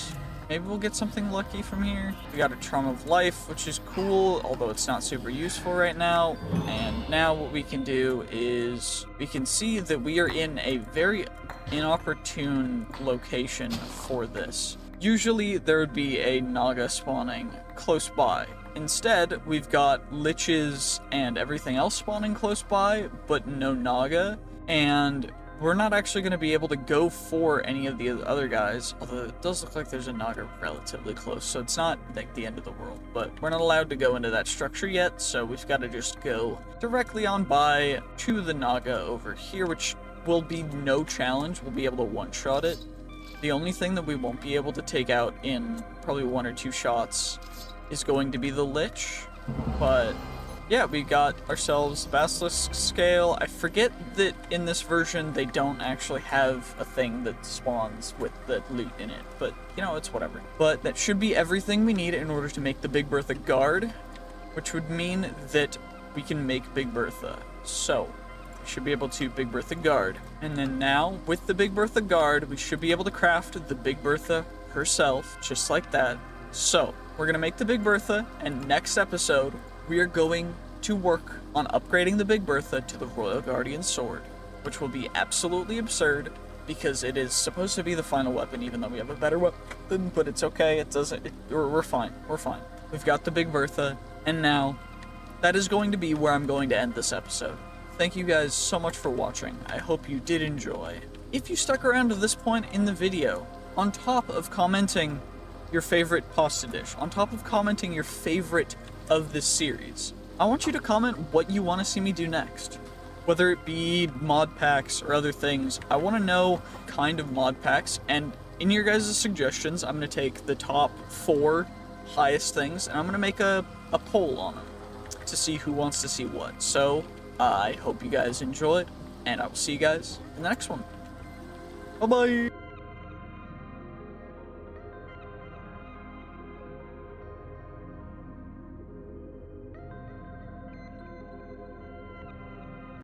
Maybe we'll get something lucky from here. We got a Charm of Life, which is cool, although it's not super useful right now. And now what we can do is we can see that we are in a very inopportune location for this. Usually there would be a Naga spawning close by. Instead, we've got liches and everything else spawning close by, but no Naga, and we're not actually going to be able to go for any of the other guys, although it does look like there's a Naga relatively close, so it's not like the end of the world, but we're not allowed to go into that structure yet, so we've got to just go directly on by to the Naga over here, which will be no challenge. We'll be able to one-shot it. The only thing that we won't be able to take out in probably 1 or 2 shots is going to be the Lich, but yeah, we got ourselves Basilisk Scale. I forget that in this version they don't actually have a thing that spawns with the loot in it, but you know, it's whatever. But that should be everything we need in order to make the Big Bertha guard, which would mean that we can make Big Bertha. So we should be able to Big Bertha guard, and then now with the Big Bertha guard we should be able to craft the Big Bertha herself, just like that. So we're gonna make the Big Bertha, and next episode we are going to work on upgrading the Big Bertha to the Royal Guardian Sword, which will be absolutely absurd because it is supposed to be the final weapon, even though we have a better weapon, but it's okay, we're fine, we're fine. We've got the Big Bertha, and now that is going to be where I'm going to end this episode. Thank you guys so much for watching. I hope you did enjoy. If you stuck around to this point in the video, on top of commenting your favorite pasta dish, on top of commenting your favorite of this series, I want you to comment what you want to see me do next. Whether it be mod packs or other things, I want to know kind of mod packs, and in your guys' suggestions, I'm going to take the top 4 highest things, and I'm going to make a poll on them to see who wants to see what. So, I hope you guys enjoyed, and I will see you guys in the next one. Bye-bye!